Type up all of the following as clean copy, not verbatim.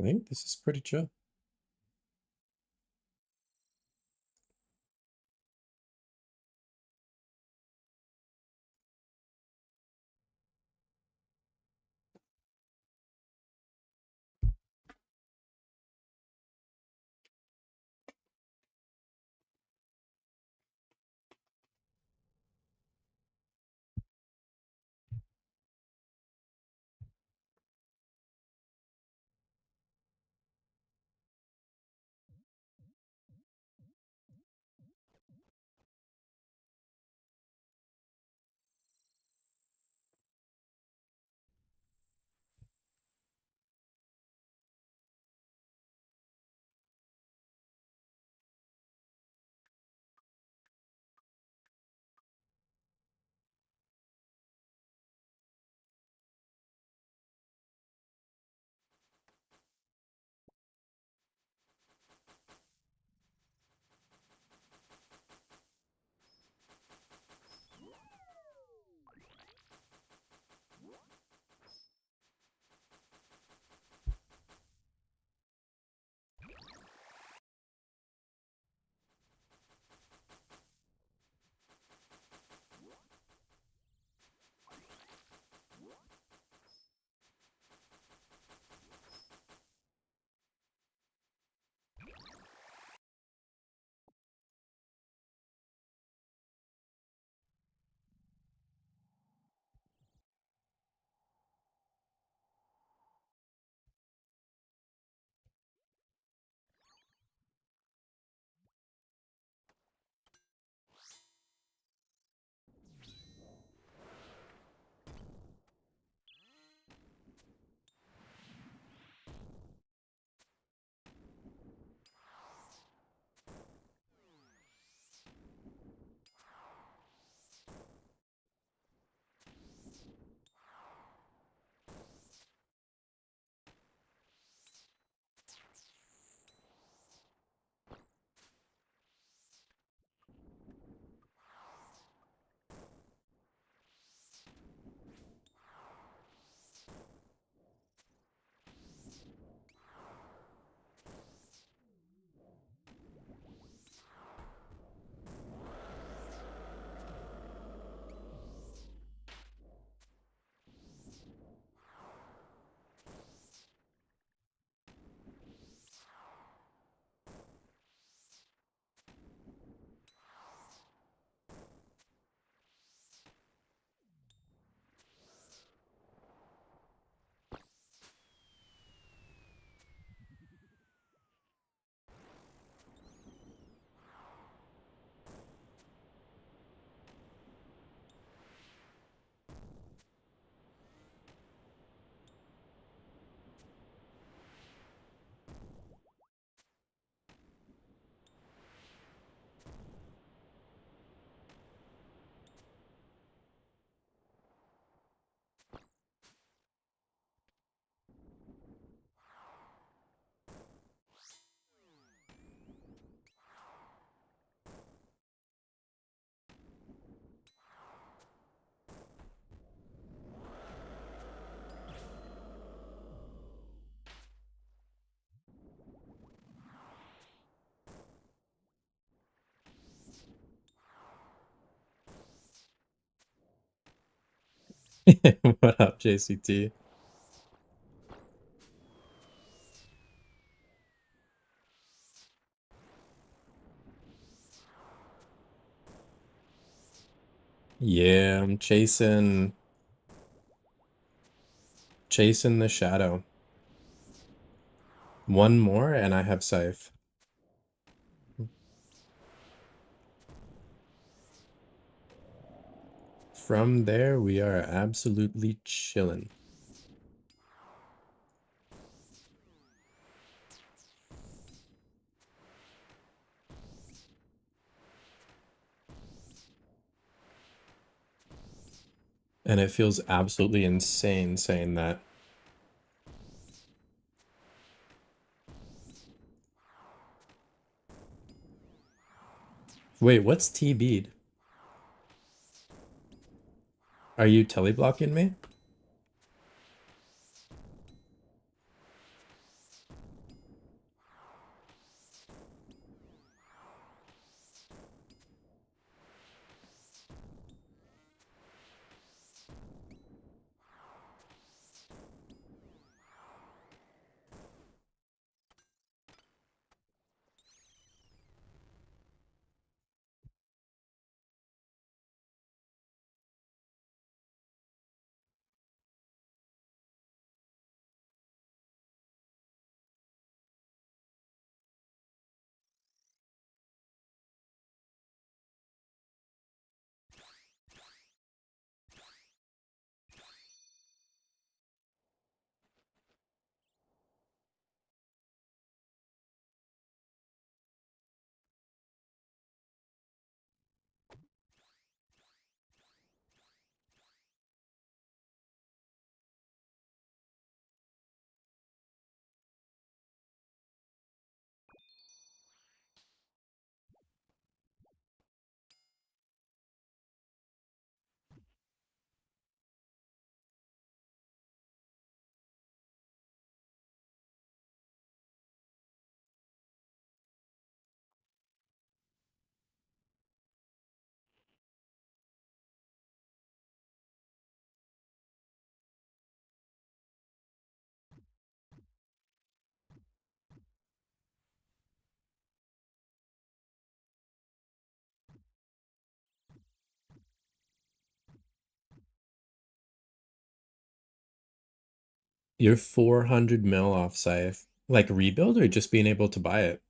I think this is pretty chill. What up, JCT? Yeah, I'm chasing the shadow. One more and I have Scythe. From there, we are absolutely chilling. And it feels absolutely insane saying that. Wait, what's T-bead? Are you teleblocking me? You're 400 mil off Scythe. Like rebuild or just being able to buy it?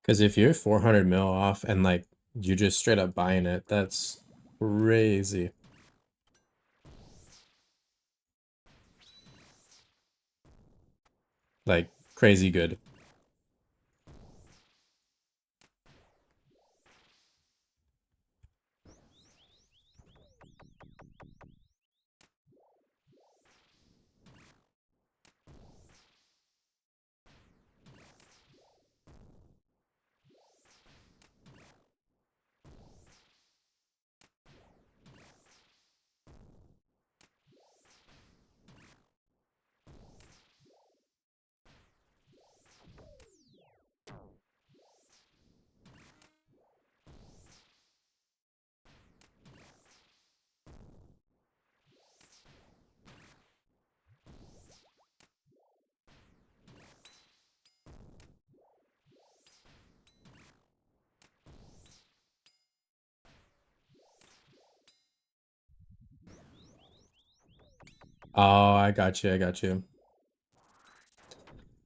Because if you're 400 mil off and like you just straight up buying it, that's crazy. Like crazy good. Oh, I got you. I got you.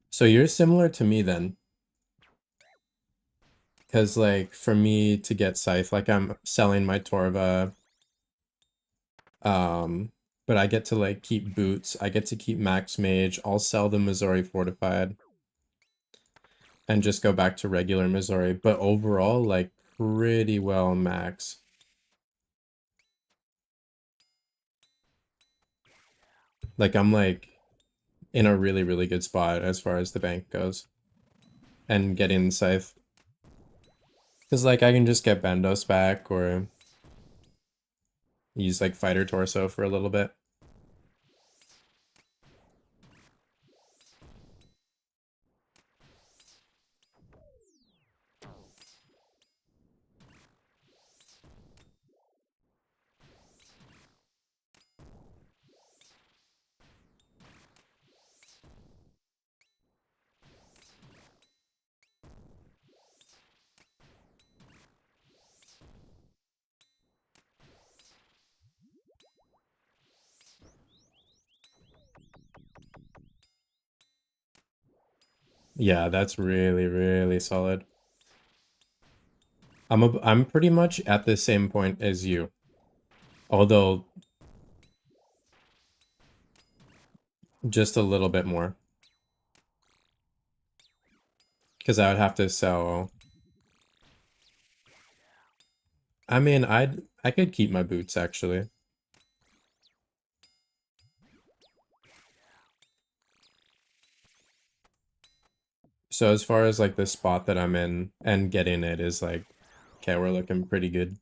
So you're similar to me then. Because like for me to get Scythe, like I'm selling my Torva. Um, but I get to like keep boots. I get to keep Max Mage. I'll sell the Missouri Fortified and just go back to regular Missouri. But overall, like pretty well max. Like I'm like in a really, really good spot as far as the bank goes. And getting Scythe. Because like I can just get Bandos back or use like Fighter Torso for a little bit. Yeah, that's really, really solid. I'm pretty much at the same point as you. Although just a little bit more. Because I would have to sell. I mean, I could keep my boots actually. So as far as like the spot that I'm in and getting it is like, okay, we're looking pretty good.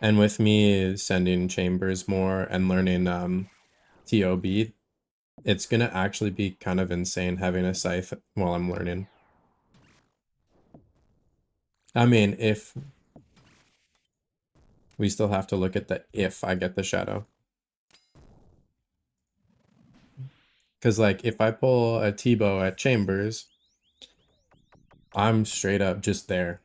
And with me sending chambers more and learning TOB, it's gonna actually be kind of insane having a scythe while I'm learning. I mean, if we still have to look at the if I get the shadow. Because like if I pull a T-bow at chambers, I'm straight up just there.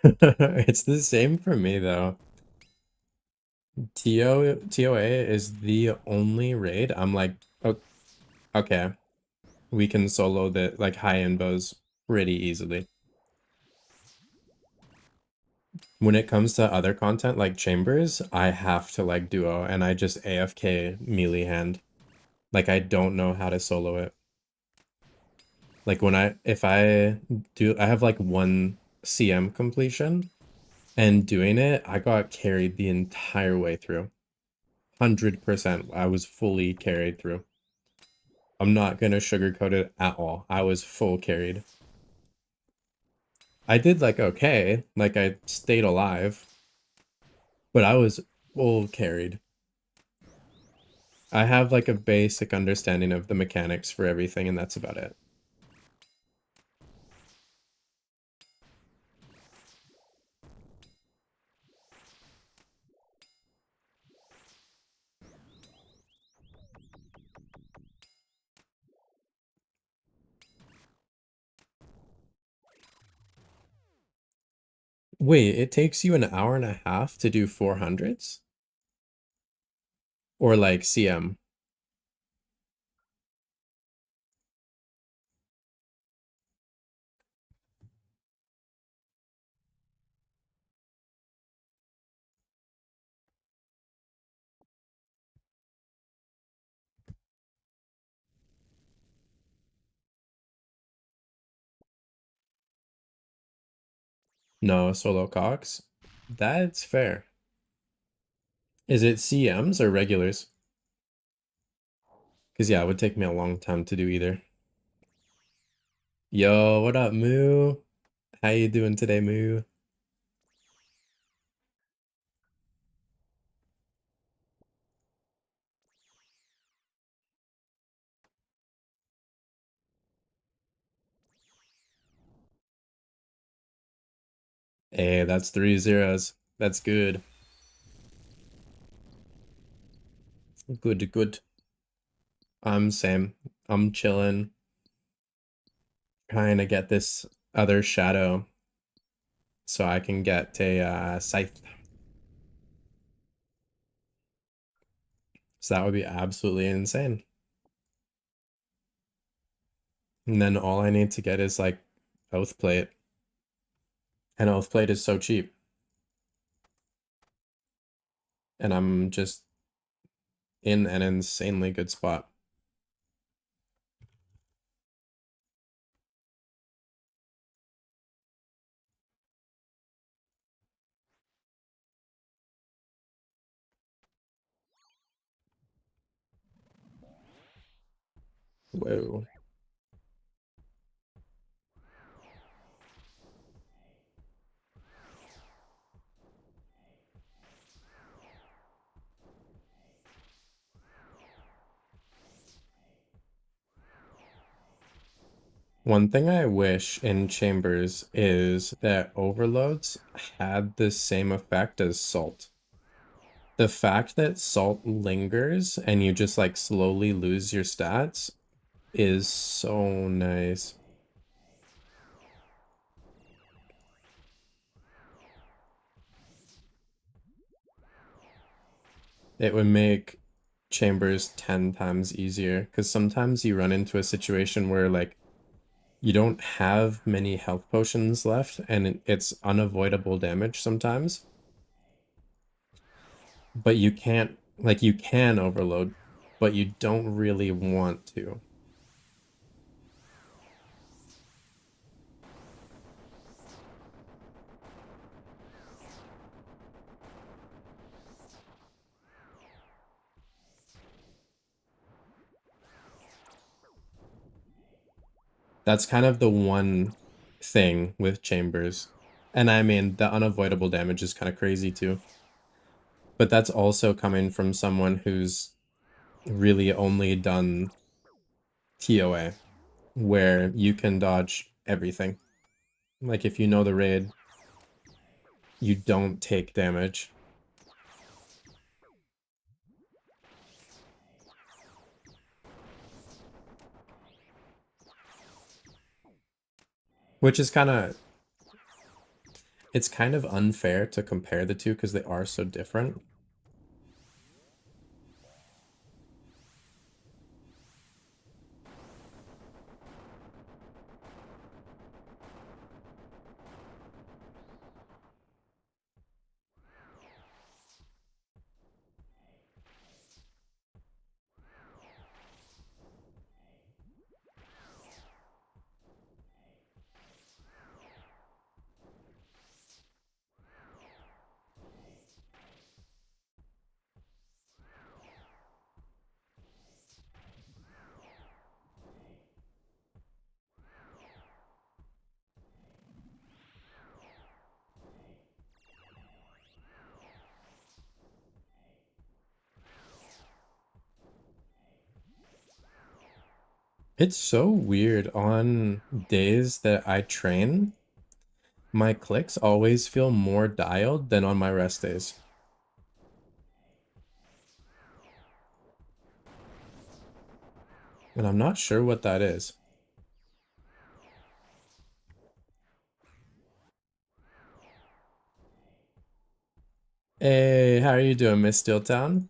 It's the same for me though. TOA is the only raid I'm like, oh, okay, we can solo the like high-end bows pretty easily. When it comes to other content like chambers, I have to like duo and I just AFK melee hand. Like I don't know how to solo it. Like if I do, I have like one CM completion and doing it, I got carried the entire way through. 100%. I was fully carried through. I'm not gonna sugarcoat it at all. I was full carried. I did like okay, like I stayed alive, but I was full carried. I have like a basic understanding of the mechanics for everything, and that's about it. Wait, it takes you an hour and a half to do 400s? Or like CM? No, solo Cox? That's fair. Is it CMs or regulars? Because yeah, it would take me a long time to do either. Yo, what up, Moo? How you doing today, Moo? Hey, that's 3 zeros. That's good. Good, good. I'm same. I'm chilling, trying to get this other shadow so I can get a scythe. So that would be absolutely insane. And then all I need to get is like Oath Plate. And Oath Plate is so cheap. And I'm just in an insanely good spot. Whoa. One thing I wish in Chambers is that overloads had the same effect as Salt. The fact that Salt lingers and you just like slowly lose your stats is so nice. It would make Chambers 10 times easier because sometimes you run into a situation where like you don't have many health potions left and it's unavoidable damage sometimes. But you can't, like, you can overload, but you don't really want to. That's kind of the one thing with Chambers. And I mean, the unavoidable damage is kind of crazy too. But that's also coming from someone who's really only done TOA, where you can dodge everything. Like, if you know the raid, you don't take damage. Which is kind of... it's kind of unfair to compare the two because they are so different. It's so weird on days that I train, my clicks always feel more dialed than on my rest days. And I'm not sure what that is. Hey, how are you doing, Miss Steeltown?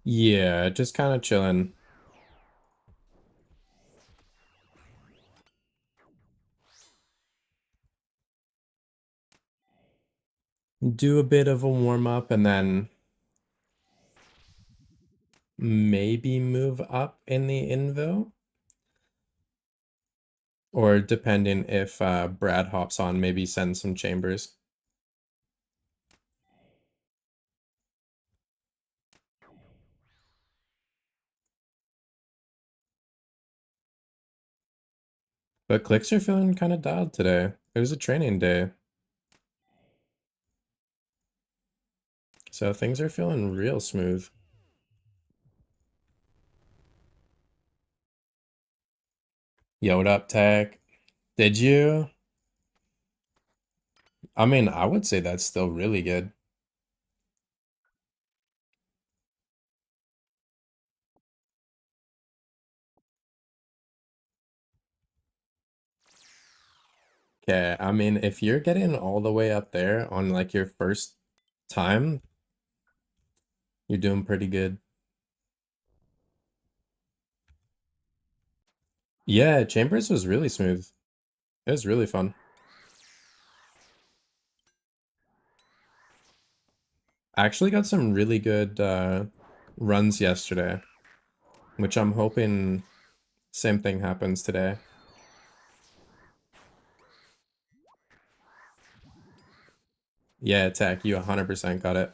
Yeah, just kind of chilling. Do a bit of a warm up and then maybe move up in the invo. Or depending if Brad hops on, maybe send some chambers. But clicks are feeling kind of dialed today. It was a training day. So things are feeling real smooth. Yo, what up, Tech? Did you? I mean, I would say that's still really good. Okay, I mean, if you're getting all the way up there on like your first time, you're doing pretty good. Yeah, Chambers was really smooth. It was really fun. I actually got some really good runs yesterday, which I'm hoping same thing happens today. Yeah, Tech, you 100% got it.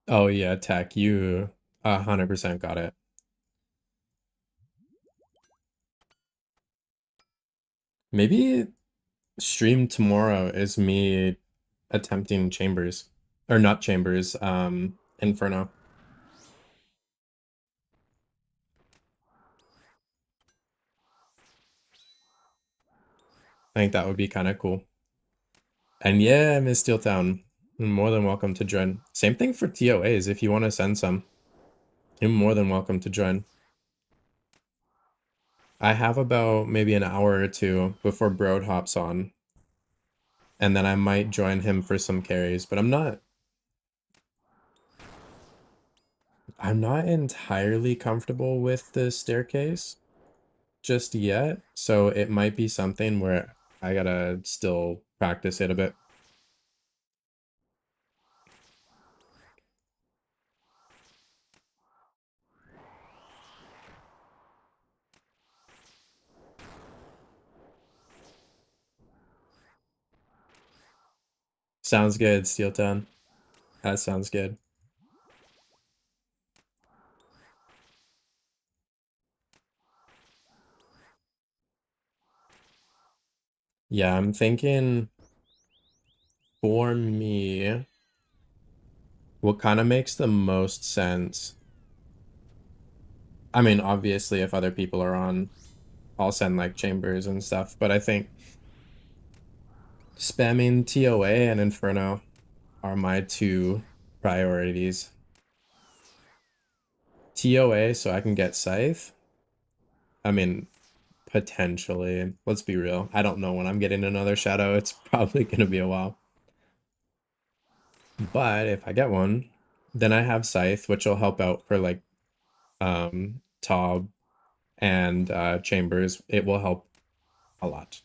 Oh yeah, Tech, you 100% got it. Maybe stream tomorrow is me attempting Chambers. Or not Chambers, Inferno. I think that would be kind of cool. And yeah, Miss Steeltown, you're more than welcome to join. Same thing for TOAs if you want to send some. You're more than welcome to join. I have about maybe an hour or two before Broad hops on. And then I might join him for some carries, but I'm not entirely comfortable with the staircase just yet, so it might be something where I gotta still practice it a bit. Sounds good, Steel Town. That sounds good. Yeah, I'm thinking for me, what kind of makes the most sense? I mean, obviously, if other people are on, I'll send like chambers and stuff, but I think spamming TOA and Inferno are my two priorities. TOA so I can get Scythe. I mean, potentially. Let's be real. I don't know when I'm getting another Shadow. It's probably going to be a while. But if I get one, then I have Scythe, which will help out for like Taub and Chambers. It will help a lot.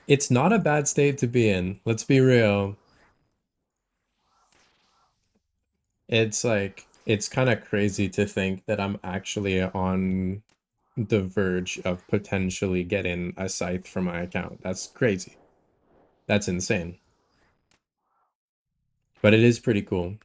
It's not a bad state to be in. Let's be real. It's like, it's kind of crazy to think that I'm actually on the verge of potentially getting a Scythe for my account. That's crazy. That's insane. But it is pretty cool.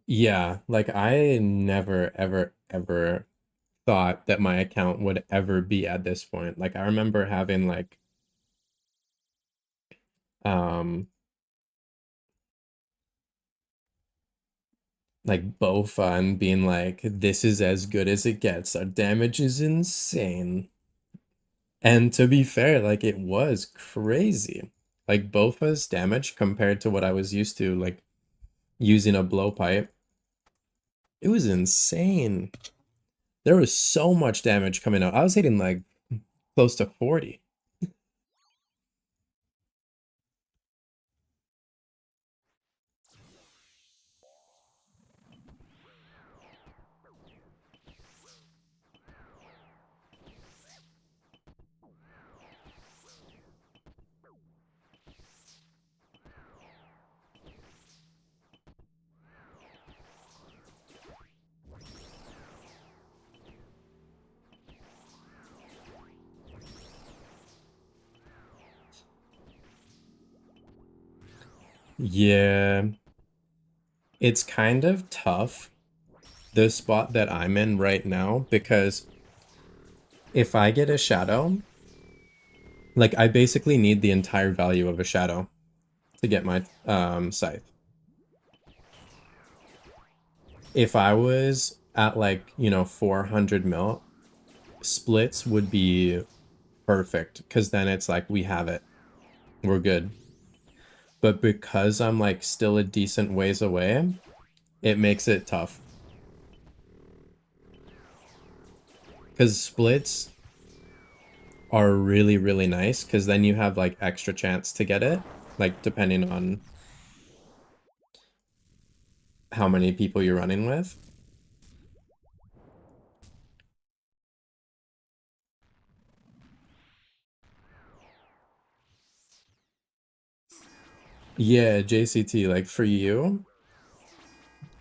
Yeah, like I never, ever, ever thought that my account would ever be at this point. Like I remember having um like Bofa and being like, this is as good as it gets. Our damage is insane. And to be fair, like it was crazy. Like Bofa's damage compared to what I was used to, like using a blowpipe, it was insane. There was so much damage coming out. I was hitting like close to 40. Yeah, it's kind of tough, the spot that I'm in right now, because if I get a shadow, like I basically need the entire value of a shadow to get my scythe. If I was at like, 400 mil, splits would be perfect, because then it's like we have it. We're good. But because I'm like still a decent ways away, it makes it tough. Because splits are really, really nice, because then you have like extra chance to get it, like depending on how many people you're running with. Yeah, JCT, like for you,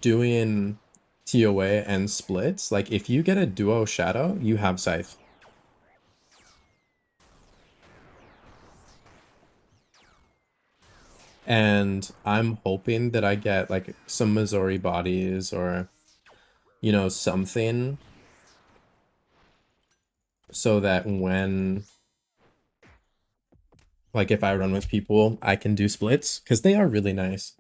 doing TOA and splits, like if you get a duo shadow, you have scythe. And I'm hoping that I get like some Missouri bodies, or, something, so that when, like if I run with people, I can do splits, because they are really nice.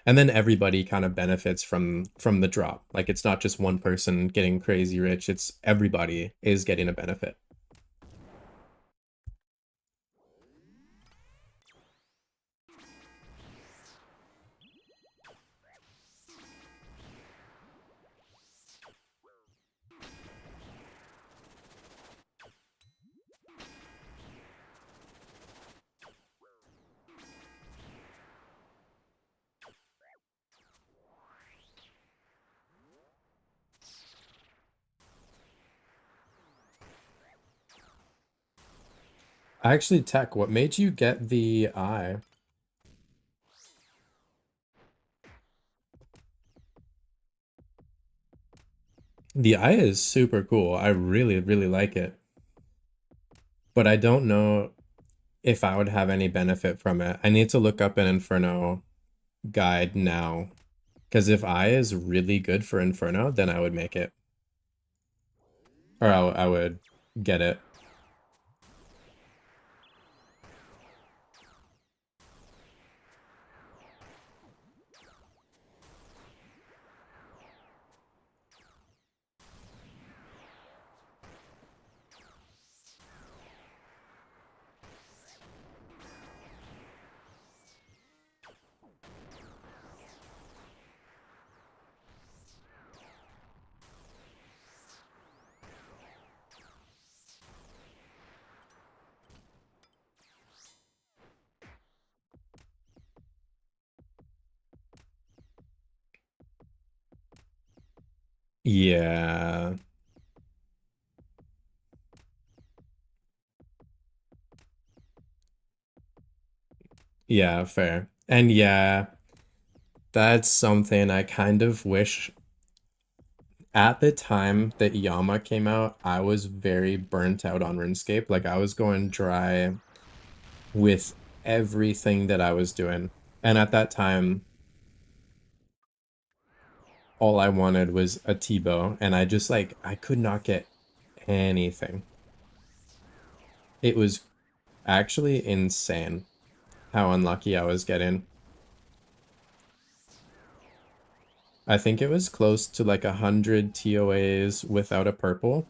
And then everybody kind of benefits from the drop. Like it's not just one person getting crazy rich, it's everybody is getting a benefit. Actually, Tech, what made you get the eye? The eye is super cool. I really, really like it. But I don't know if I would have any benefit from it. I need to look up an Inferno guide now. Because if eye is really good for Inferno, then I would make it. Or I would get it. Yeah. Yeah, fair. And yeah, that's something I kind of wish. At the time that Yama came out, I was very burnt out on RuneScape. Like I was going dry with everything that I was doing. And at that time, all I wanted was a T-bow, and I just like I could not get anything. It was actually insane how unlucky I was getting. I think it was close to like 100 TOAs without a purple.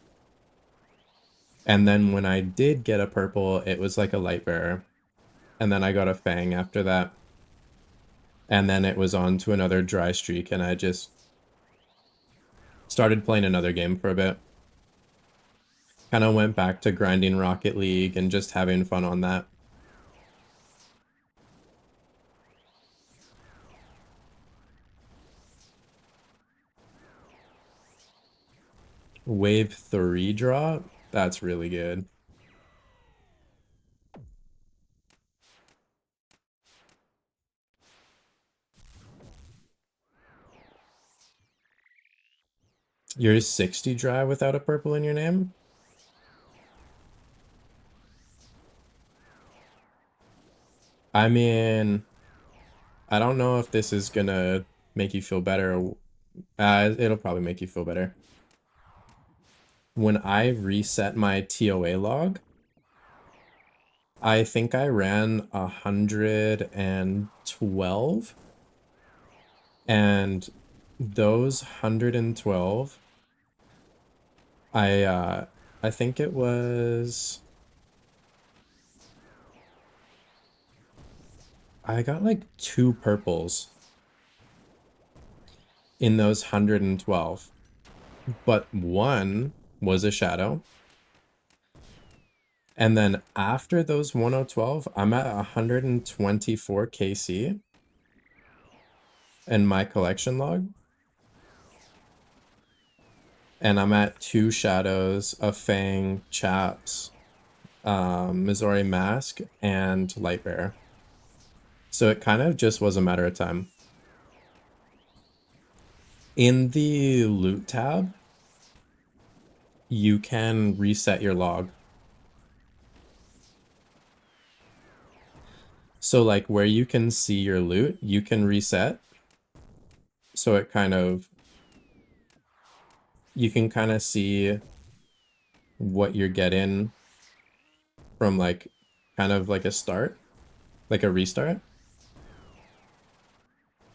And then when I did get a purple, it was like a light bearer. And then I got a fang after that. And then it was on to another dry streak, and I just started playing another game for a bit. Kind of went back to grinding Rocket League and just having fun on that. Wave 3 drop? That's really good. You're 60 dry without a purple in your name? I mean, I don't know if this is gonna make you feel better. It'll probably make you feel better. When I reset my TOA log, I think I ran 112, and those 112, I think it was, I got like 2 purples in those 112, but one was a shadow. And then after those 1012, I'm at 124 KC in my collection log. And I'm at 2 shadows, a Fang, Chaps, Missouri Mask, and Lightbearer. So it kind of just was a matter of time. In the loot tab, you can reset your log. So like where you can see your loot, you can reset. So it kind of, you can kind of see what you're getting from like kind of like a start, like a restart.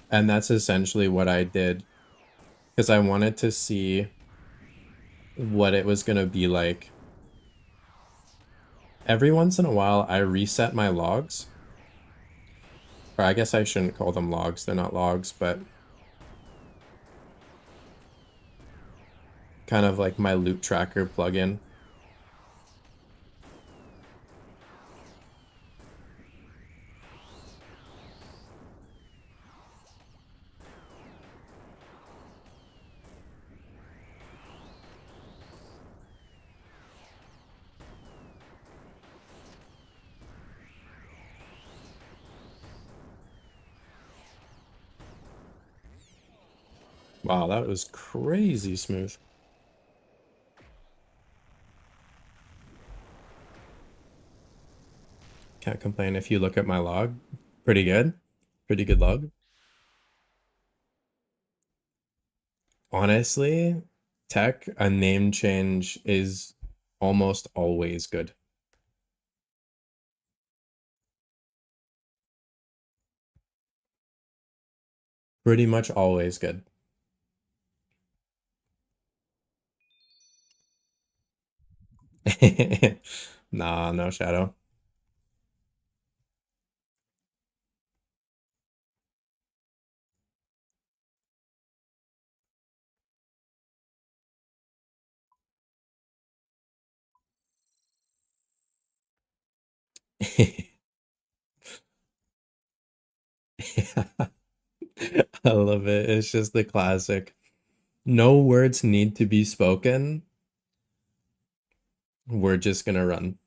And that's essentially what I did, because I wanted to see what it was going to be like. Every once in a while, I reset my logs. Or I guess I shouldn't call them logs. They're not logs, but kind of like my loot tracker plugin. Wow, that was crazy smooth. Can't complain if you look at my log. Pretty good. Pretty good log. Honestly, tech, a name change is almost always good. Pretty much always good. Nah, no shadow. I love it. It's just the classic. No words need to be spoken. We're just gonna run.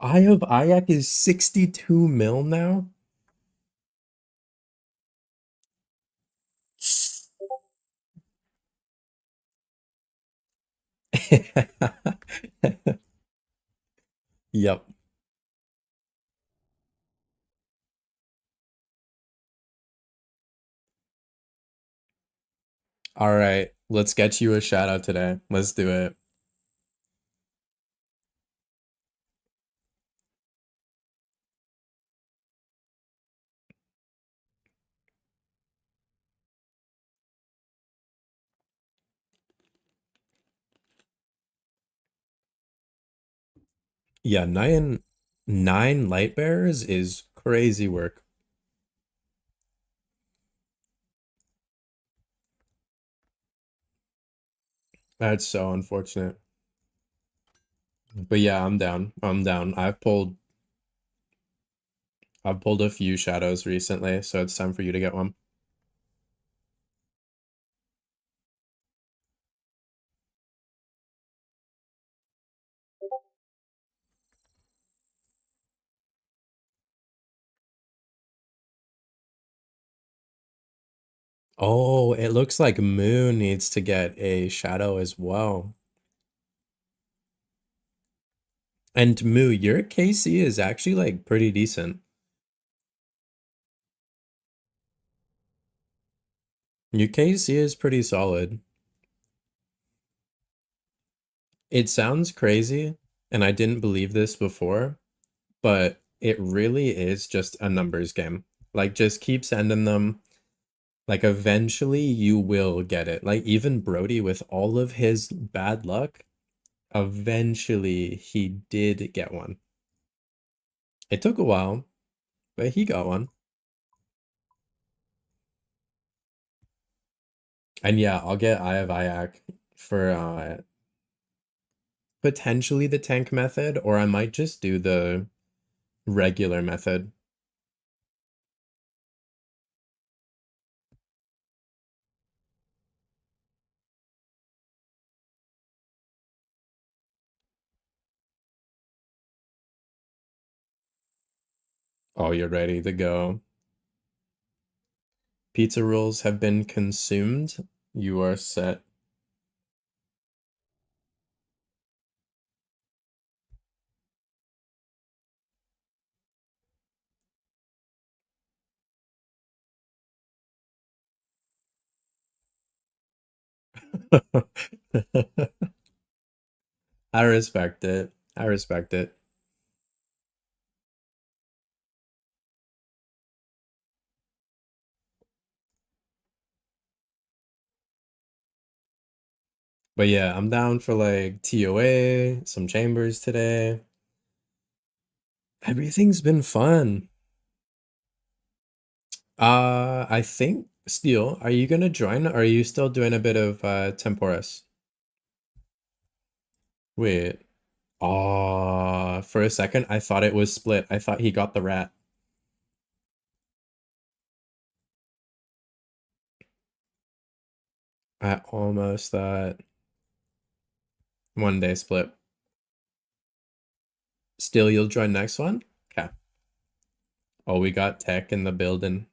Eye of Ayak is 62 mil now. Yep. All right. Let's get you a shout out today. Let's do it. Yeah, nine light bearers is crazy work. That's so unfortunate. But yeah, I'm down. I'm down. I've pulled a few shadows recently, so it's time for you to get one. Oh, it looks like Moo needs to get a shadow as well. And Moo, your KC is actually like pretty decent. Your KC is pretty solid. It sounds crazy, and I didn't believe this before, but it really is just a numbers game. Like, just keep sending them. Like, eventually you will get it. Like, even Brody, with all of his bad luck, eventually he did get one. It took a while, but he got one. And yeah, I'll get Eye of Ayak for potentially the tank method, or I might just do the regular method. Oh, you're ready to go. Pizza rolls have been consumed. You are set. I respect it. I respect it. But yeah, I'm down for like TOA, some chambers today. Everything's been fun. I think Steel, are you gonna join? Or are you still doing a bit of Temporis? Wait. For a second I thought it was split. I thought he got the rat. I almost thought one day split. Still, you'll join next one? Okay. Oh, we got tech in the building.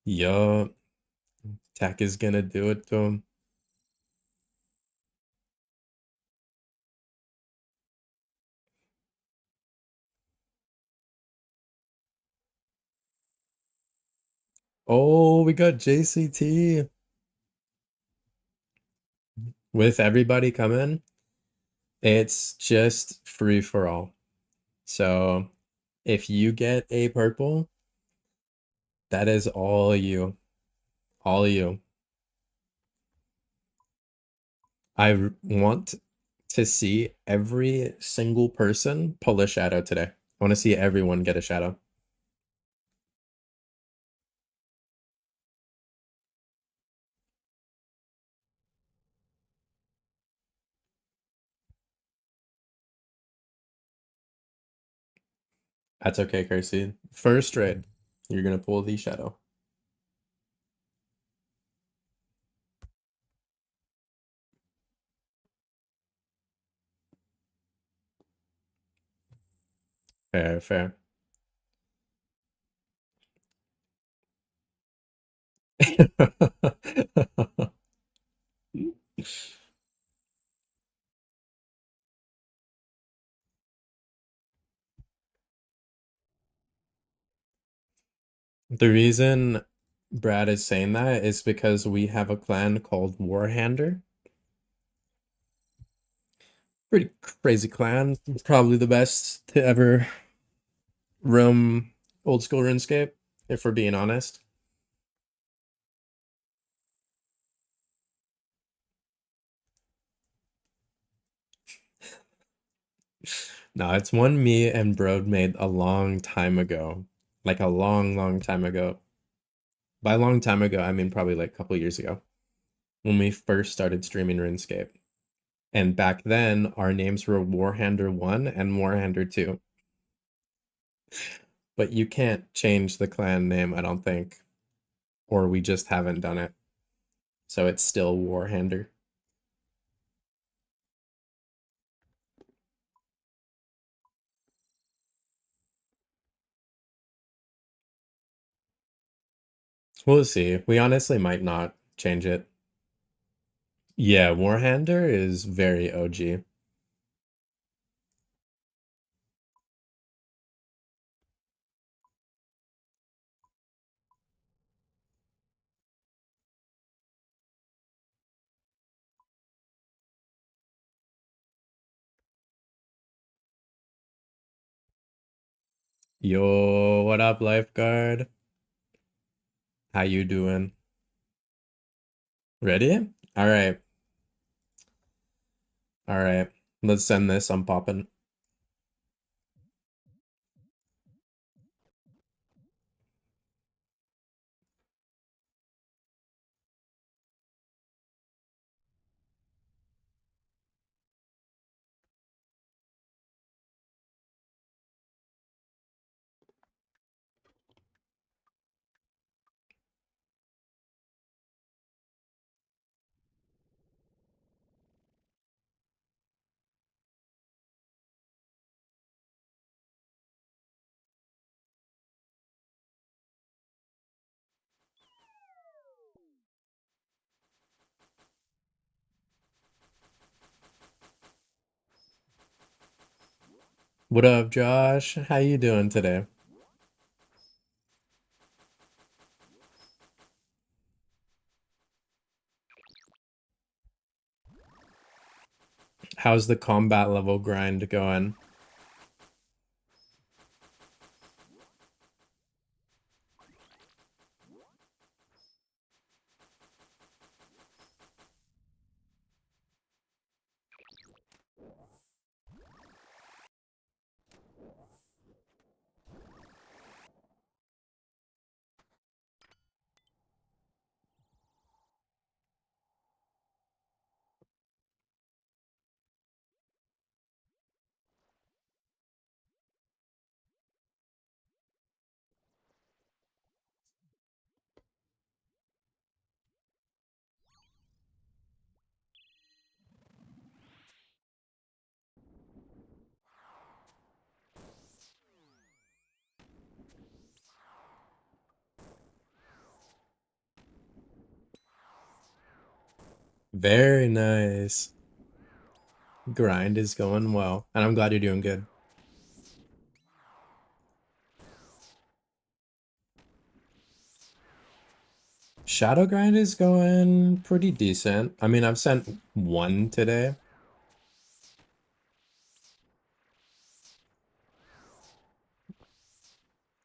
Yup. Tech is gonna do it to him. Oh, we got JCT. With everybody coming, it's just free for all. So if you get a purple, that is all you. All you. Want to see every single person pull a shadow today. I want to see everyone get a shadow. That's okay, Kersey. First raid, you're gonna pull the shadow. Fair, fair. The reason Brad is saying that is because we have a clan called Warhander. Pretty crazy clan. Probably the best to ever roam old school RuneScape, if we're being honest. No, it's one me and Brode made a long time ago. Like a long, long time ago. By long time ago, I mean probably like a couple years ago when we first started streaming RuneScape. And back then, our names were Warhander 1 and Warhander 2. But you can't change the clan name, I don't think. Or we just haven't done it. So it's still Warhander. We'll see. We honestly might not change it. Yeah, Warhander is very OG. Yo, what up, lifeguard? How you doing? Ready? All right. All right. Let's send this. I'm popping. What up, Josh? How you doing today? How's the combat level grind going? Very nice. Grind is going well, and I'm glad you're doing good. Shadow grind is going pretty decent. I mean, I've sent one today.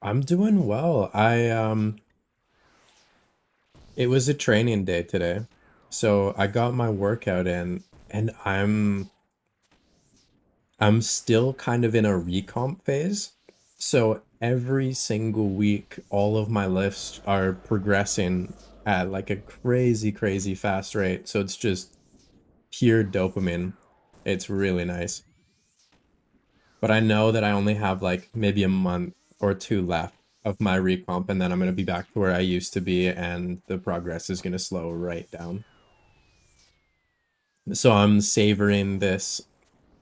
I'm doing well. It was a training day today. So I got my workout in and I'm still kind of in a recomp phase. So every single week, all of my lifts are progressing at like a crazy, crazy fast rate. So it's just pure dopamine. It's really nice. But I know that I only have like maybe a month or two left of my recomp, and then I'm going to be back to where I used to be, and the progress is going to slow right down. So I'm savoring this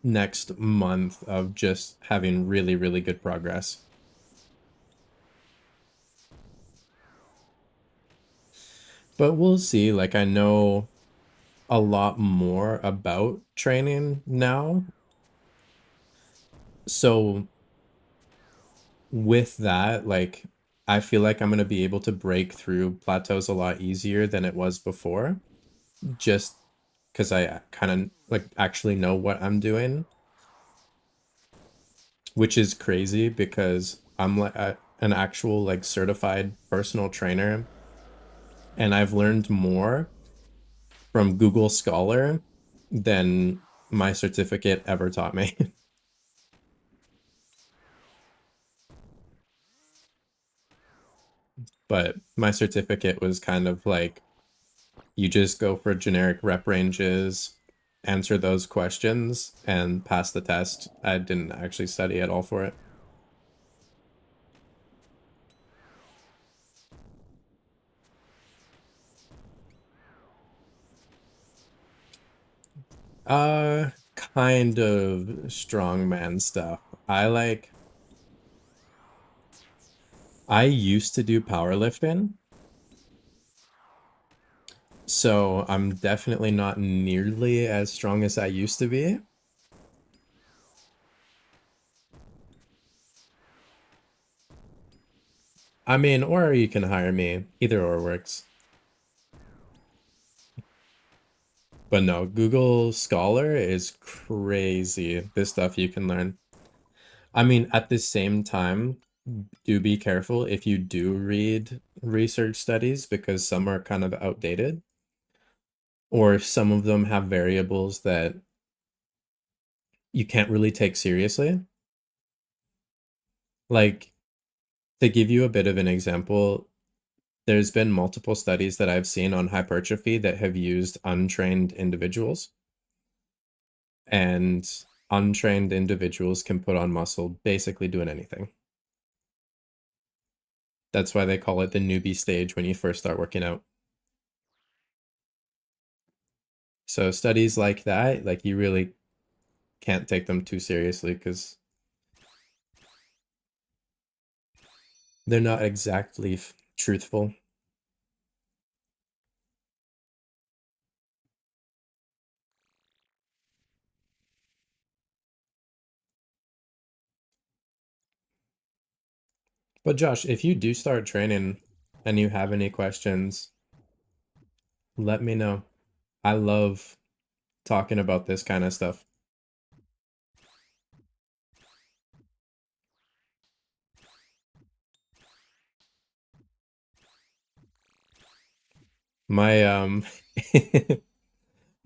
next month of just having really, really good progress. But we'll see. Like, I know a lot more about training now. So with that, like, I feel like I'm going to be able to break through plateaus a lot easier than it was before, just because I kind of like actually know what I'm doing, which is crazy because I'm like an actual like certified personal trainer, and I've learned more from Google Scholar than my certificate ever taught me. But my certificate was kind of like you just go for generic rep ranges, answer those questions, and pass the test. I didn't actually study at all for it. Kind of strongman stuff. I used to do powerlifting, So I'm definitely not nearly as strong as I used to be. I mean, or you can hire me. Either or works. But no, Google Scholar is crazy. The stuff you can learn. I mean, at the same time, do be careful if you do read research studies because some are kind of outdated or some of them have variables that you can't really take seriously. Like, to give you a bit of an example, there's been multiple studies that I've seen on hypertrophy that have used untrained individuals, and untrained individuals can put on muscle basically doing anything. That's why they call it the newbie stage when you first start working out. So studies like that, like you really can't take them too seriously because they're not exactly truthful. But Josh, if you do start training and you have any questions, let me know. I love talking about this kind of stuff. My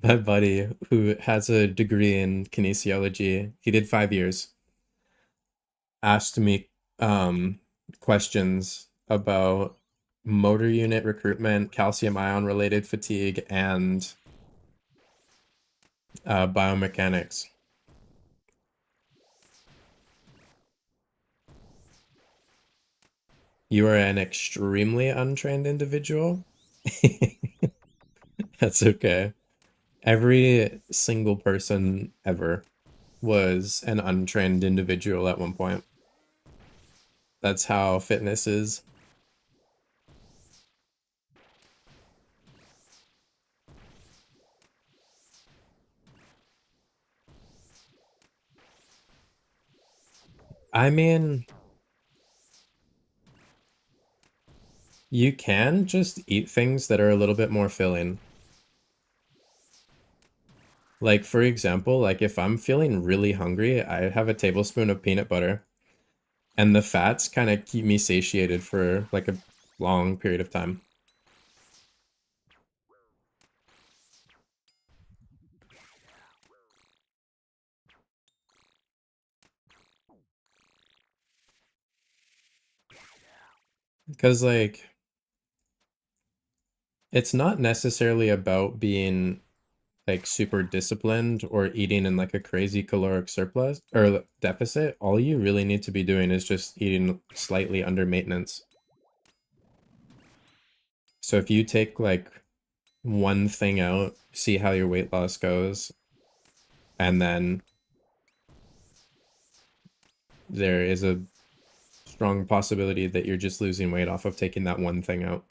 my buddy who has a degree in kinesiology, he did 5 years, asked me questions about motor unit recruitment, calcium ion related fatigue, and biomechanics. You are an extremely untrained individual. That's okay. Every single person ever was an untrained individual at one point. That's how fitness is. I mean, you can just eat things that are a little bit more filling. Like, for example, like if I'm feeling really hungry, I have a tablespoon of peanut butter, and the fats kind of keep me satiated for like a long period of time. Because, like, it's not necessarily about being like super disciplined or eating in like a crazy caloric surplus or deficit. All you really need to be doing is just eating slightly under maintenance. So if you take like one thing out, see how your weight loss goes, and then there is a strong possibility that you're just losing weight off of taking that one thing out.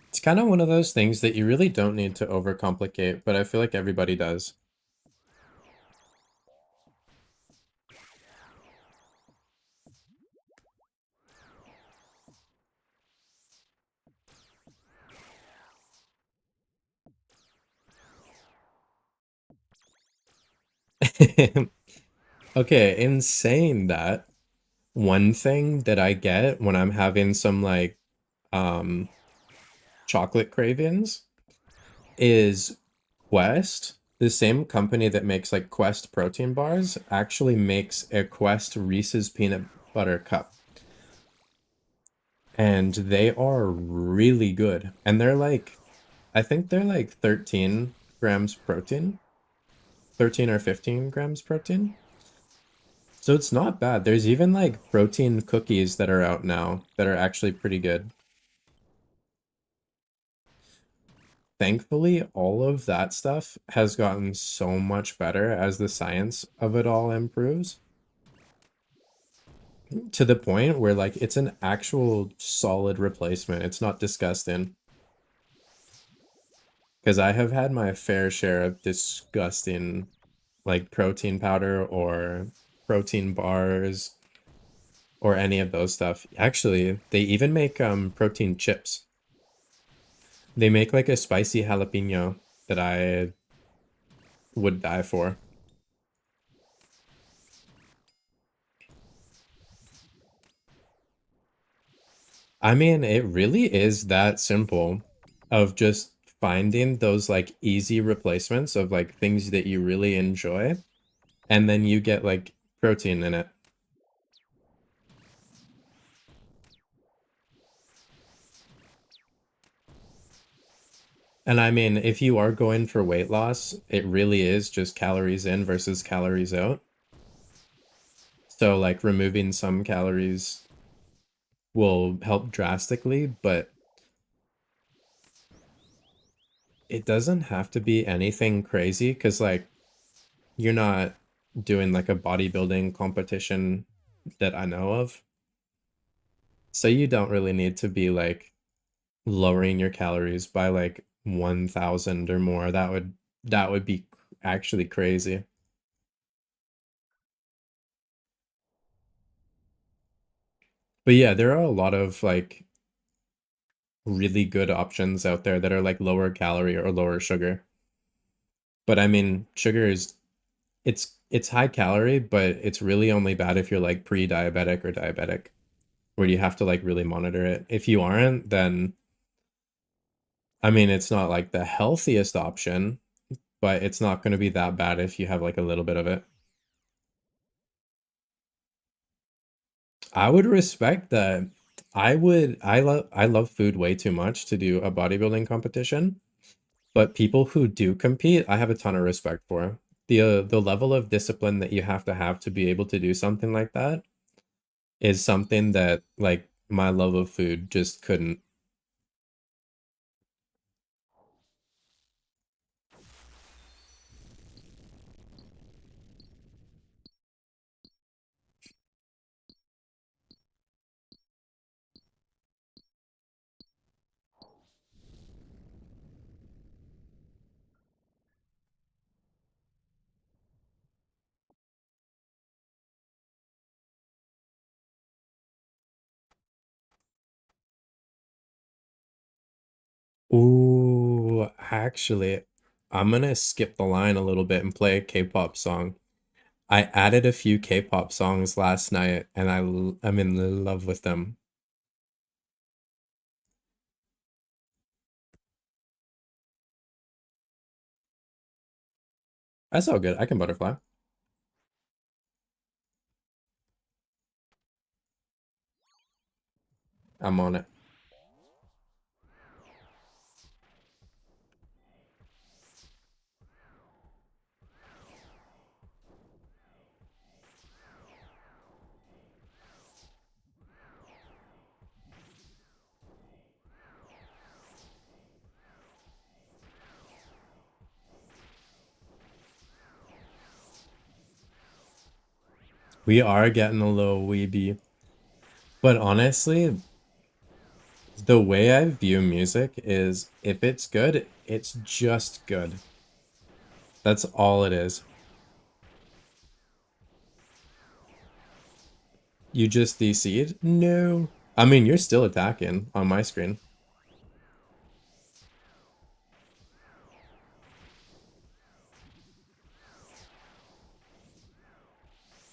It's kind of one of those things that you really don't need to overcomplicate, but I feel like everybody does. Okay, in saying that, one thing that I get when I'm having some like um chocolate cravings is Quest. The same company that makes like Quest protein bars actually makes a Quest Reese's peanut butter cup. And they are really good. And they're like, I think they're like 13 grams protein, 13 or 15 grams protein. So it's not bad. There's even like protein cookies that are out now that are actually pretty good. thankfully, all of that stuff has gotten so much better as the science of it all improves to the point where like it's an actual solid replacement. It's not disgusting. Because I have had my fair share of disgusting like protein powder or protein bars or any of those stuff. Actually, they even make protein chips. They make like a spicy jalapeno that I would die for. I mean, it really is that simple of just finding those like easy replacements of like things that you really enjoy, and then you get like protein in it. And I mean, if you are going for weight loss, it really is just calories in versus calories out. So like removing some calories will help drastically, but it doesn't have to be anything crazy because like you're not doing like a bodybuilding competition that I know of. So you don't really need to be like lowering your calories by like 1,000 or more. That would be actually crazy. But yeah, there are a lot of like really good options out there that are like lower calorie or lower sugar. But I mean, sugar is it's high calorie, but it's really only bad if you're like pre-diabetic or diabetic, where you have to like really monitor it. If you aren't, then I mean, it's not like the healthiest option, but it's not going to be that bad if you have like a little bit of it. I would respect that. I love food way too much to do a bodybuilding competition, but people who do compete, I have a ton of respect for. The level of discipline that you have to be able to do something like that is something that like my love of food just couldn't. Ooh, actually, I'm gonna skip the line a little bit and play a K-pop song. I added a few K-pop songs last night and I'm in love with them. That's all good. I can butterfly. I'm on it. We are getting a little weeby. But honestly, the way I view music is if it's good, it's just good. That's all it is. You just DC'd? No. I mean, you're still attacking on my screen.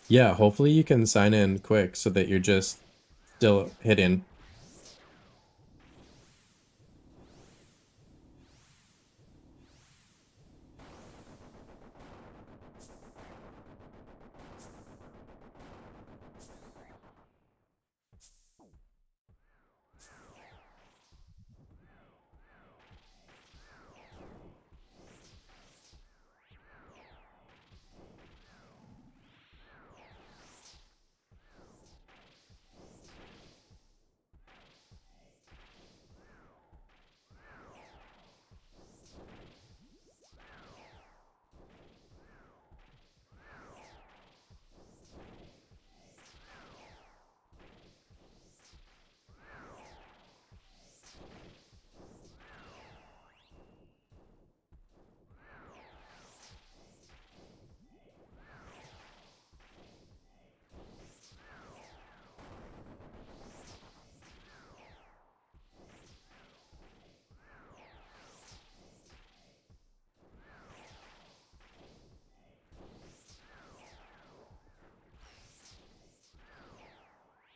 Yeah, hopefully you can sign in quick so that you're just still hitting.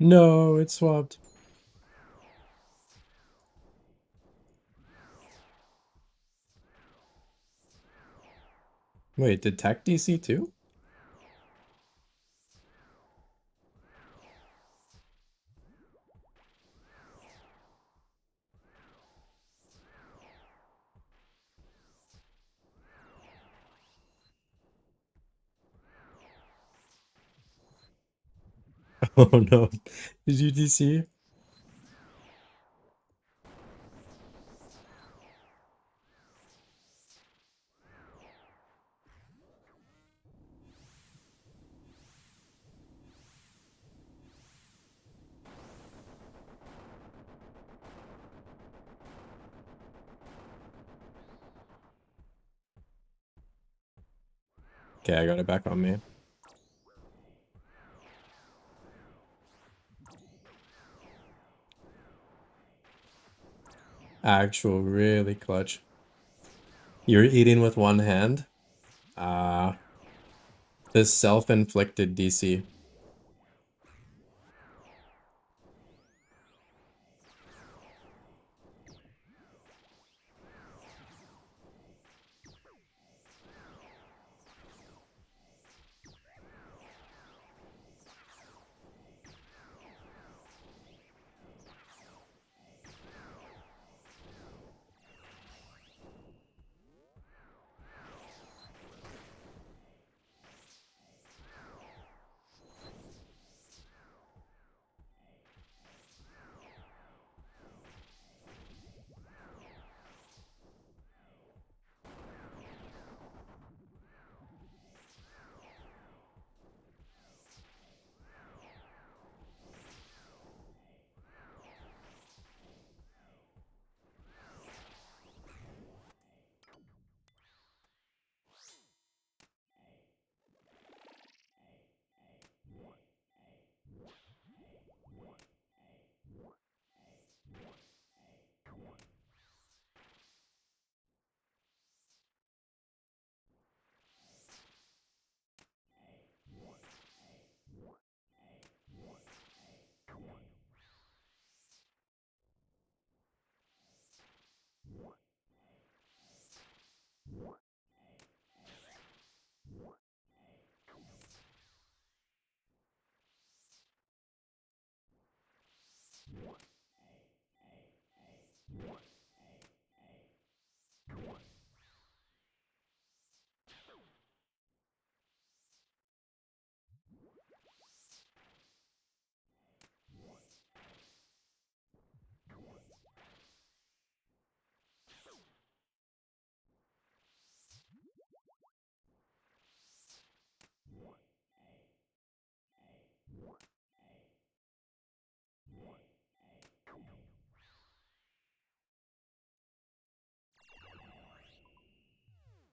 No, it swapped. Wait, did tech DC too? Oh no. Did you DC? Okay, I got it back on me. Actual really clutch. You're eating with one hand? This self-inflicted DC.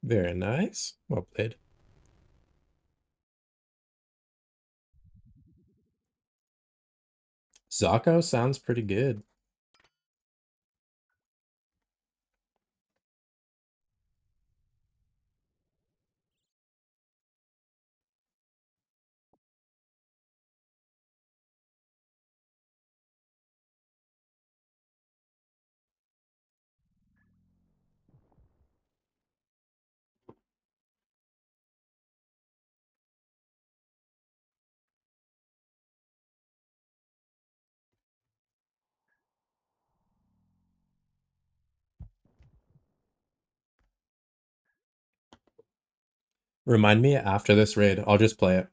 Very nice. Well played. Zocco sounds pretty good. Remind me after this raid. I'll just play it.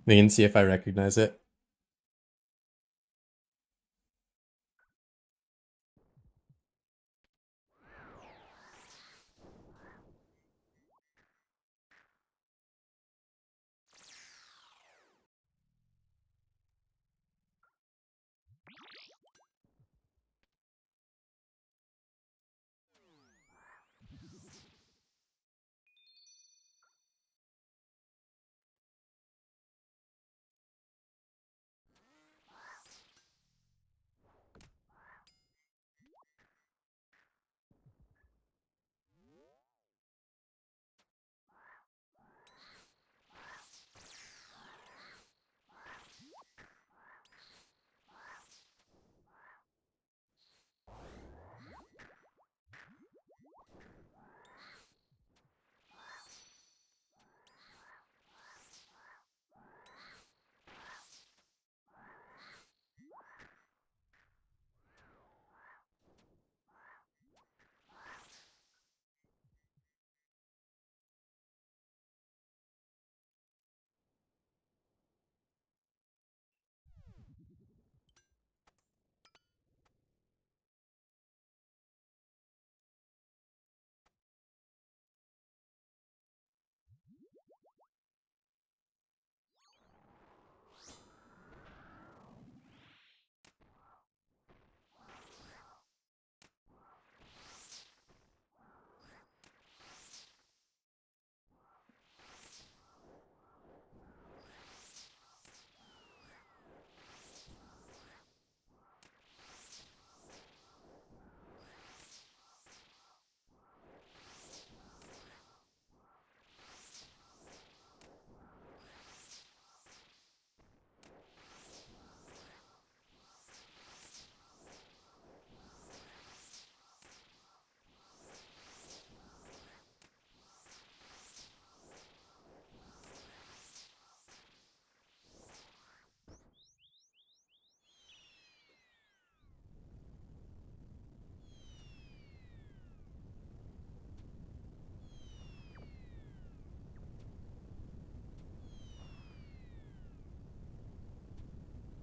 We can see if I recognize it.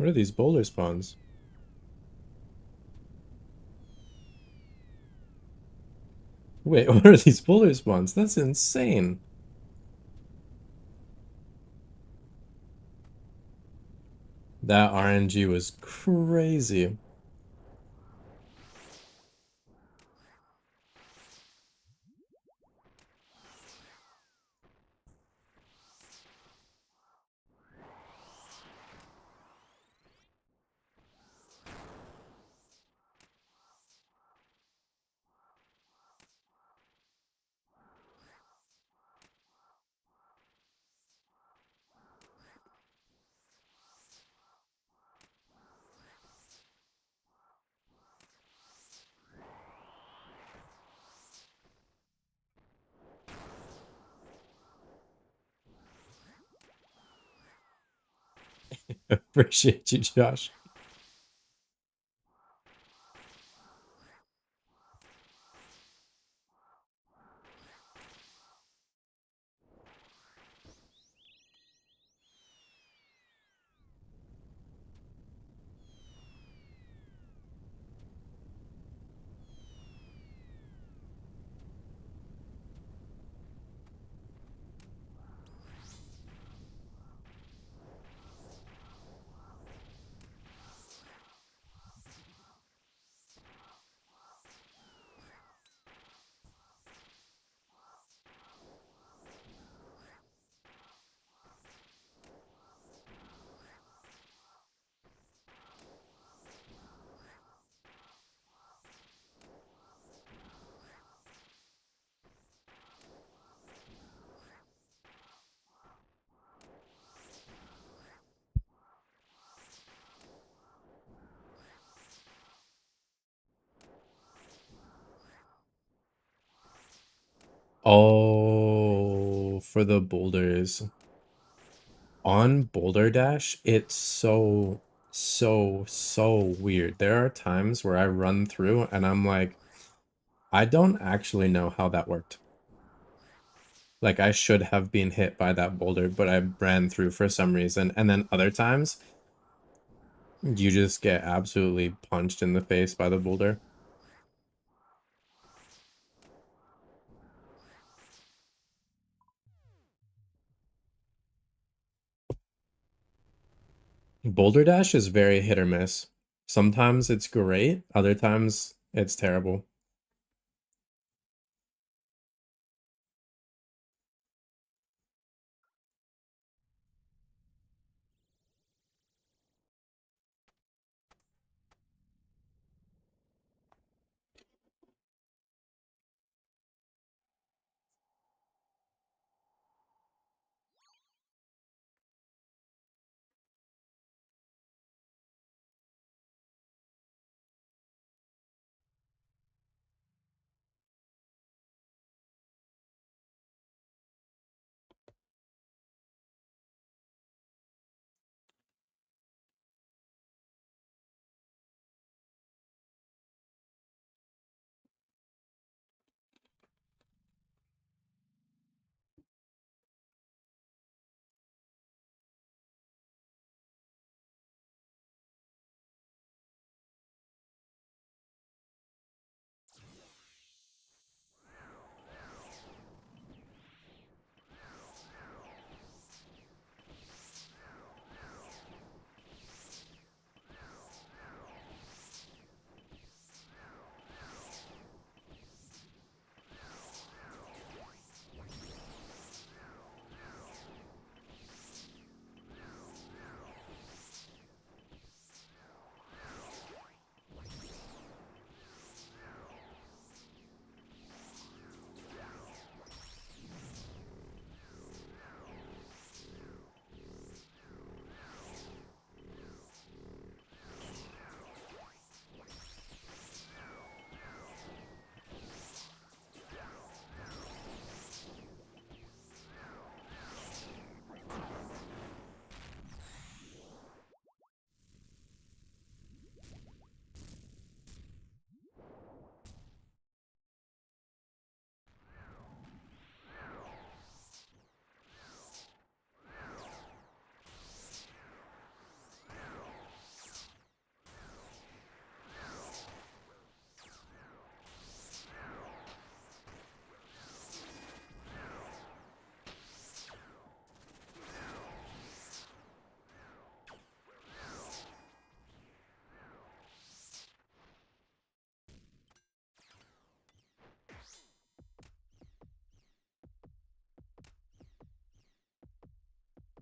What are these boulder spawns? Wait, what are these boulder spawns? That's insane. That RNG was crazy. Appreciate you, Josh. Oh, for the boulders. On Boulder Dash, it's so weird. There are times where I run through and I'm like, I don't actually know how that worked. Like, I should have been hit by that boulder, but I ran through for some reason. And then other times, you just get absolutely punched in the face by the boulder. Boulder Dash is very hit or miss. Sometimes it's great, other times it's terrible.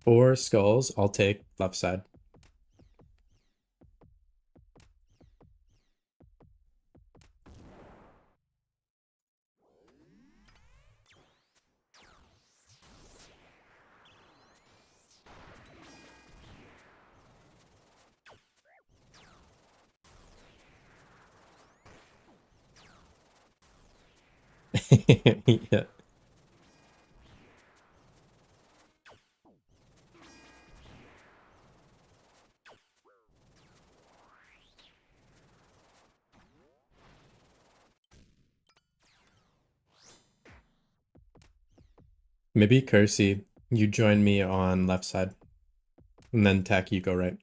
4 skulls, I'll take left side. Yeah. Maybe Kersey, you join me on left side. And then Tech, you go right.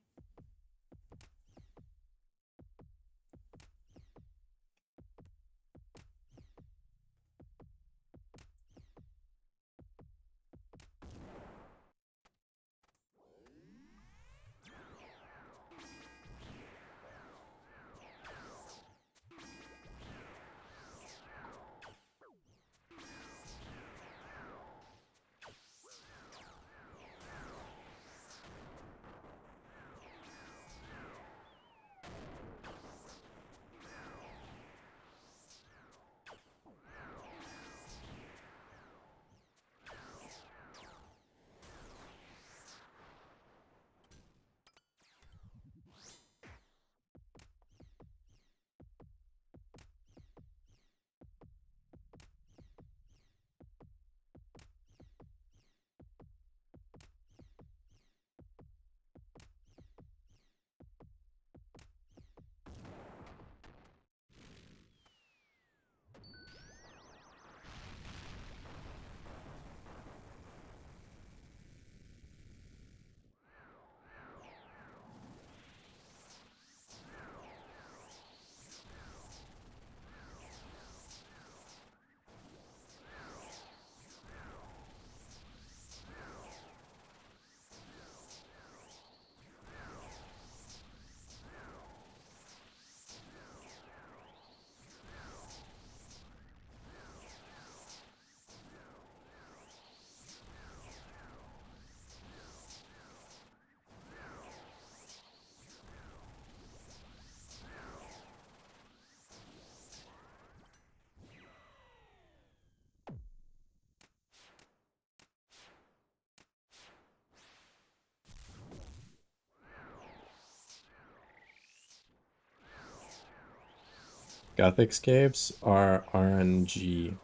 Gothic Scapes are RNG.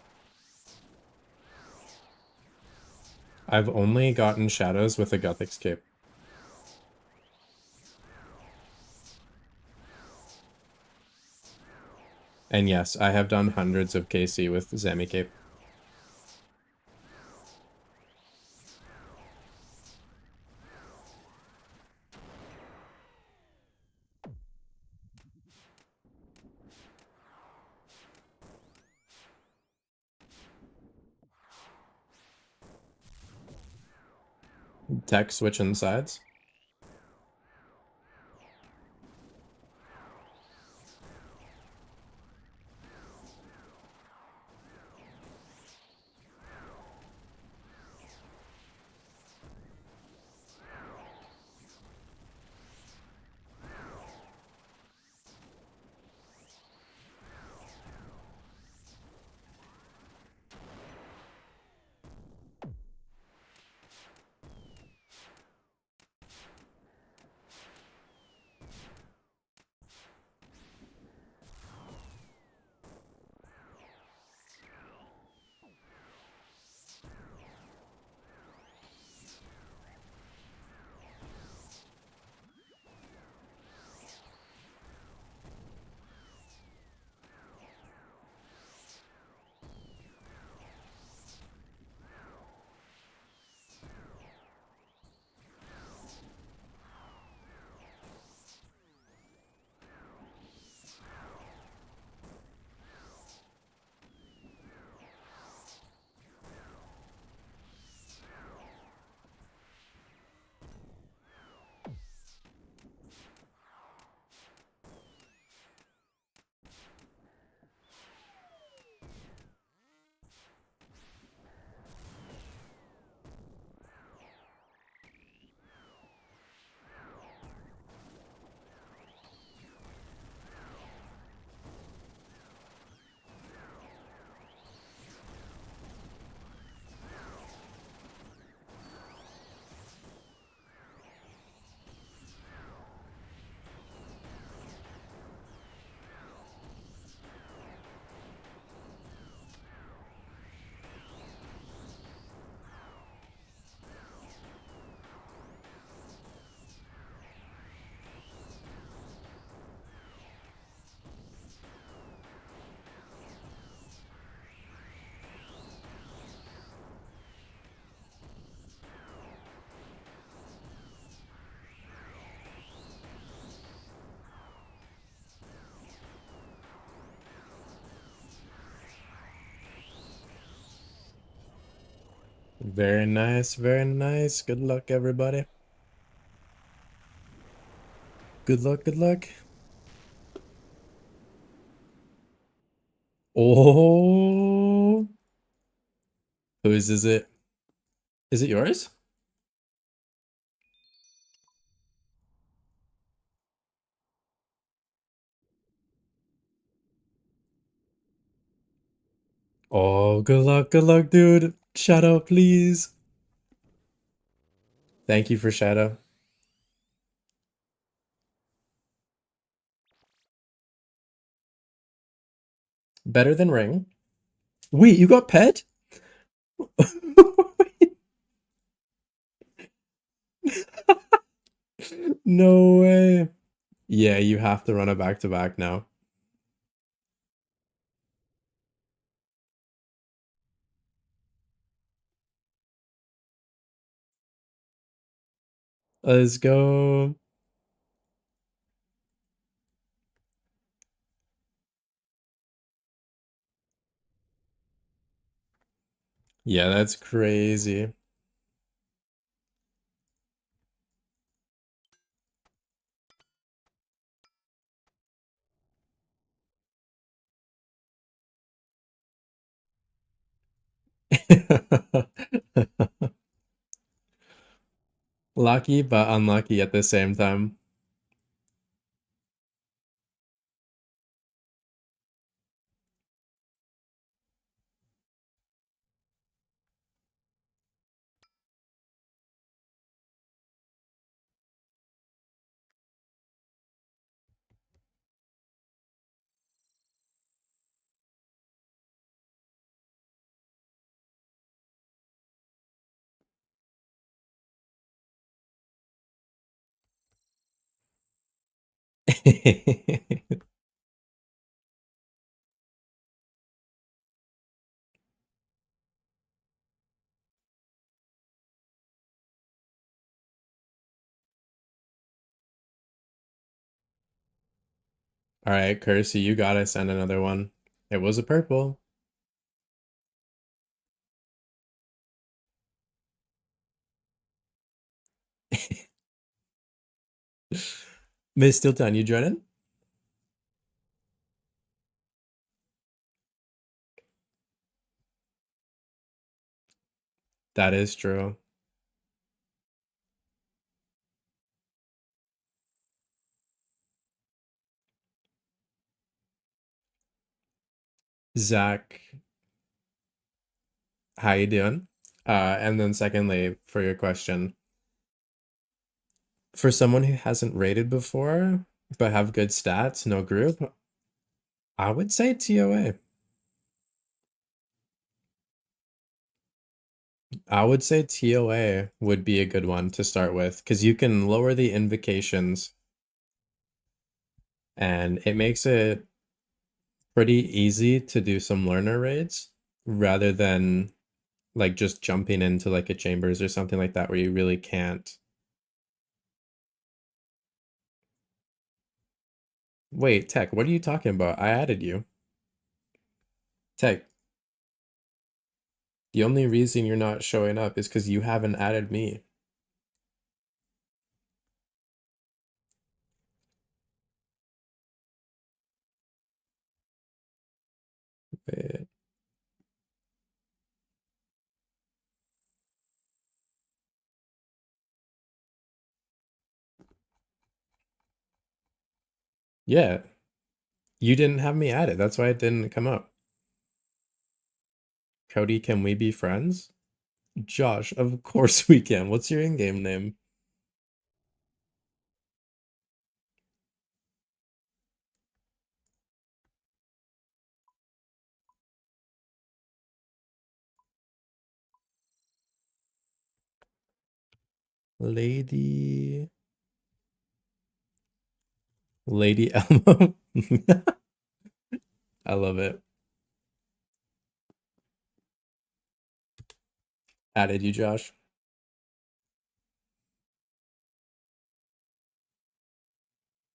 I've only gotten shadows with a Gothic Scape. And yes, I have done hundreds of KC with Zami Cape. Tech switching sides. Very nice, very nice. Good luck, everybody. Good luck, good luck. Oh, whose is it? Is it yours? Oh, good luck, dude. Shadow, please. Thank you for Shadow. Better than Ring. Wait, you got Pet? No way. Yeah, you have to run a back to back now. Let's go. Yeah, that's crazy. Lucky, but unlucky at the same time. All right, Cursey, you gotta send another one. It was a purple. Miss Stilton, you joining? That is true. Zach, how you doing? And then secondly, for your question, for someone who hasn't rated before but have good stats, no group, I would say TOA. I would say TOA would be a good one to start with because you can lower the invocations and it makes it pretty easy to do some learner raids rather than like just jumping into like a chambers or something like that where you really can't. Wait, Tech, what are you talking about? I added you. Tech, the only reason you're not showing up is because you haven't added me. Wait. Yeah, you didn't have me added. That's why it didn't come up. Cody, can we be friends? Josh, of course we can. What's your in-game name? Lady... Lady Elmo. I love it. Added you, Josh.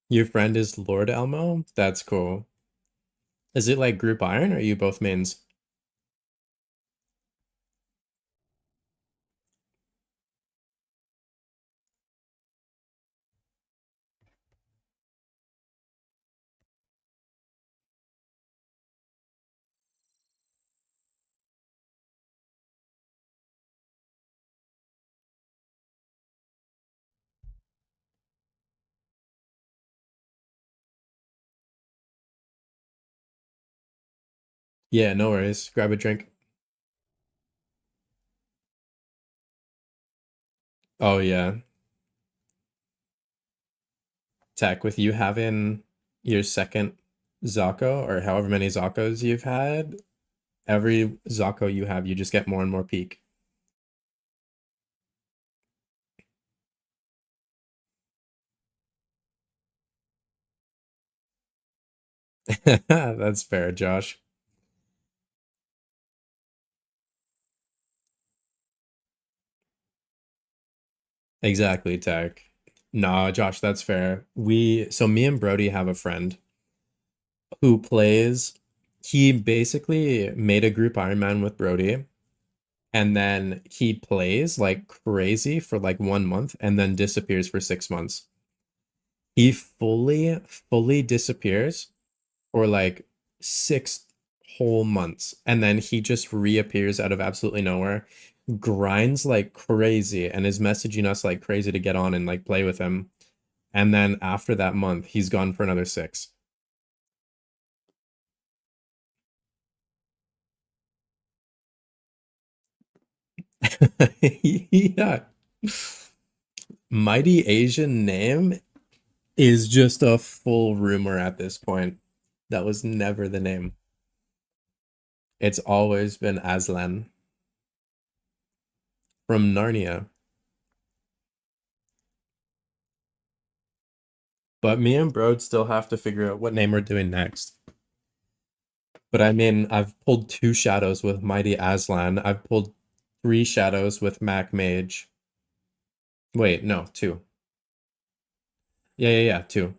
Your friend is Lord Elmo? That's cool. Is it like group iron or are you both mains? Yeah, no worries. Grab a drink. Oh yeah. Tech, with you having your second Zocco or however many Zoccos you've had, every Zocco you have, you just get more and more peak. That's fair, Josh. Exactly, Tech. Nah, Josh, that's fair. So me and Brody have a friend who plays, he basically made a group Ironman with Brody, and then he plays like crazy for like 1 month and then disappears for 6 months. He fully disappears for like 6 whole months, and then he just reappears out of absolutely nowhere, grinds like crazy, and is messaging us like crazy to get on and like play with him. And then after that month, he's gone for another six. Yeah. Mighty Asian name is just a full rumor at this point. That was never the name. It's always been Aslan from Narnia. But me and Broad still have to figure out what name we're doing next. But I mean, I've pulled two shadows with Mighty Aslan. I've pulled three shadows with Mac Mage. Wait, no, two. Yeah, two.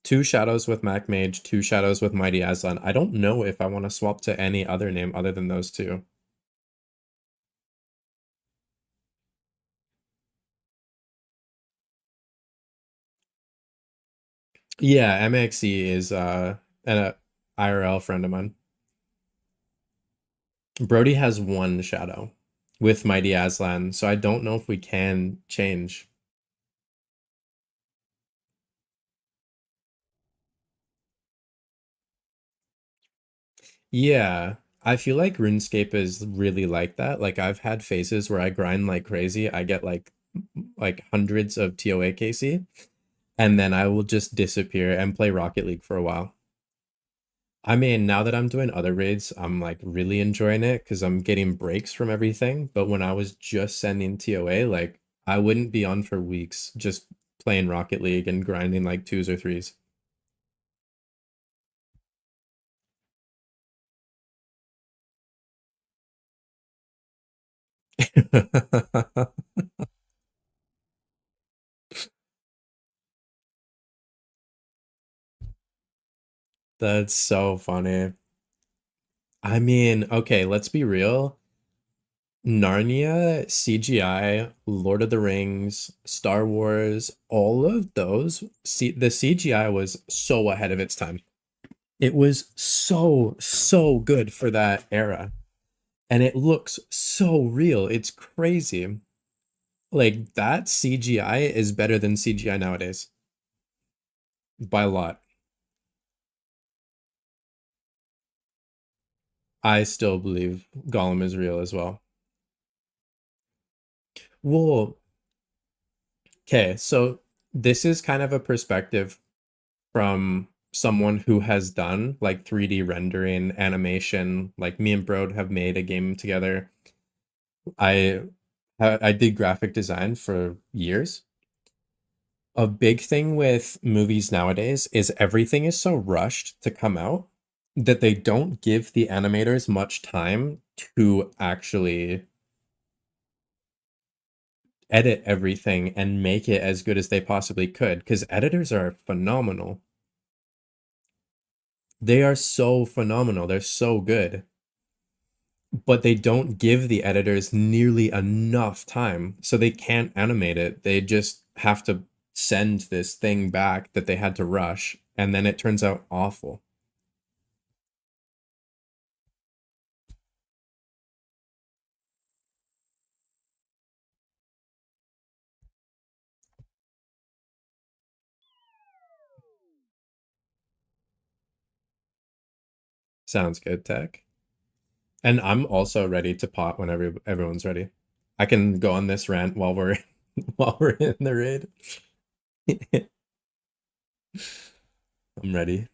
Two shadows with Mac Mage, two shadows with Mighty Aslan. I don't know if I want to swap to any other name other than those two. Yeah, MXE is an IRL friend of mine. Brody has one shadow with Mighty Aslan, so I don't know if we can change. Yeah, I feel like RuneScape is really like that. Like I've had phases where I grind like crazy. I get like hundreds of TOA KC, and then I will just disappear and play Rocket League for a while. I mean, now that I'm doing other raids, I'm like really enjoying it because I'm getting breaks from everything. But when I was just sending TOA, like I wouldn't be on for weeks just playing Rocket League and grinding like twos or threes. That's so funny. I mean, okay, let's be real. Narnia, CGI, Lord of the Rings, Star Wars, all of those, the CGI was so ahead of its time. It was so good for that era. And it looks so real. It's crazy. Like that CGI is better than CGI nowadays by a lot. I still believe Gollum is real as well. Well, okay, so this is kind of a perspective from someone who has done like 3D rendering, animation. Like me and Brode have made a game together. I I did graphic design for years. A big thing with movies nowadays is everything is so rushed to come out that they don't give the animators much time to actually edit everything and make it as good as they possibly could because editors are phenomenal. They are so phenomenal. They're so good. But they don't give the editors nearly enough time, so they can't animate it. They just have to send this thing back that they had to rush, and then it turns out awful. Sounds good, Tech. And I'm also ready to pot whenever everyone's ready. I can go on this rant while we're while we're in the raid. I'm ready.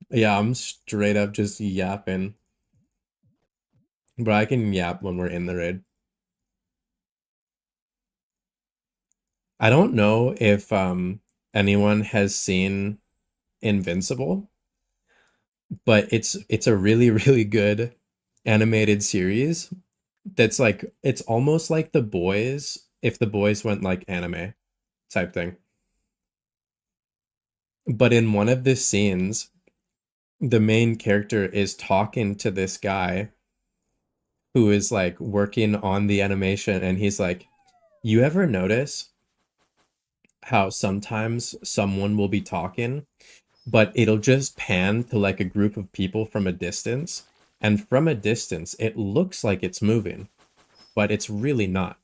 Yeah, I'm straight up just yapping. But I can yap when we're in the raid. I don't know if anyone has seen Invincible, but it's a really, really good animated series that's like it's almost like The Boys if The Boys went like anime type thing. But in one of the scenes, the main character is talking to this guy who is like working on the animation, and he's like, you ever notice how sometimes someone will be talking, but it'll just pan to like a group of people from a distance, and from a distance it looks like it's moving, but it's really not.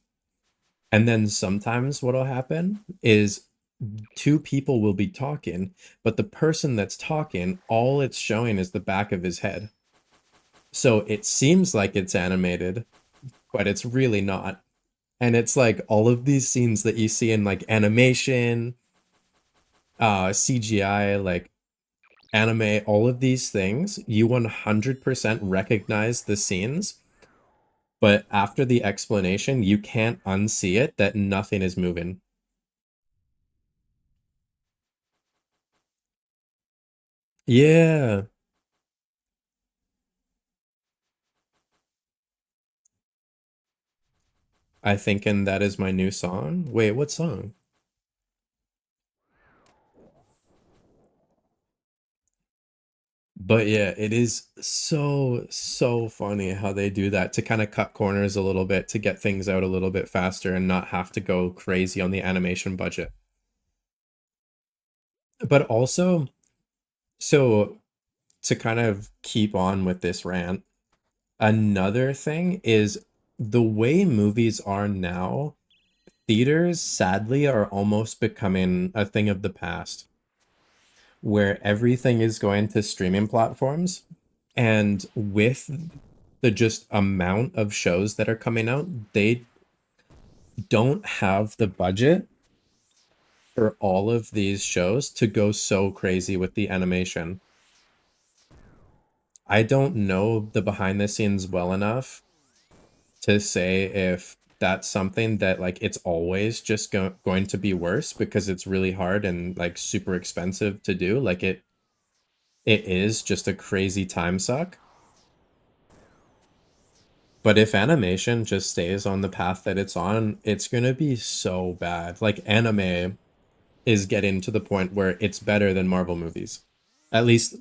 And then sometimes what'll happen is two people will be talking, but the person that's talking, all it's showing is the back of his head. So it seems like it's animated, but it's really not. And it's like all of these scenes that you see in like animation, CGI, like anime, all of these things, you 100% recognize the scenes, but after the explanation, you can't unsee it that nothing is moving. Yeah, I think, and that is my new song. Wait, what song? But yeah, it is so, so funny how they do that to kind of cut corners a little bit to get things out a little bit faster and not have to go crazy on the animation budget. But also, so to kind of keep on with this rant, another thing is the way movies are now, theaters sadly are almost becoming a thing of the past where everything is going to streaming platforms. And with the just amount of shows that are coming out, they don't have the budget for all of these shows to go so crazy with the animation. I don't know the behind the scenes well enough to say if that's something that like it's always just going to be worse because it's really hard and like super expensive to do. Like it is just a crazy time suck. But if animation just stays on the path that it's on, it's gonna be so bad. Like anime is getting to the point where it's better than Marvel movies. At least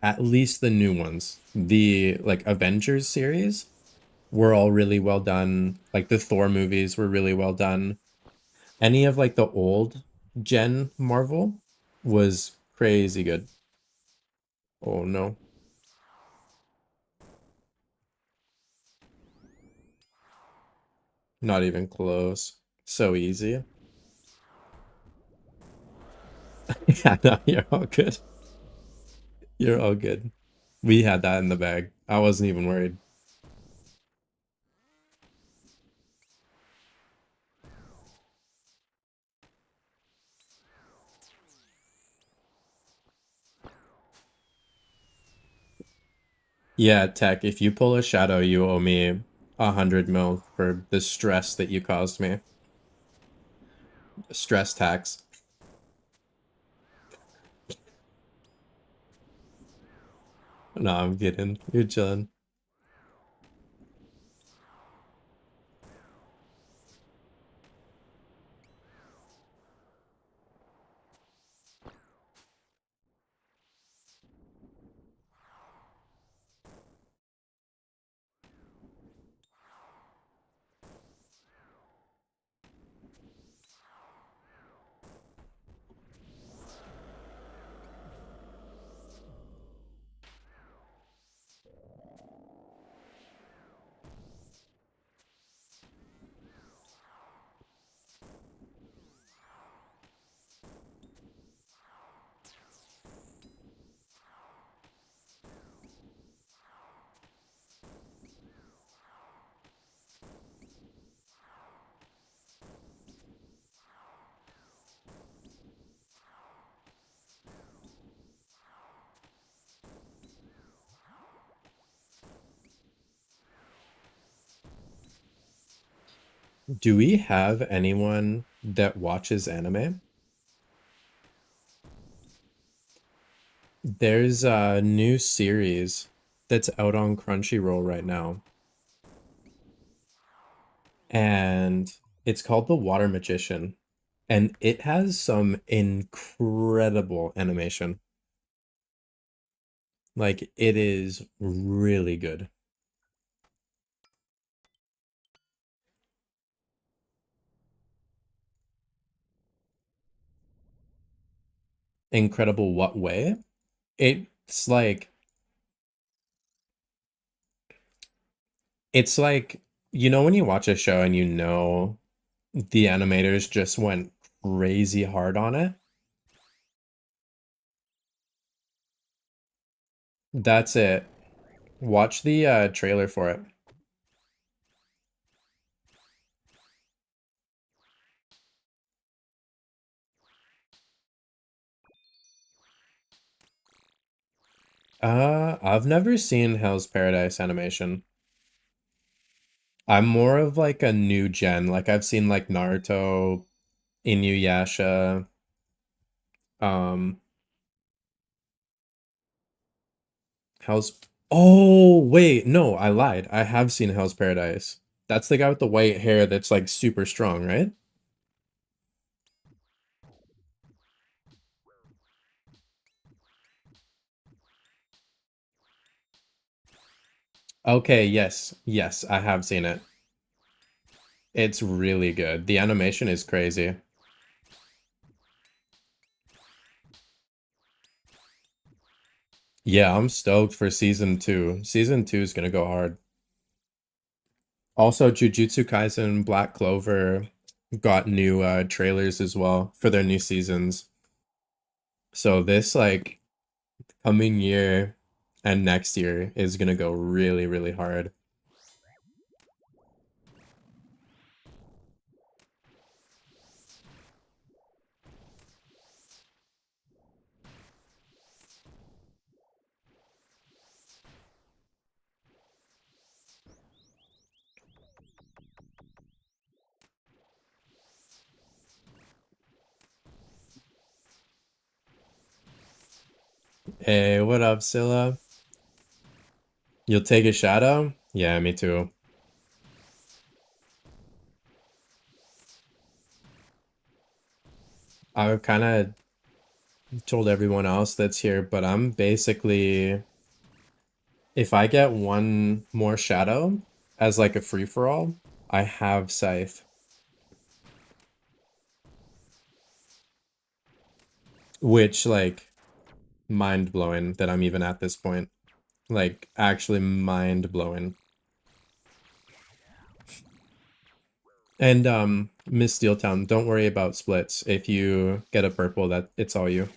at least the new ones. The like Avengers series were all really well done. Like the Thor movies were really well done. Any of like the old gen Marvel was crazy good. Oh no, not even close. So easy. Yeah, no, you're all good. You're all good. We had that in the bag. I wasn't even worried. Yeah, Tech, if you pull a shadow, you owe me 100 mil for the stress that you caused me. Stress tax. No, I'm kidding. You're chilling. Do we have anyone that watches anime? There's a new series that's out on Crunchyroll right now, and it's called The Water Magician, and it has some incredible animation. Like, it is really good. Incredible what way? It's like it's like you know when you watch a show and you know the animators just went crazy hard on it? That's it. Watch the trailer for it. I've never seen Hell's Paradise animation. I'm more of like a new gen. Like I've seen like Naruto, Inuyasha, um, Hell's Oh, wait, no, I lied. I have seen Hell's Paradise. That's the guy with the white hair that's like super strong, right? Okay, yes. Yes, I have seen it. It's really good. The animation is crazy. Yeah, I'm stoked for season two. Season two is gonna go hard. Also, Jujutsu Kaisen, Black Clover got new trailers as well for their new seasons. So this like coming year and next year is gonna go really, really hard. Hey, what up, Scylla? You'll take a shadow? Yeah, me too. I kind of told everyone else that's here, but I'm basically, if I get one more shadow as like a free-for-all, I have Scythe, which like mind-blowing that I'm even at this point. Like actually mind-blowing. And Miss Steeltown, don't worry about splits. If you get a purple, that it's all you.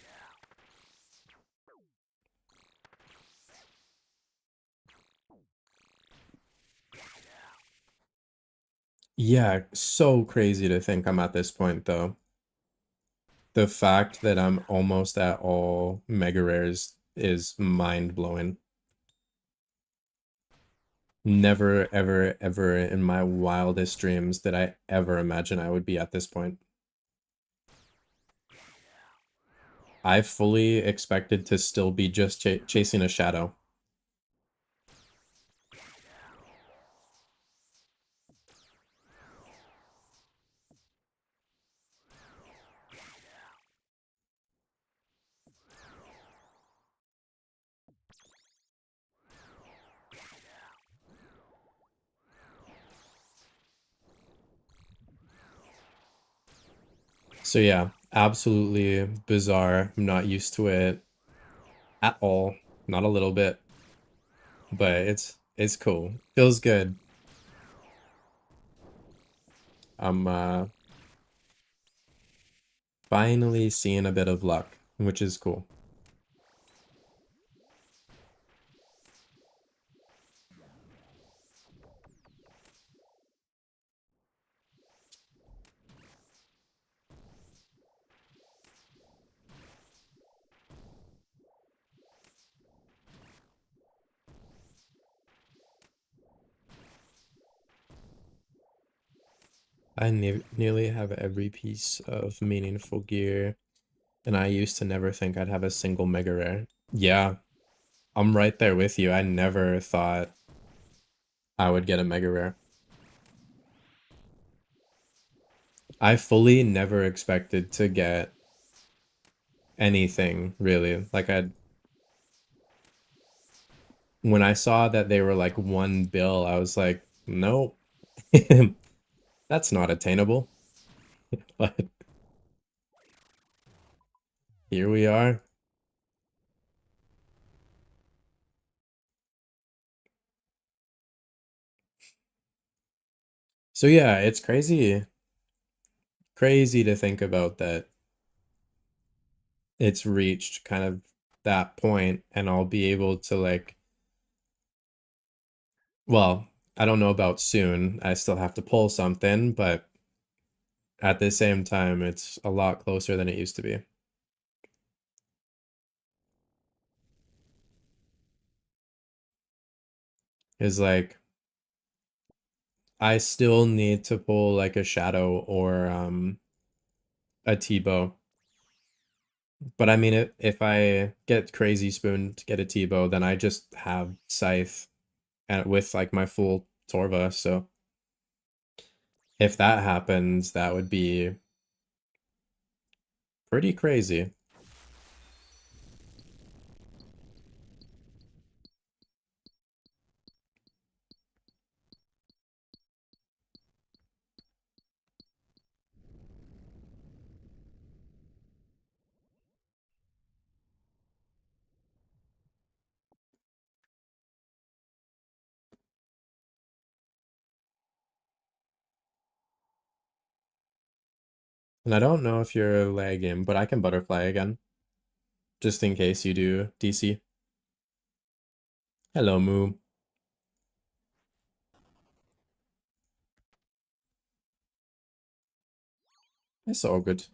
Yeah, so crazy to think I'm at this point though. The fact that I'm almost at all mega rares is mind-blowing. Never, ever, ever in my wildest dreams did I ever imagine I would be at this point. I fully expected to still be just chasing a shadow. So yeah, absolutely bizarre. I'm not used to it at all. Not a little bit, but it's cool. Feels good. I'm finally seeing a bit of luck, which is cool. I nearly have every piece of meaningful gear, and I used to never think I'd have a single mega rare. Yeah, I'm right there with you. I never thought I would get a mega rare. I fully never expected to get anything, really. Like, when I saw that they were like one bill, I was like, nope, that's not attainable. But here we are. So yeah, it's crazy to think about that it's reached kind of that point and I'll be able to like, well, I don't know about soon. I still have to pull something, but at the same time, it's a lot closer than it used to be. Is like I still need to pull like a shadow or a T-bow. But I mean, if I get Crazy Spoon to get a T-bow, then I just have Scythe and with like my full Torva. So if that happens, that would be pretty crazy. And I don't know if you're lagging, but I can butterfly again, just in case you do DC. Hello, Moo. It's all good.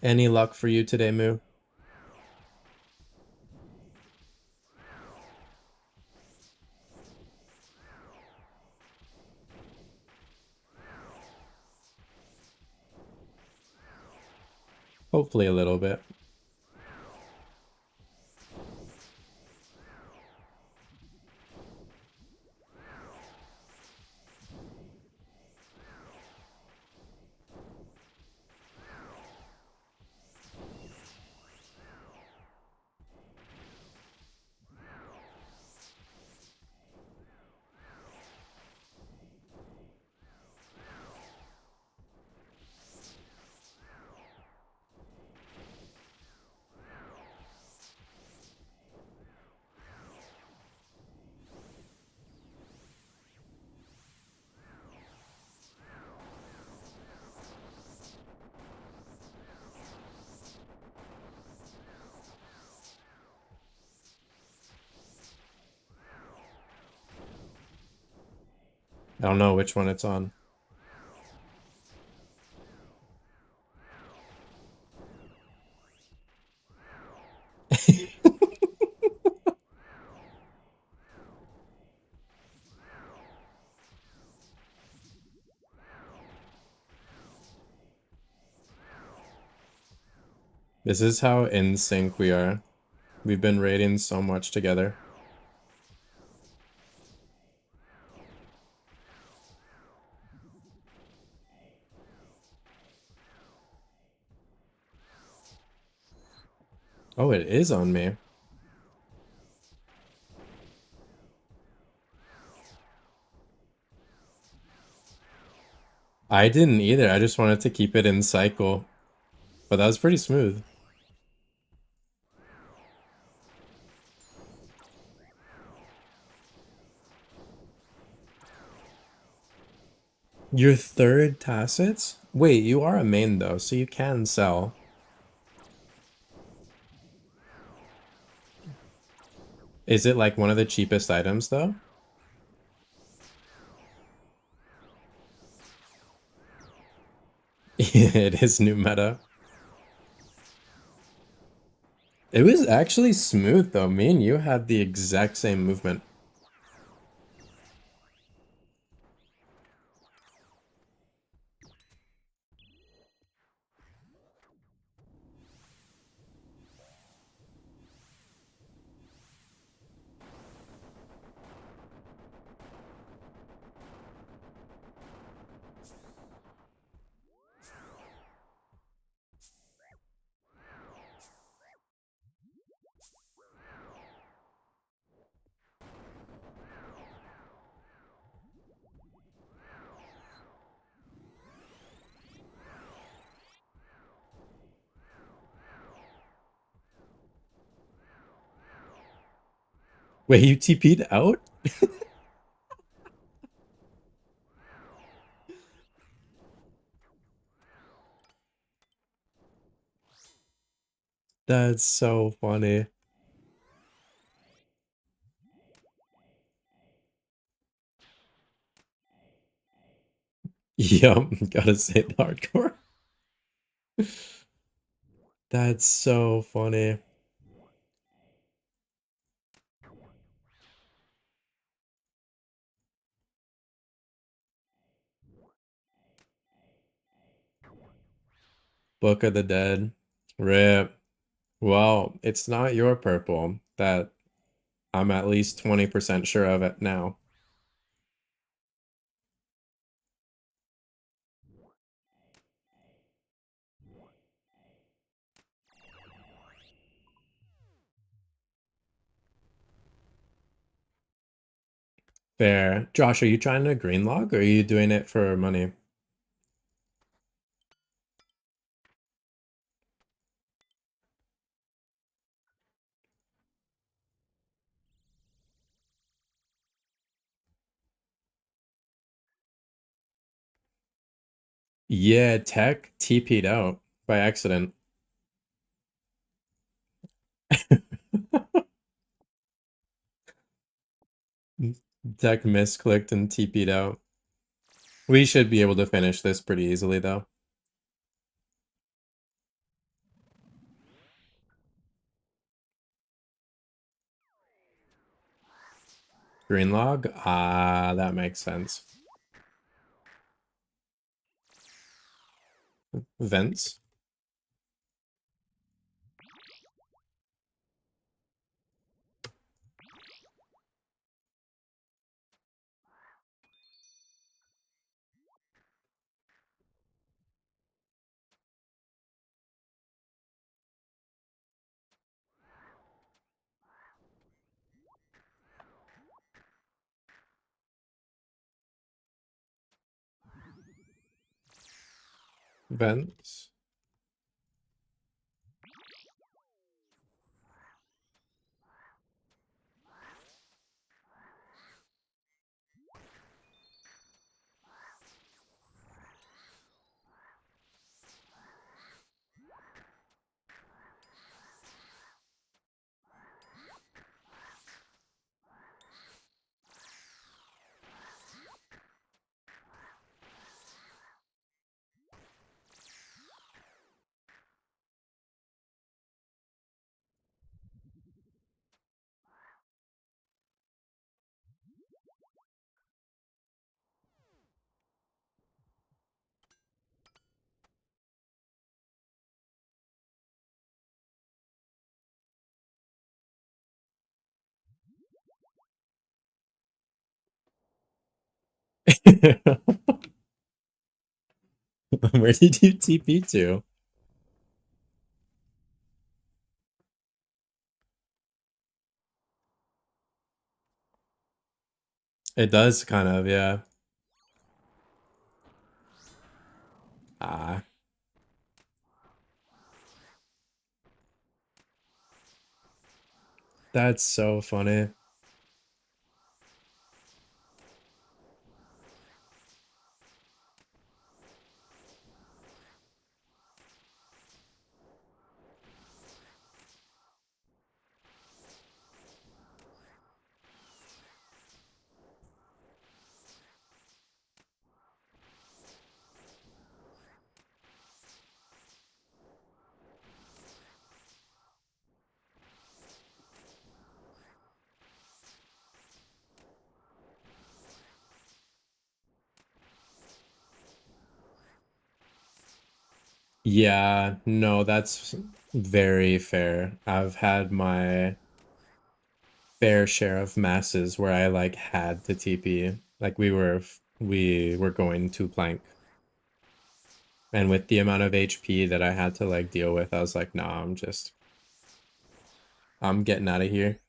Any luck for you today, Moo? Hopefully a little bit. I don't know which one it's on. This is how in sync we are. We've been raiding so much together. Oh, it is on me. I didn't either. I just wanted to keep it in cycle. But that was pretty smooth. Your third Tassets? Wait, you are a main though, so you can sell. Is it like one of the cheapest items though? It is new meta. It was actually smooth though. Me and you had the exact same movement. Wait, you TP'd out? That's so funny. Yup, gotta say the hardcore. That's so funny. Book of the Dead. Rip. Well, it's not your purple. That I'm at least 20% sure of it now. Fair. Josh, are you trying to green log or are you doing it for money? Yeah, Tech TP'd out by accident. Tech misclicked and TP'd out. We should be able to finish this pretty easily though. Green log? Ah, that makes sense. Vents? Vents? Where did you TP to? It does kind of, yeah. Ah, that's so funny. Yeah, no, that's very fair. I've had my fair share of masses where I like had to TP. Like we were going to plank. And with the amount of HP that I had to like deal with, I was like, nah, I'm getting out of here.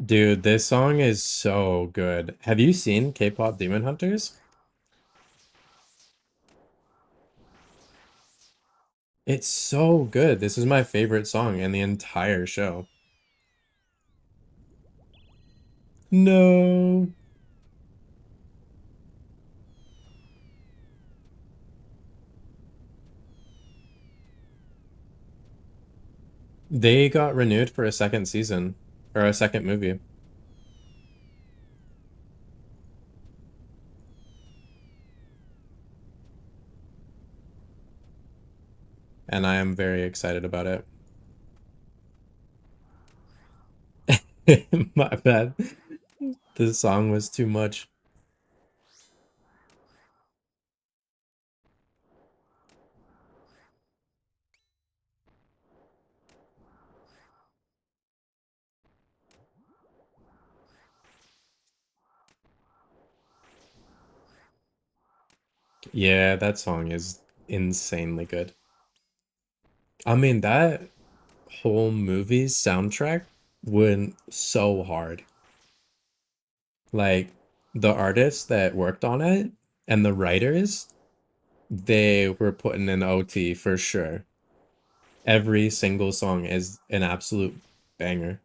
Dude, this song is so good. Have you seen K-pop Demon Hunters? It's so good. This is my favorite song in the entire show. No. They got renewed for a second season or a second movie, and I am very excited about it. My bad. The song was too much. Yeah, that song is insanely good. I mean, that whole movie's soundtrack went so hard. Like, the artists that worked on it and the writers, they were putting in OT for sure. Every single song is an absolute banger.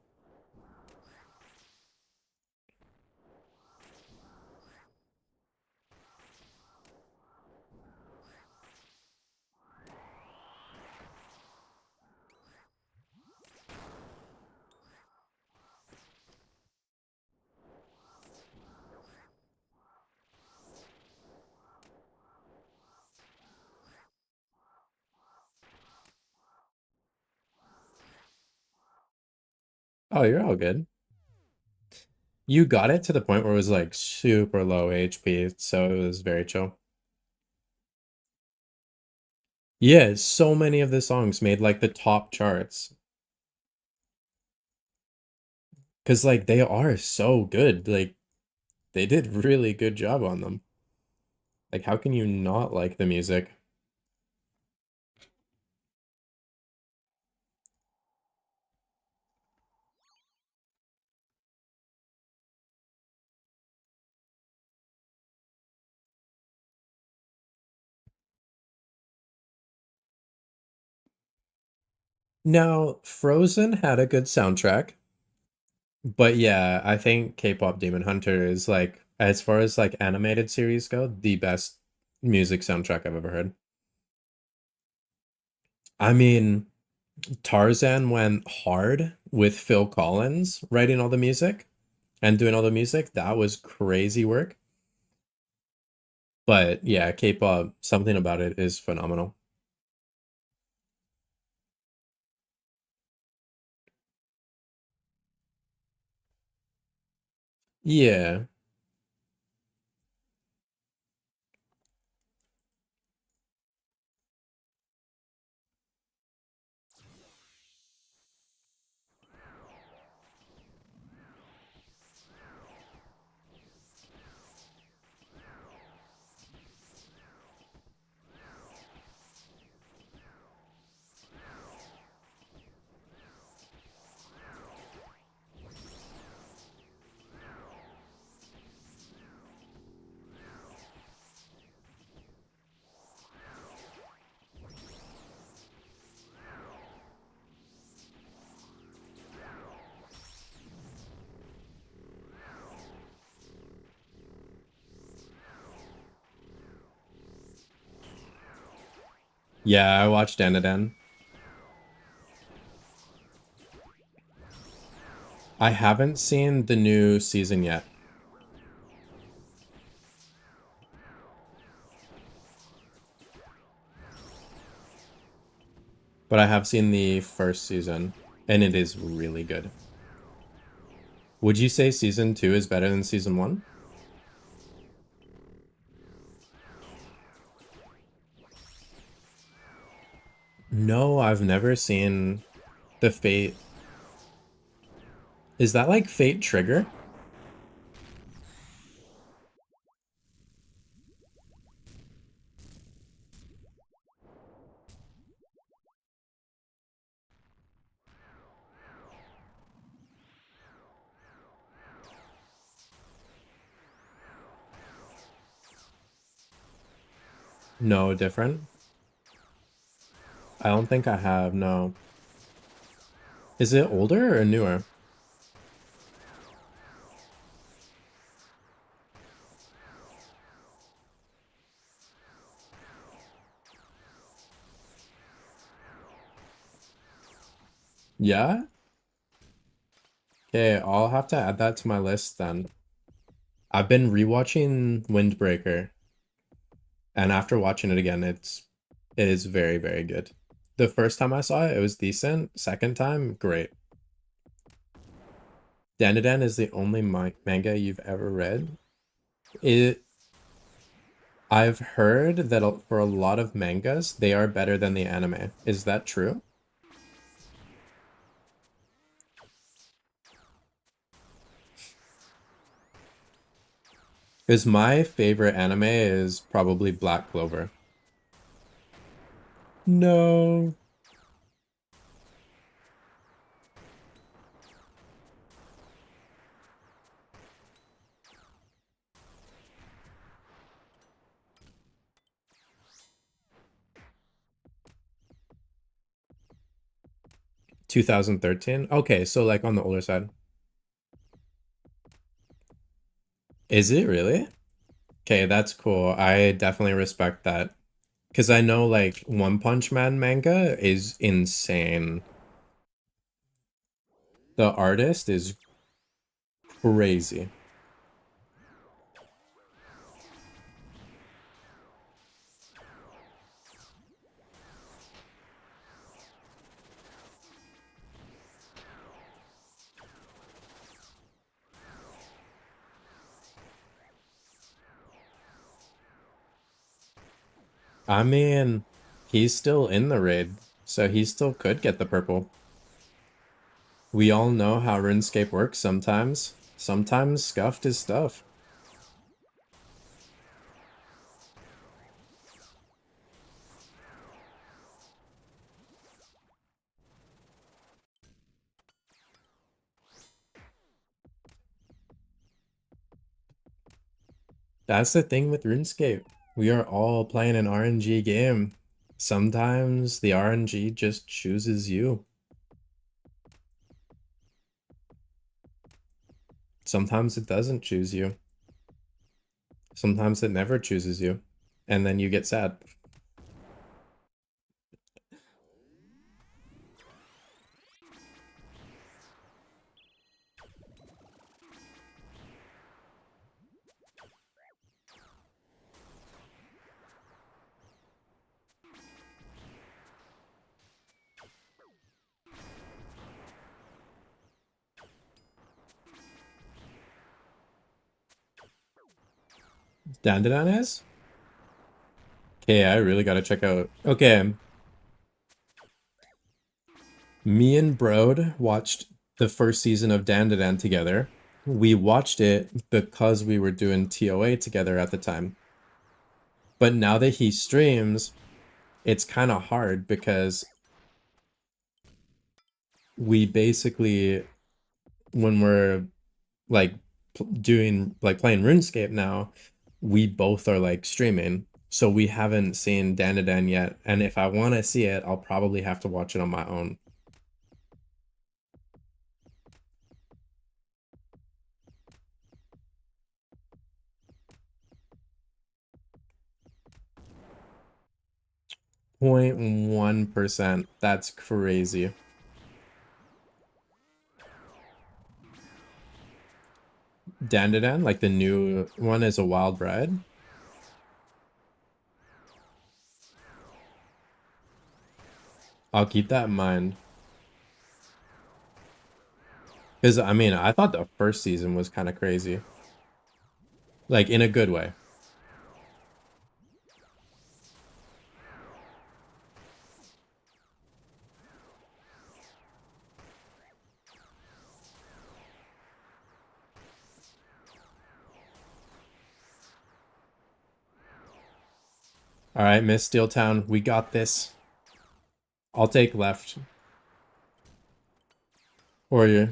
Oh, you're all good. You got it to the point where it was like super low HP, so it was very chill. Yeah, so many of the songs made like the top charts. Cause like they are so good. Like they did really good job on them. Like how can you not like the music? Now, Frozen had a good soundtrack, but yeah, I think K-pop Demon Hunter is like, as far as like animated series go, the best music soundtrack I've ever heard. I mean, Tarzan went hard with Phil Collins writing all the music and doing all the music. That was crazy work. But yeah, K-pop, something about it is phenomenal. Yeah. Yeah, I watched Dandadan. I haven't seen the new season yet. But I have seen the first season, and it is really good. Would you say season 2 is better than season 1? No, I've never seen the Fate. Is that like Fate Trigger? No, different. I don't think I have, no. Is it older or newer? Yeah? Okay, I'll have to add that to my list then. I've been rewatching Windbreaker, and after watching it again, it is very, very good. The first time I saw it, it was decent. Second time, great. Dandadan is the only manga you've ever read. It I've heard that for a lot of mangas, they are better than the anime. Is that true? Because my favorite anime is probably Black Clover. No. 2013? Okay, so like on the older side. Is it really? Okay, that's cool. I definitely respect that. Because I know like One Punch Man manga is insane. The artist is crazy. I mean, he's still in the raid, so he still could get the purple. We all know how RuneScape works sometimes. Sometimes scuffed is stuff. That's the thing with RuneScape. We are all playing an RNG game. Sometimes the RNG just chooses you. Sometimes it doesn't choose you. Sometimes it never chooses you. And then you get sad. Dandadan is? Okay, I really gotta check out. Okay, me and Brode watched the first season of Dandadan together. We watched it because we were doing TOA together at the time. But now that he streams, it's kind of hard because we basically, when we're like doing, like playing RuneScape now, we both are like streaming. So we haven't seen Dandadan yet. And if I want to see it, I'll probably have to watch it on my own. 0.1%. That's crazy. Dandadan, like the new one, is a wild ride. I'll keep that in mind. Because, I mean, I thought the first season was kind of crazy. Like, in a good way. All right, Miss Steeltown, we got this. I'll take left. Or you.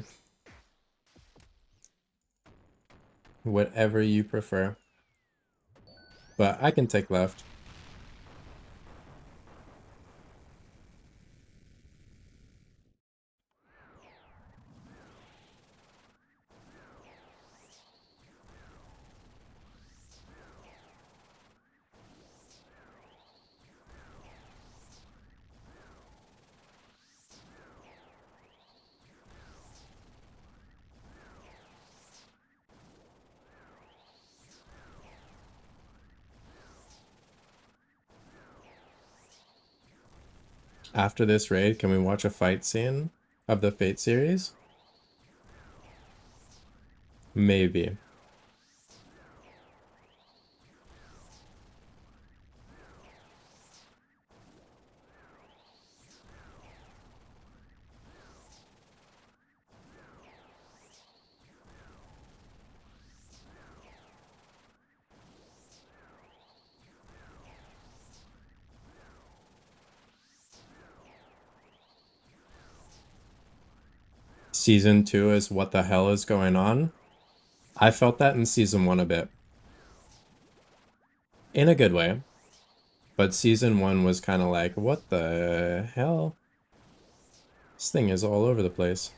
Whatever you prefer. But I can take left. After this raid, can we watch a fight scene of the Fate series? Maybe. Season 2 is what the hell is going on? I felt that in season 1 a bit. In a good way. But season 1 was kind of like, what the hell? This thing is all over the place.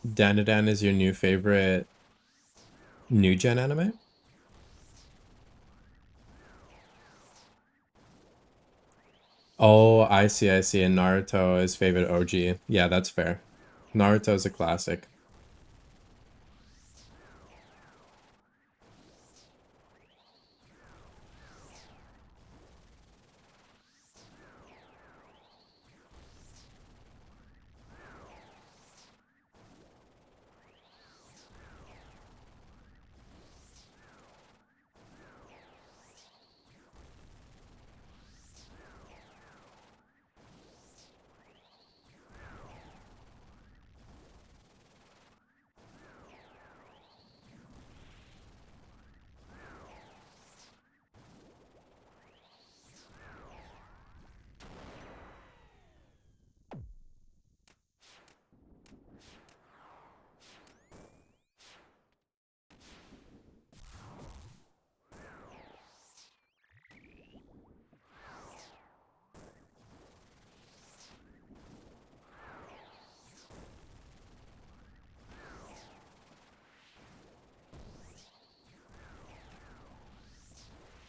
Dandadan is your new favorite new gen anime? Oh, I see, I see. And Naruto is favorite OG. Yeah, that's fair. Naruto's a classic.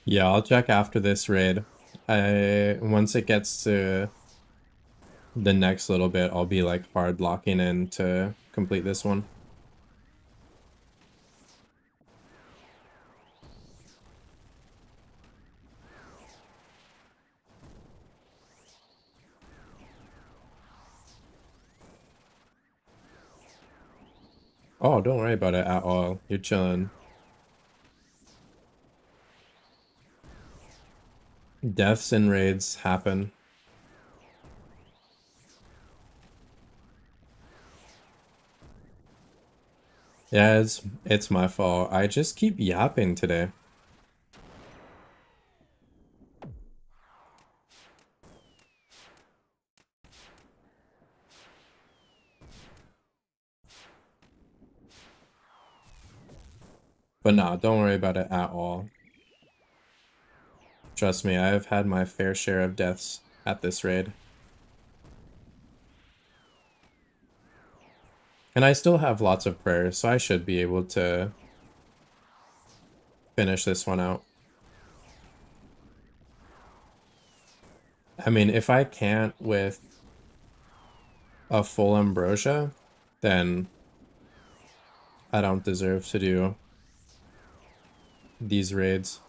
Yeah, I'll check after this raid. Once it gets to the next little bit, I'll be like hard locking in to complete this one. Oh, don't worry about it at all. You're chilling. Deaths and raids happen. Yeah, it's my fault. I just keep yapping today. But nah, don't worry about it at all. Trust me, I have had my fair share of deaths at this raid. And I still have lots of prayers, so I should be able to finish this one out. I mean, if I can't with a full ambrosia, then I don't deserve to do these raids.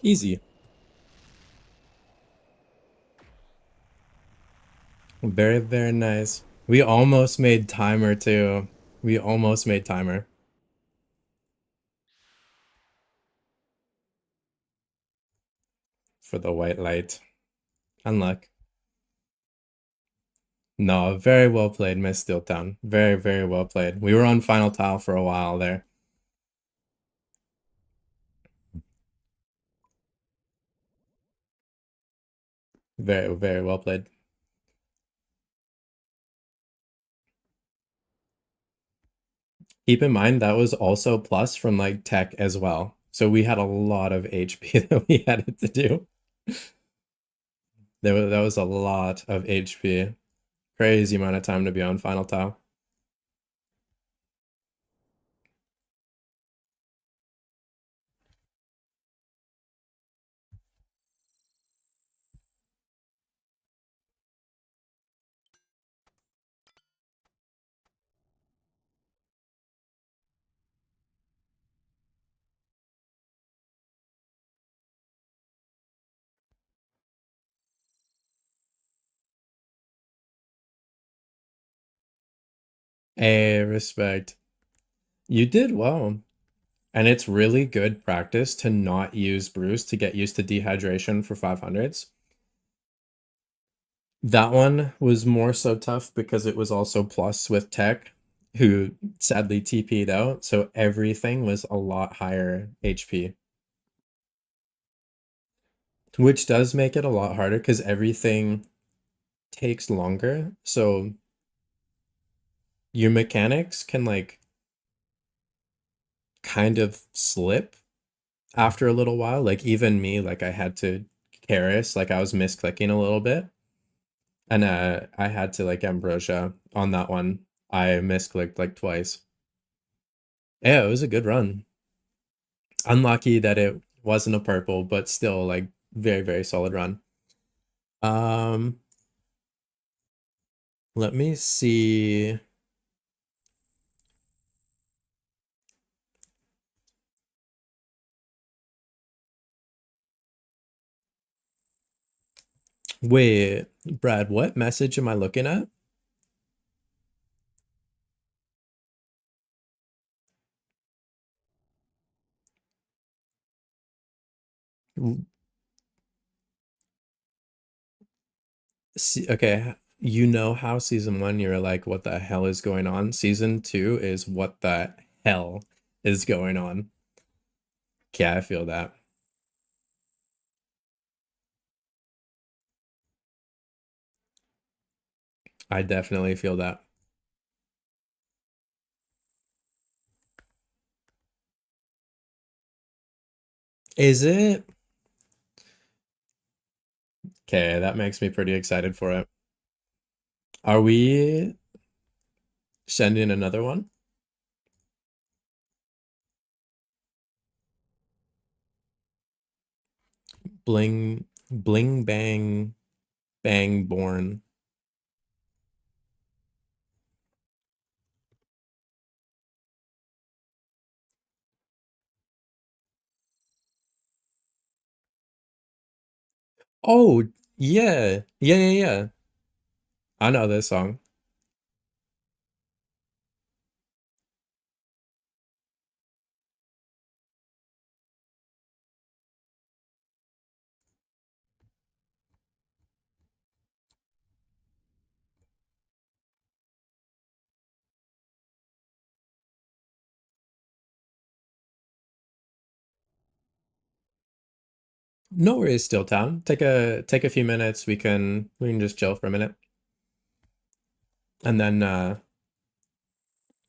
Easy. Very, very nice. We almost made timer too. We almost made timer for the white light. Unluck. No, very well played, Miss Steeltown. Very, very well played. We were on final tile for a while there. Very, very well played. Keep in mind that was also plus from like tech as well. So we had a lot of HP that we had to do. That was a lot of HP. Crazy amount of time to be on final tile. Hey, respect. You did well. And it's really good practice to not use brews to get used to dehydration for 500s. That one was more so tough because it was also plus with Tech, who sadly TP'd out, so everything was a lot higher HP. Which does make it a lot harder because everything takes longer. So your mechanics can like kind of slip after a little while. Like even me, like I had to Karis, like I was misclicking a little bit. And I had to like Ambrosia on that one. I misclicked like twice. Yeah, it was a good run. Unlucky that it wasn't a purple, but still like very, very solid run. Um, let me see. Wait, Brad, what message am I looking at? See, okay, you know how season one you're like, what the hell is going on? Season two is what the hell is going on? Yeah, I feel that. I definitely feel that. Is it? Okay, that makes me pretty excited for it. Are we sending another one? Bling, bling, bang, bang, born. Oh, yeah. Yeah, yeah, yeah. I know this song. No worries, Still Town. Take a few minutes. We can just chill for a minute. And then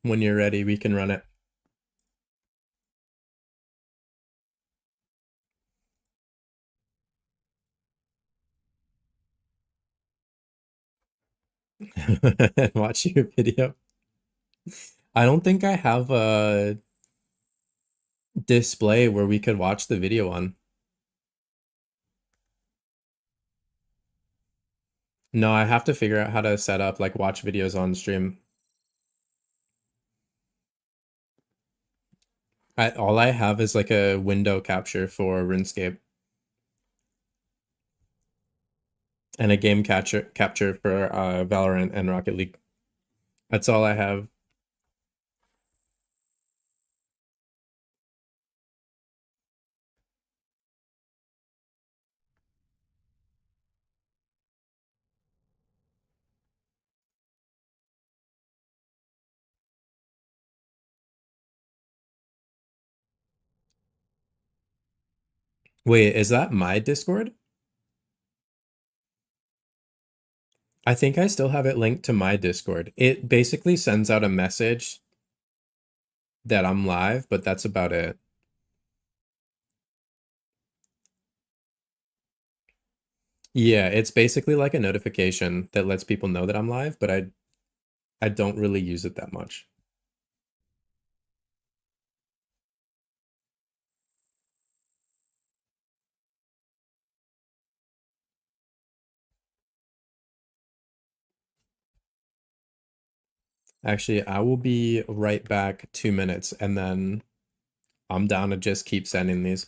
when you're ready, we can run it. Watch your video. I don't think I have a display where we could watch the video on. No, I have to figure out how to set up like watch videos on stream. All I have is like a window capture for RuneScape. and a game capture for Valorant and Rocket League. That's all I have. Wait, is that my Discord? I think I still have it linked to my Discord. It basically sends out a message that I'm live, but that's about it. Yeah, it's basically like a notification that lets people know that I'm live, but I don't really use it that much. Actually, I will be right back 2 minutes and then I'm down to just keep sending these.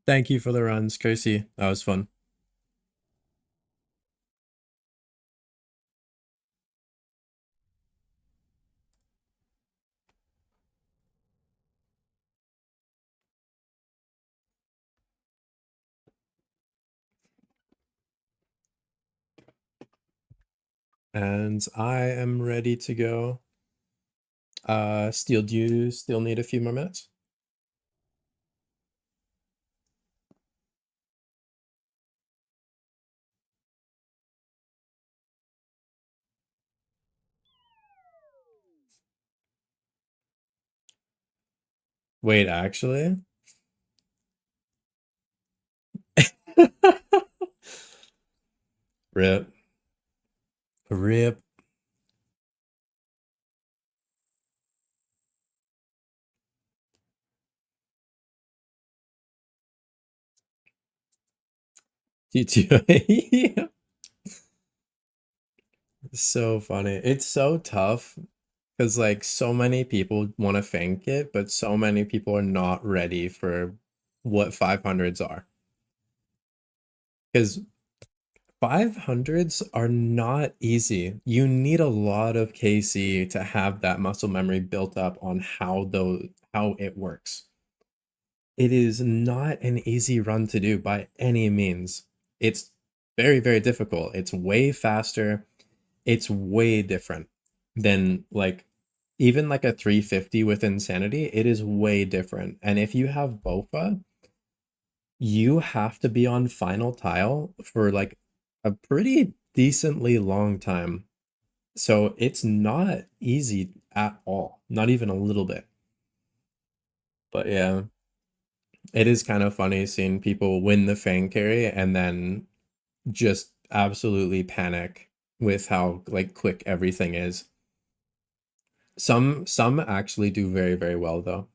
Thank you for the runs, Kirsty. That was fun. And I am ready to go. Steel, do you still need a few more minutes? Wait, actually? Rip. Rip. You too. So funny. It's so tough because like so many people want to fank it, but so many people are not ready for what 500s are. Because 500s are not easy. You need a lot of KC to have that muscle memory built up on how it works. It is not an easy run to do by any means. It's very, very difficult. It's way faster. It's way different than like even like a 350 with Insanity. It is way different. And if you have Bofa, you have to be on final tile for like a pretty decently long time. So it's not easy at all, not even a little bit. But yeah, it is kind of funny seeing people win the Fang carry and then just absolutely panic with how like quick everything is. Some actually do very, very well though.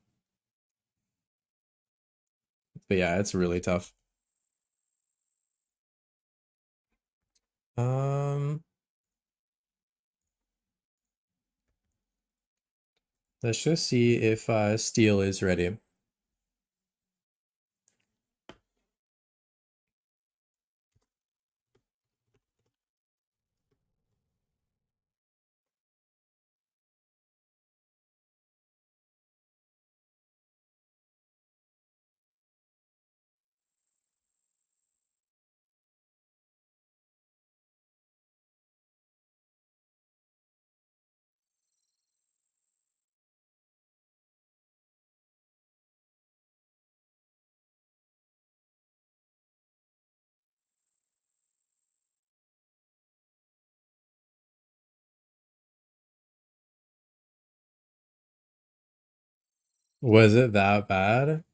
But yeah, it's really tough. Um, let's just see if Steel is ready. Was it that bad?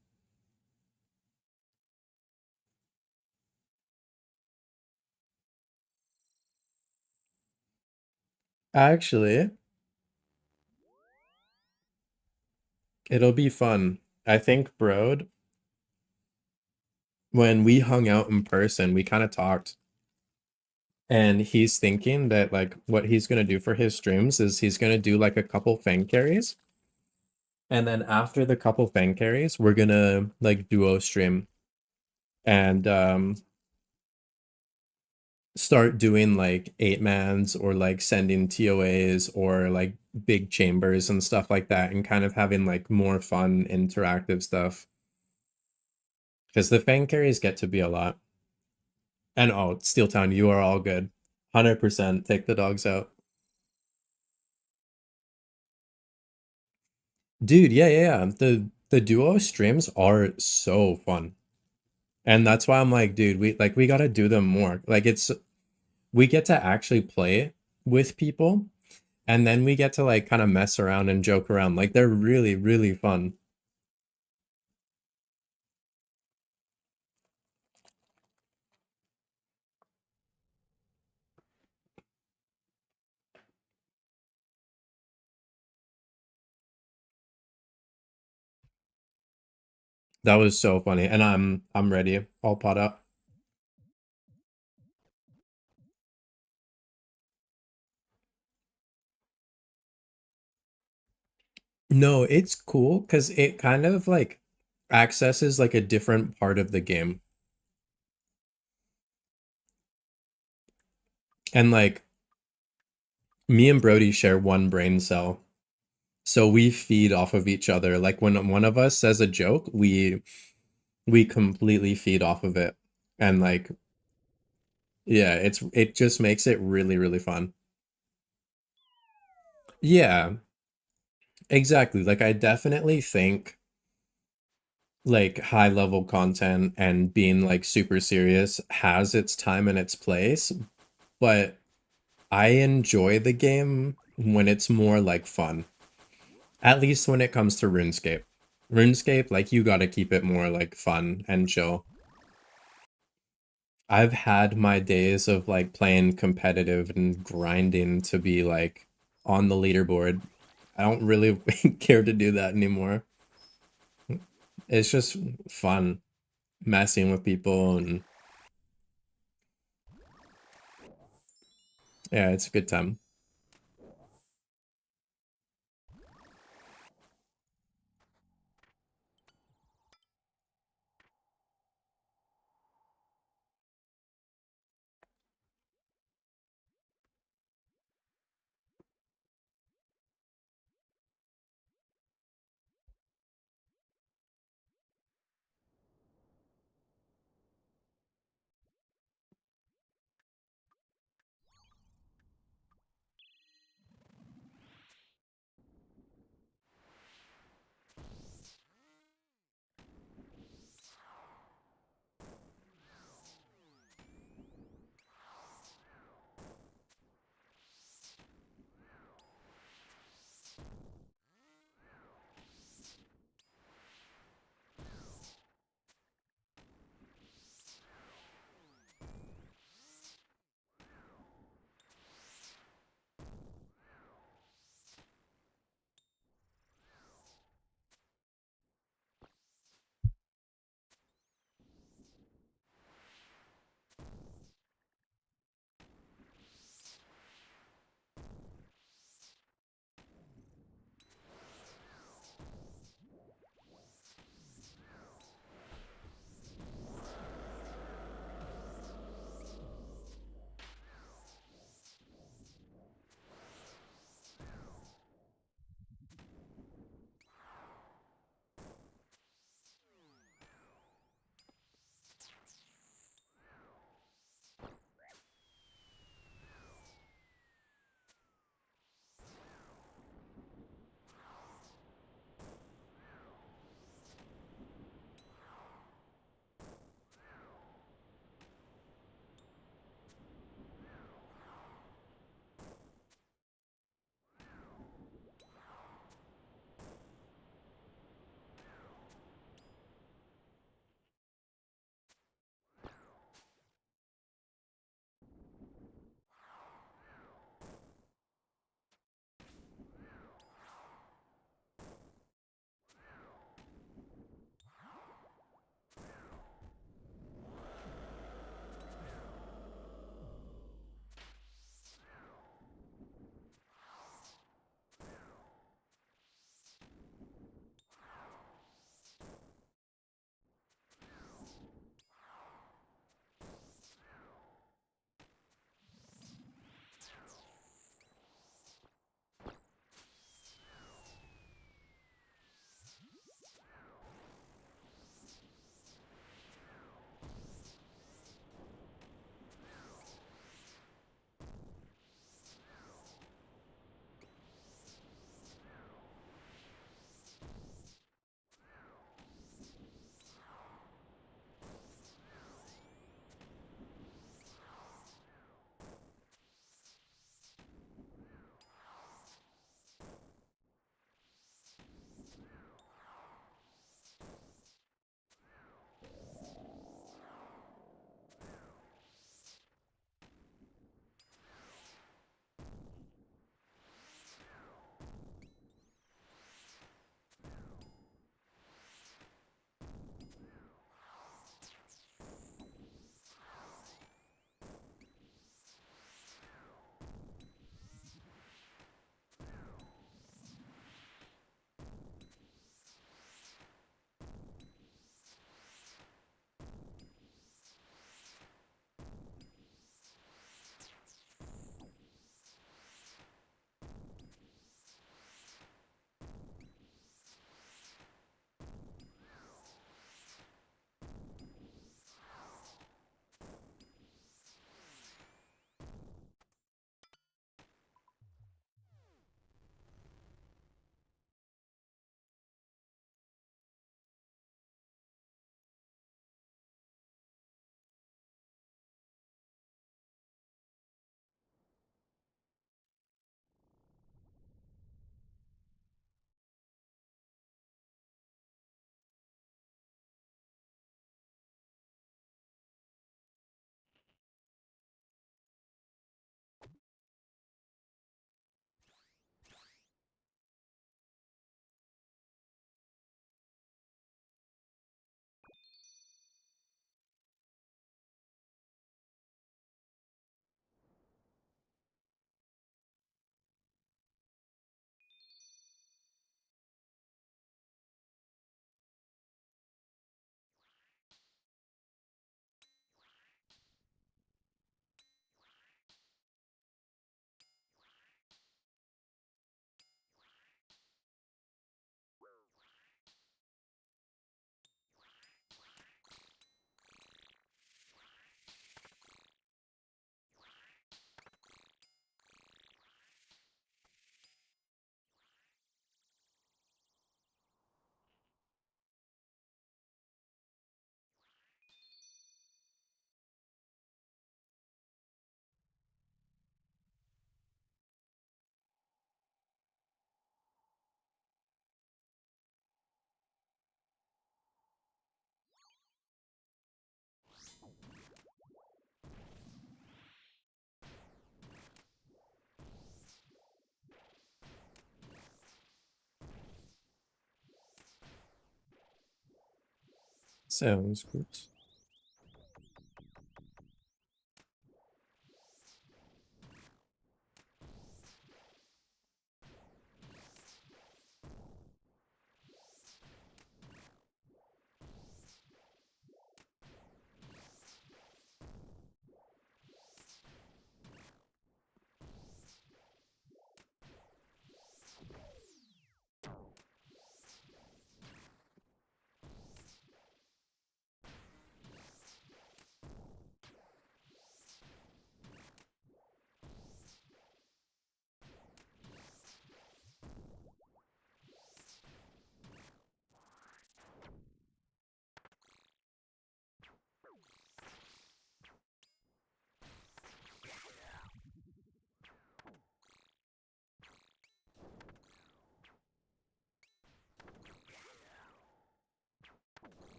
Actually, it'll be fun. I think Broad, when we hung out in person, we kind of talked, and he's thinking that like what he's gonna do for his streams is he's gonna do like a couple Fang carries, and then after the couple Fang carries, we're gonna like duo stream and start doing like 8-mans or like sending TOAs or like big chambers and stuff like that and kind of having like more fun interactive stuff. Because the Fang carries get to be a lot. And oh, Steel Town, you are all good. 100% take the dogs out. Dude, yeah. The duo streams are so fun. And that's why I'm like, dude, we gotta do them more. Like it's we get to actually play with people and then we get to like kind of mess around and joke around. Like they're really, really fun. That was so funny. And I'm ready. All pot up. No, it's cool because it kind of like Access is like a different part of the game. And like me and Brody share one brain cell. So we feed off of each other. Like when one of us says a joke, we completely feed off of it. And like yeah, it just makes it really, really fun. Yeah, exactly. Like I definitely think like high level content and being like super serious has its time and its place, but I enjoy the game when it's more like fun. At least when it comes to RuneScape. RuneScape, like you gotta keep it more like fun and chill. I've had my days of like playing competitive and grinding to be like on the leaderboard. I don't really care to do that anymore. It's just fun messing with people and yeah, it's a good time. Sounds good.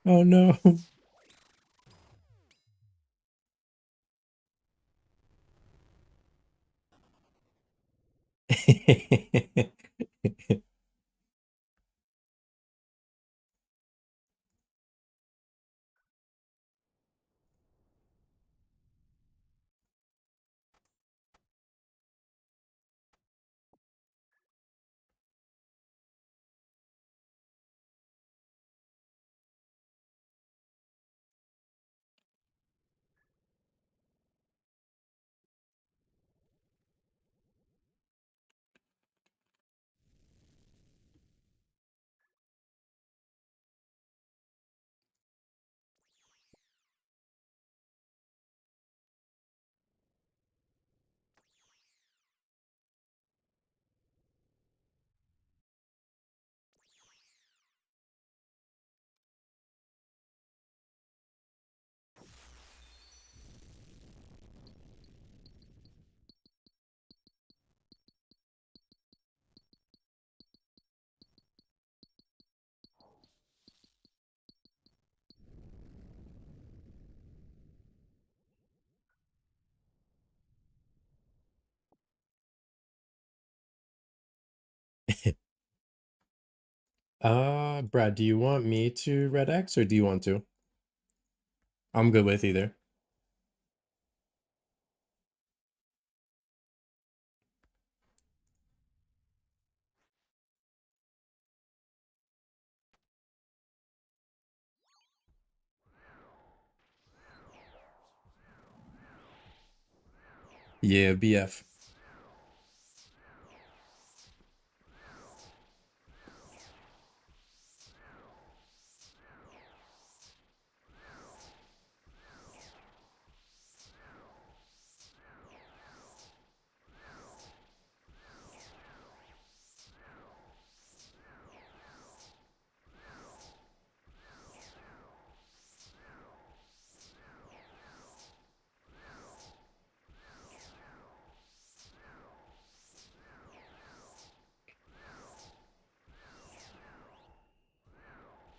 Oh no. Brad, do you want me to red X or do you want to? I'm good with either. Yeah, BF.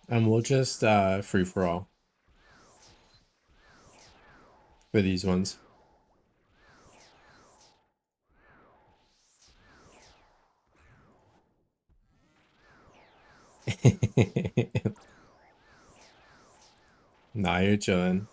And we'll just free for all for these ones. Nah, you're chilling.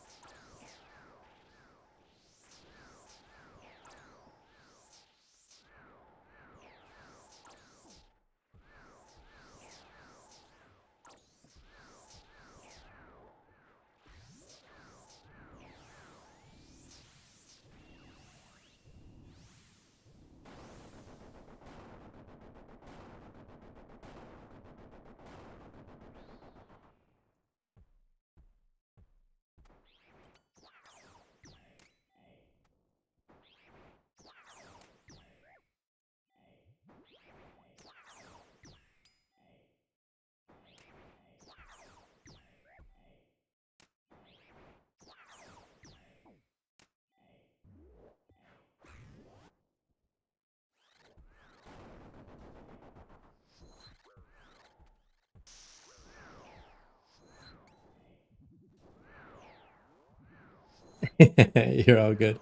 You're all good.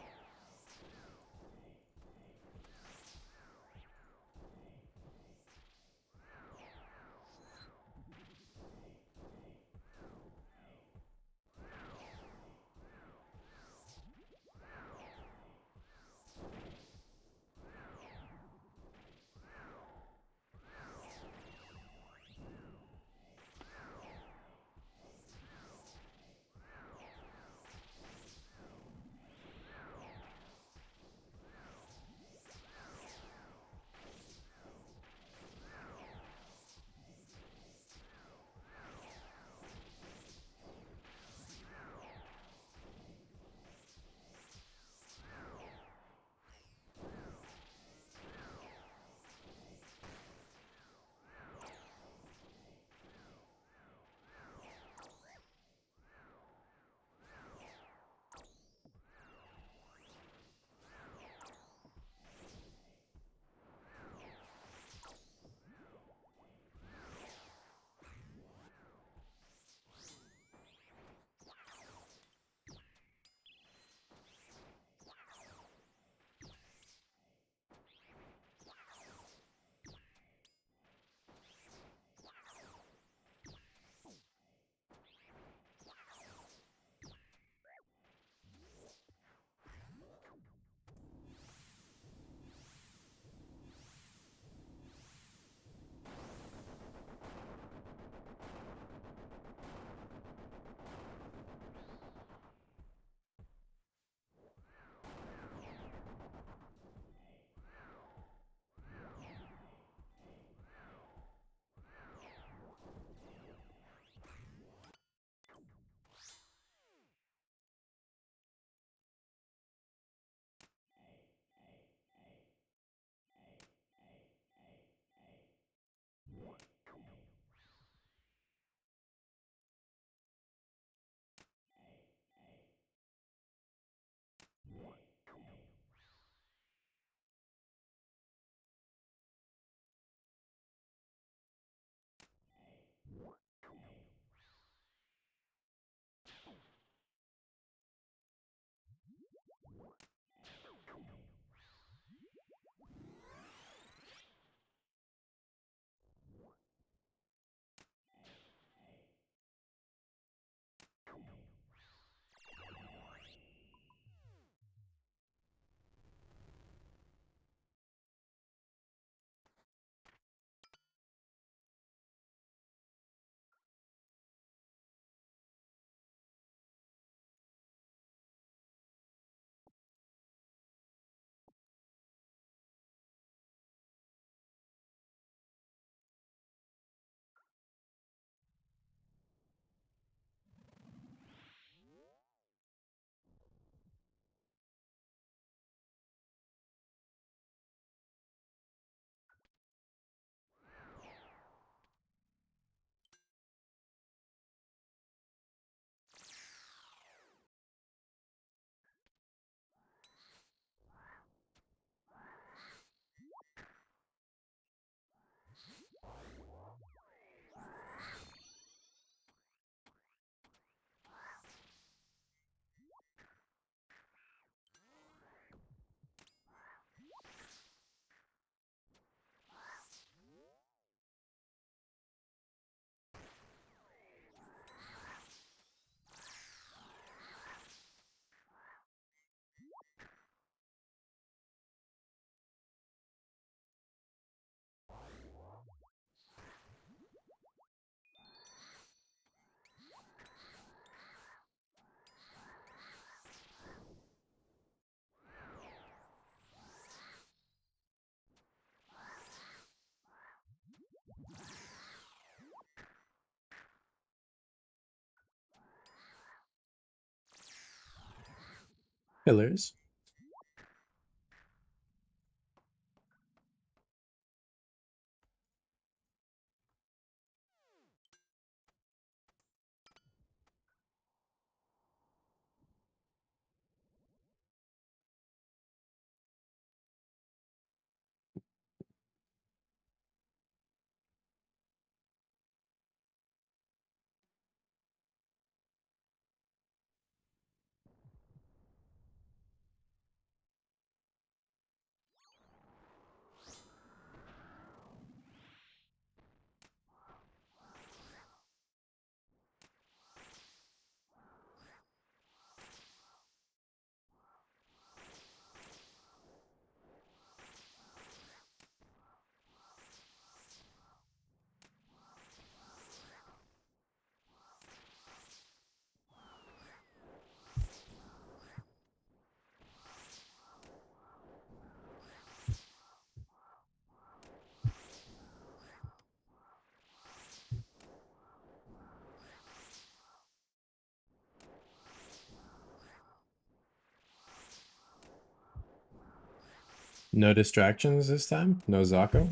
Pillars. No distractions this time? No Zako?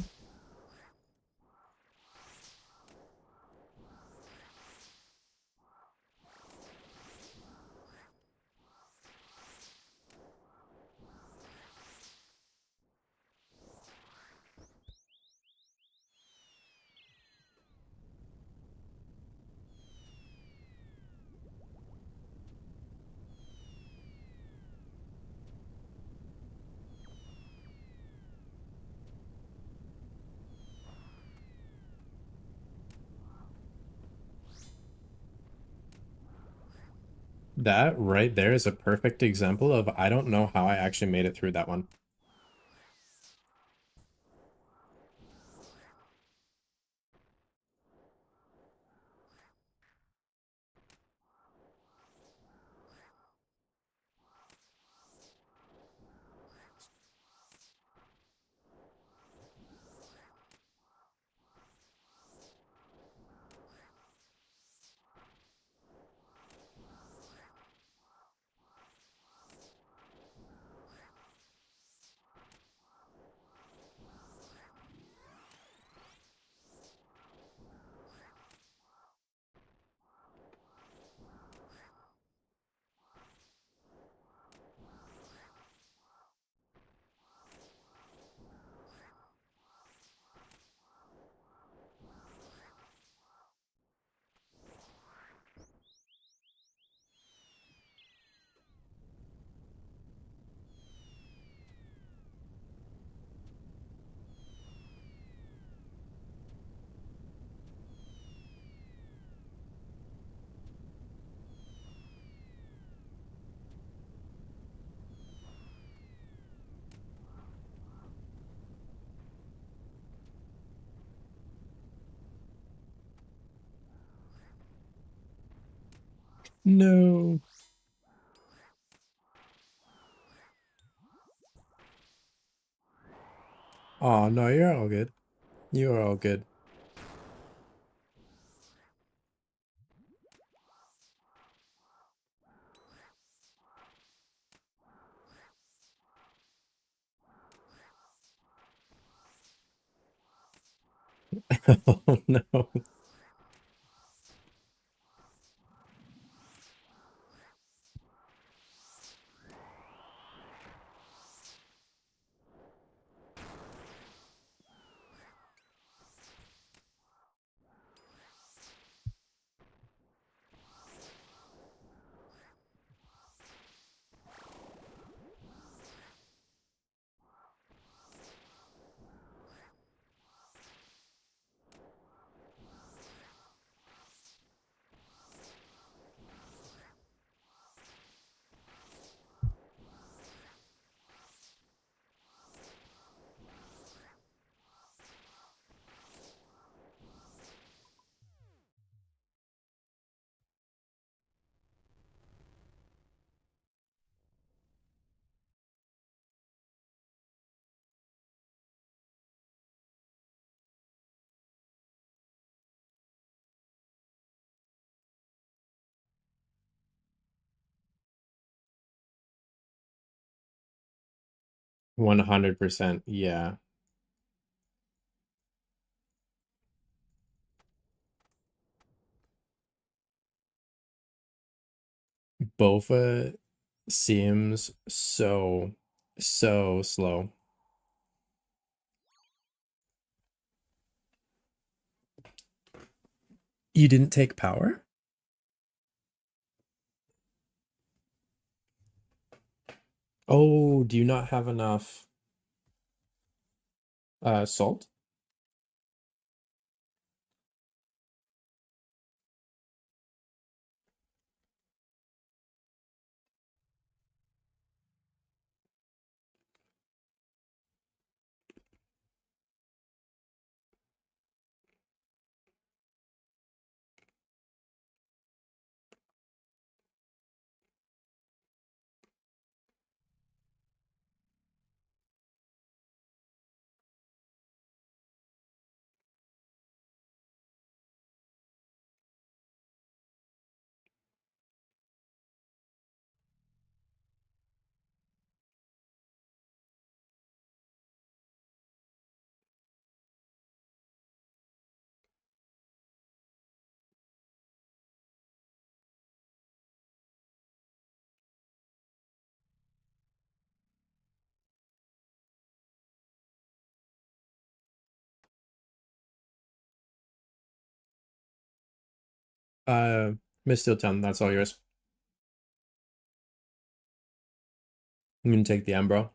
That right there is a perfect example of I don't know how I actually made it through that one. No. Oh, no, you're all good. You are all good. Oh, no. 100%. Yeah. Bofa seems so slow. You didn't take power? Oh, do you not have enough salt? Miss Steeltown, that's all yours. I'm gonna take the Ambro.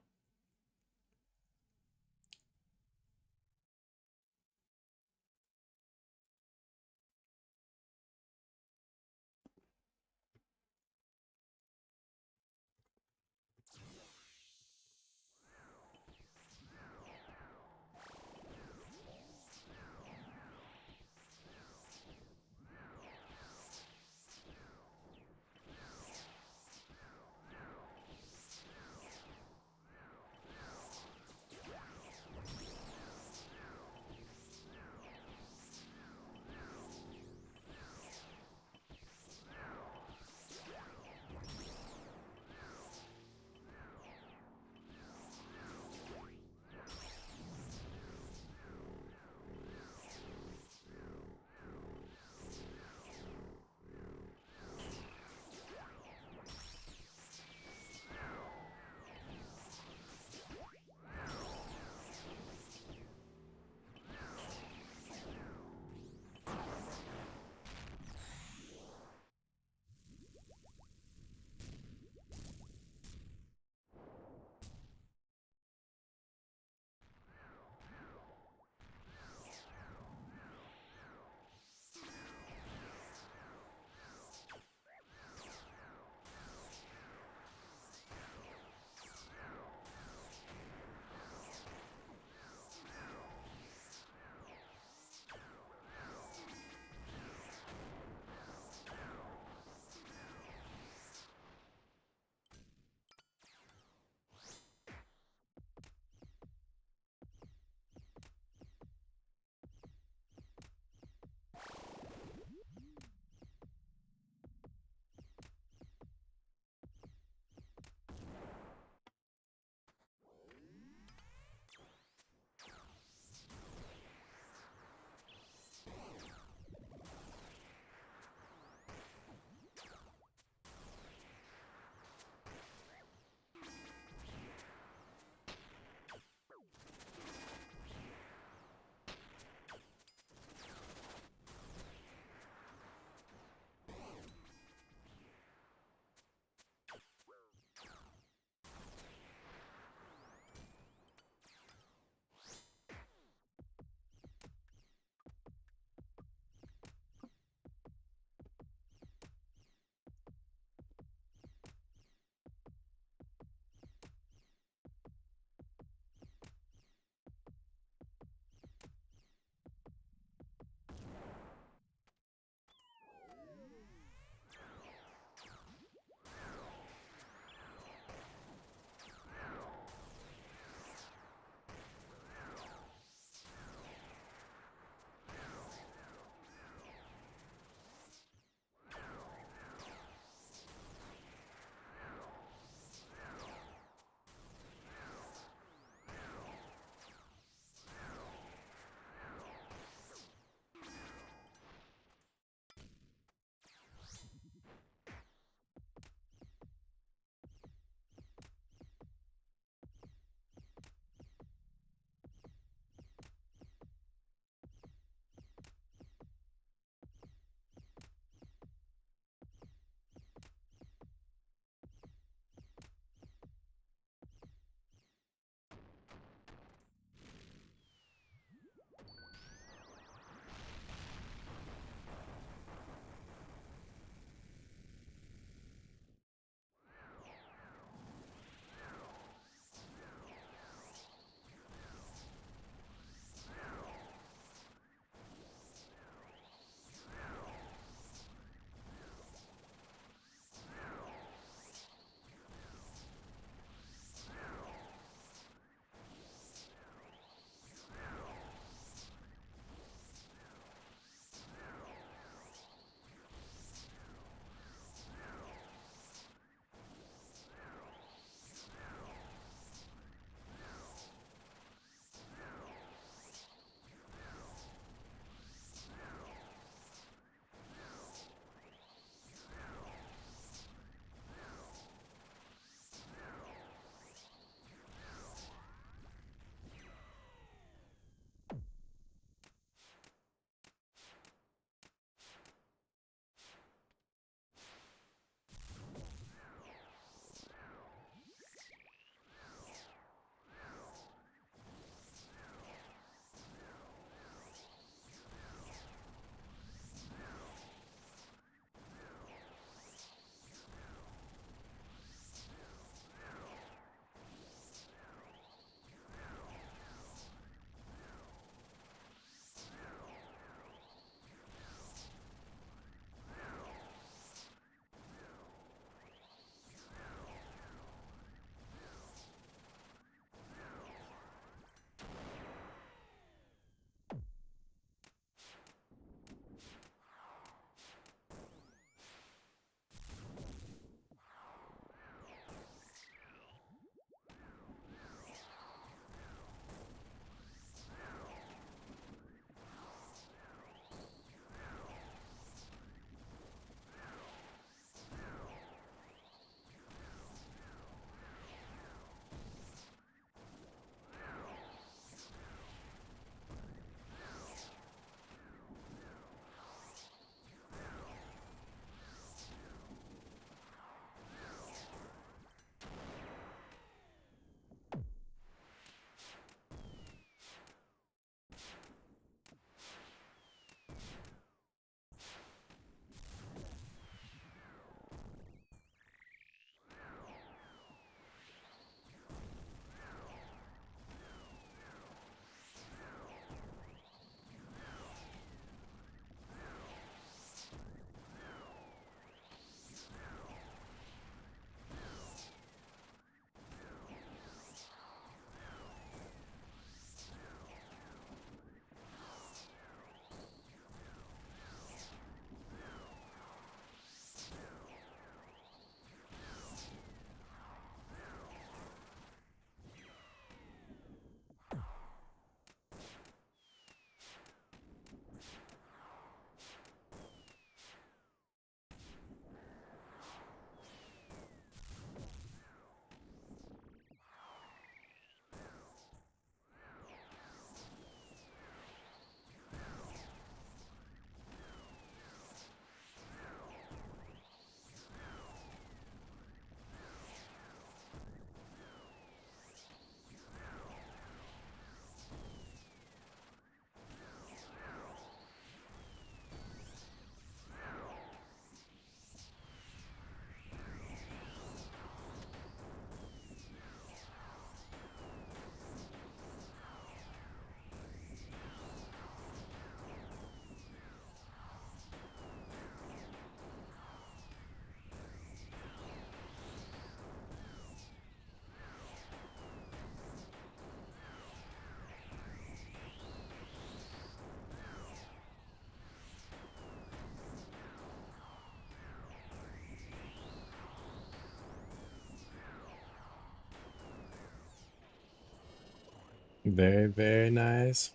Very, very nice.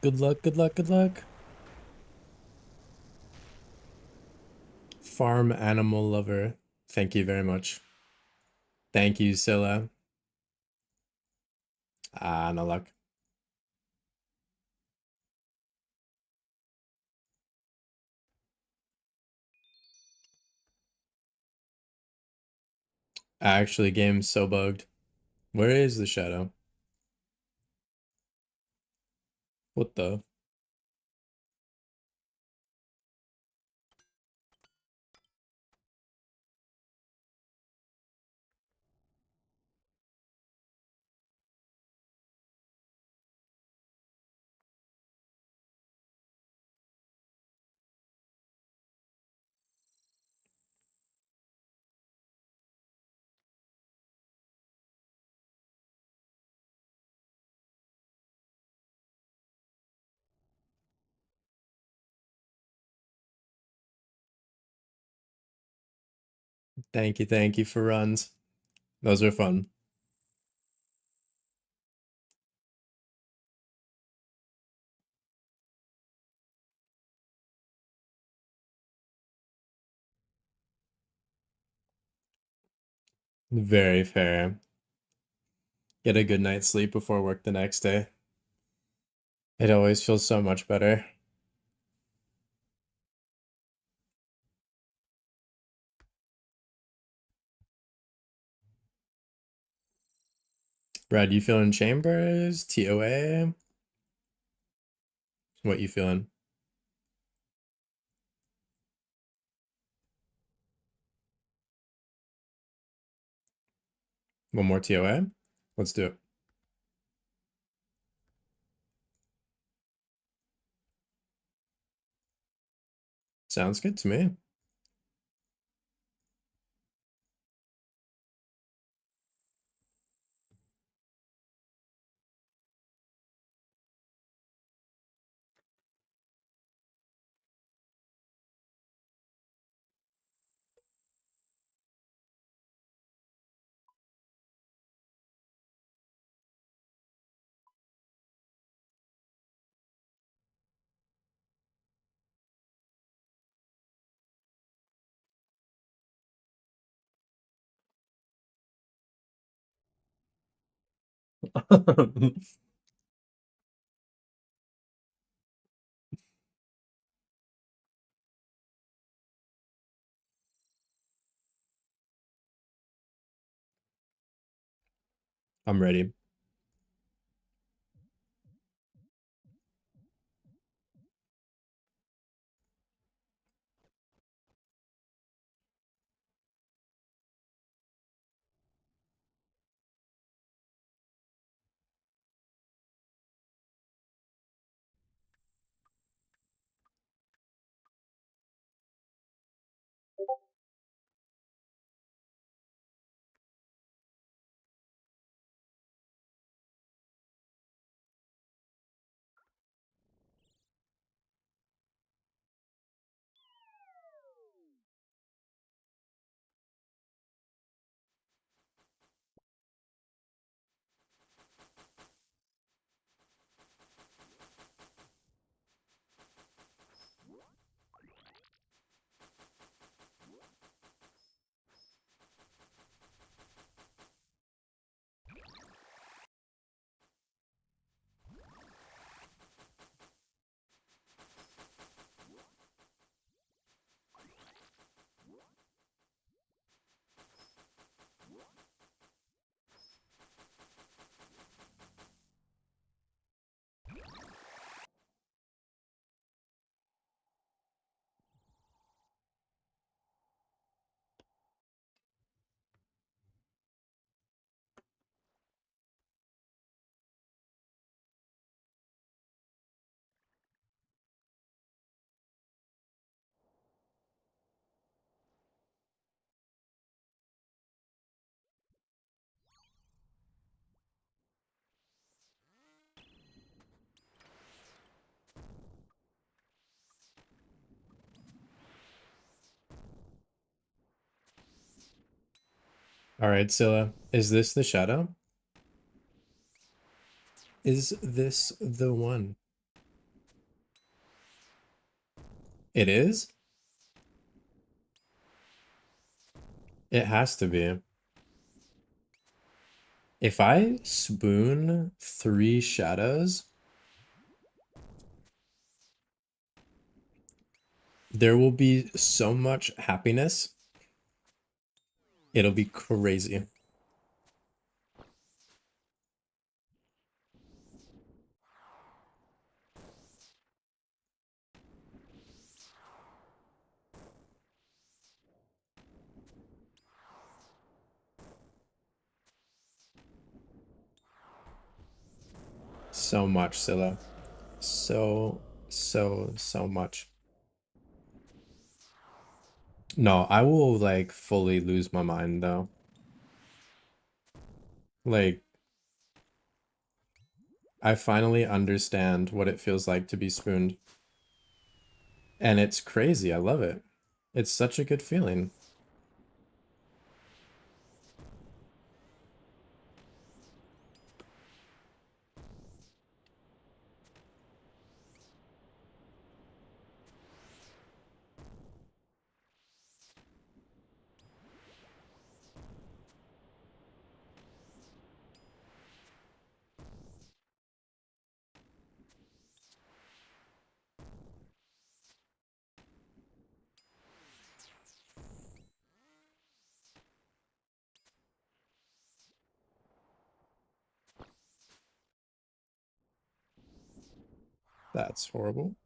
Good luck, good luck, good luck. Farm animal lover. Thank you very much. Thank you, Scylla. Ah, no luck. Actually, game's so bugged. Where is the shadow? What the? Thank you for runs. Those are fun. Very fair. Get a good night's sleep before work the next day. It always feels so much better. Brad, you feeling chambers? TOA? What you feeling? One more TOA? Let's do it. Sounds good to me. I'm ready. All right, Scylla. Is this the shadow? Is this the one? It is? It has to be. If I spoon 3 shadows, there will be so much happiness. It'll be crazy. So much, Scylla. So much. No, I will like fully lose my mind though. Like, I finally understand what it feels like to be spooned. And it's crazy. I love it. It's such a good feeling. That's horrible.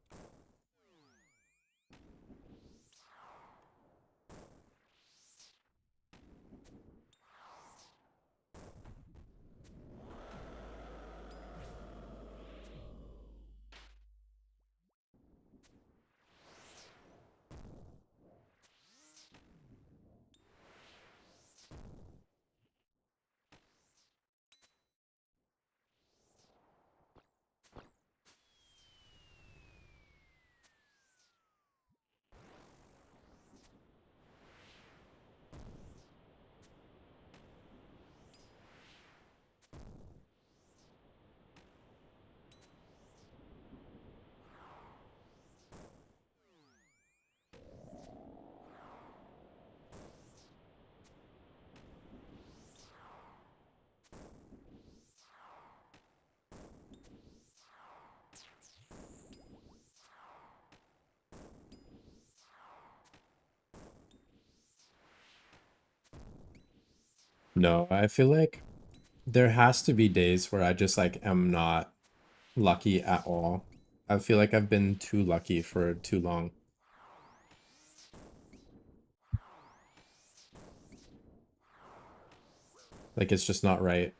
No, I feel like there has to be days where I just like am not lucky at all. I feel like I've been too lucky for too long. Like it's just not right.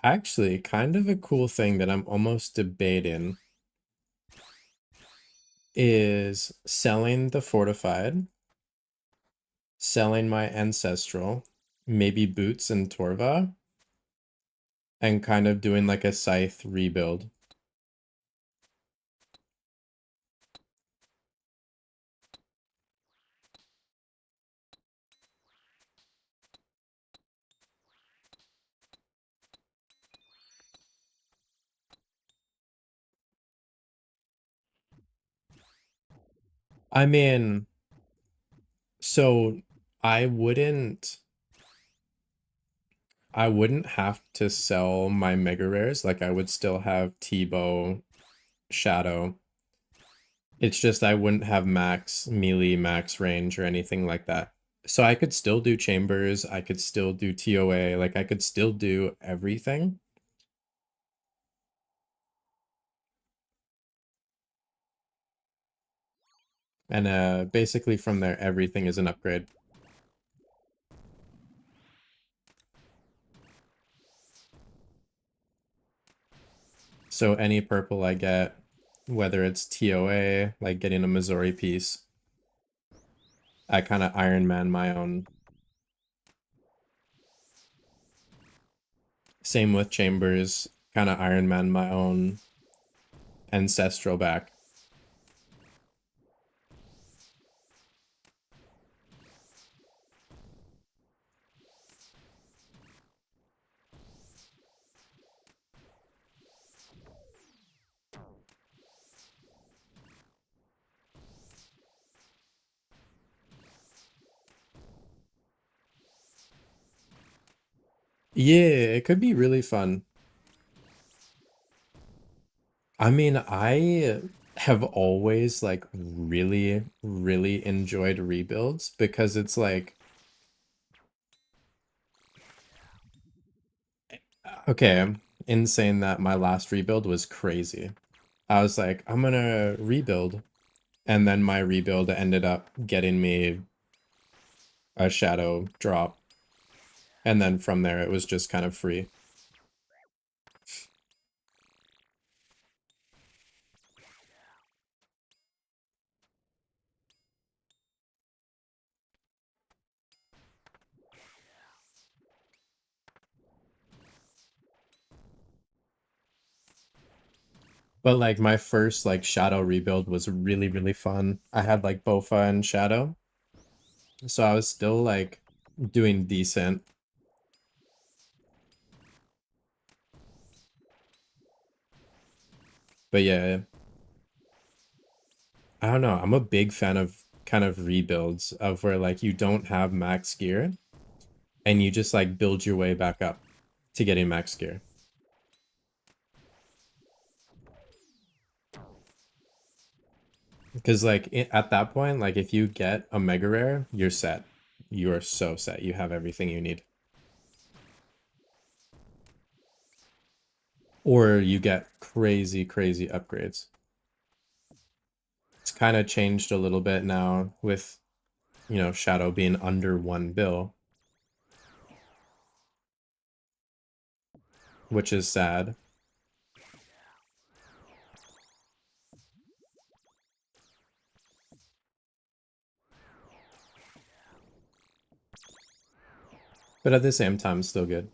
Actually, kind of a cool thing that I'm almost debating is selling the fortified, selling my ancestral, maybe boots and Torva, and kind of doing like a scythe rebuild. I mean, so I wouldn't I wouldn't have to sell my mega rares. Like I would still have T-Bow, Shadow. It's just I wouldn't have max melee, max range, or anything like that. So I could still do chambers, I could still do TOA, like I could still do everything. And basically from there, everything is an upgrade. So any purple I get, whether it's TOA, like getting a Missouri piece, I kind of Iron Man my own. Same with Chambers, kind of Iron Man my own Ancestral back. Yeah, it could be really fun. I mean, I have always like really, really enjoyed rebuilds because it's like, okay, in saying that my last rebuild was crazy. I was like, I'm gonna rebuild. And then my rebuild ended up getting me a shadow drop. And then from there, it was just kind of free. But like my first like shadow rebuild was really, really fun. I had like Bofa and shadow. So I was still like doing decent. But yeah, I don't know. I'm a big fan of kind of rebuilds of where like you don't have max gear and you just like build your way back up to getting max gear. Because like at that point, like if you get a mega rare, you're set. You are so set. You have everything you need. Or you get crazy, crazy upgrades. It's kind of changed a little bit now with, you know, Shadow being under 1 bill, which is sad. But at the same time, still good.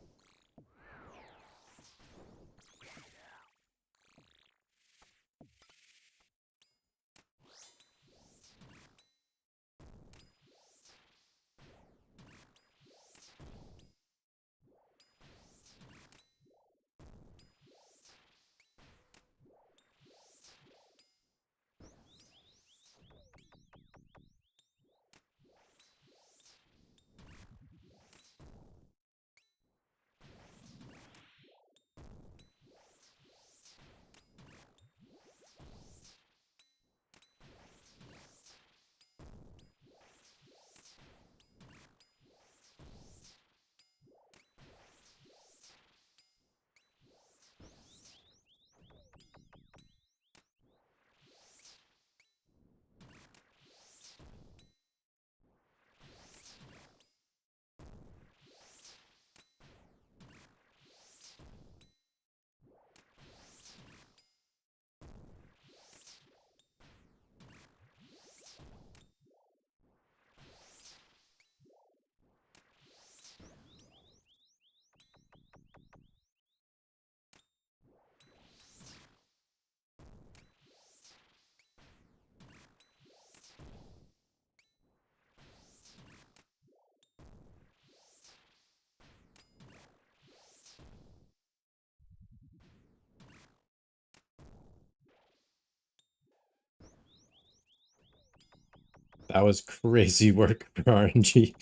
That was crazy work for RNG.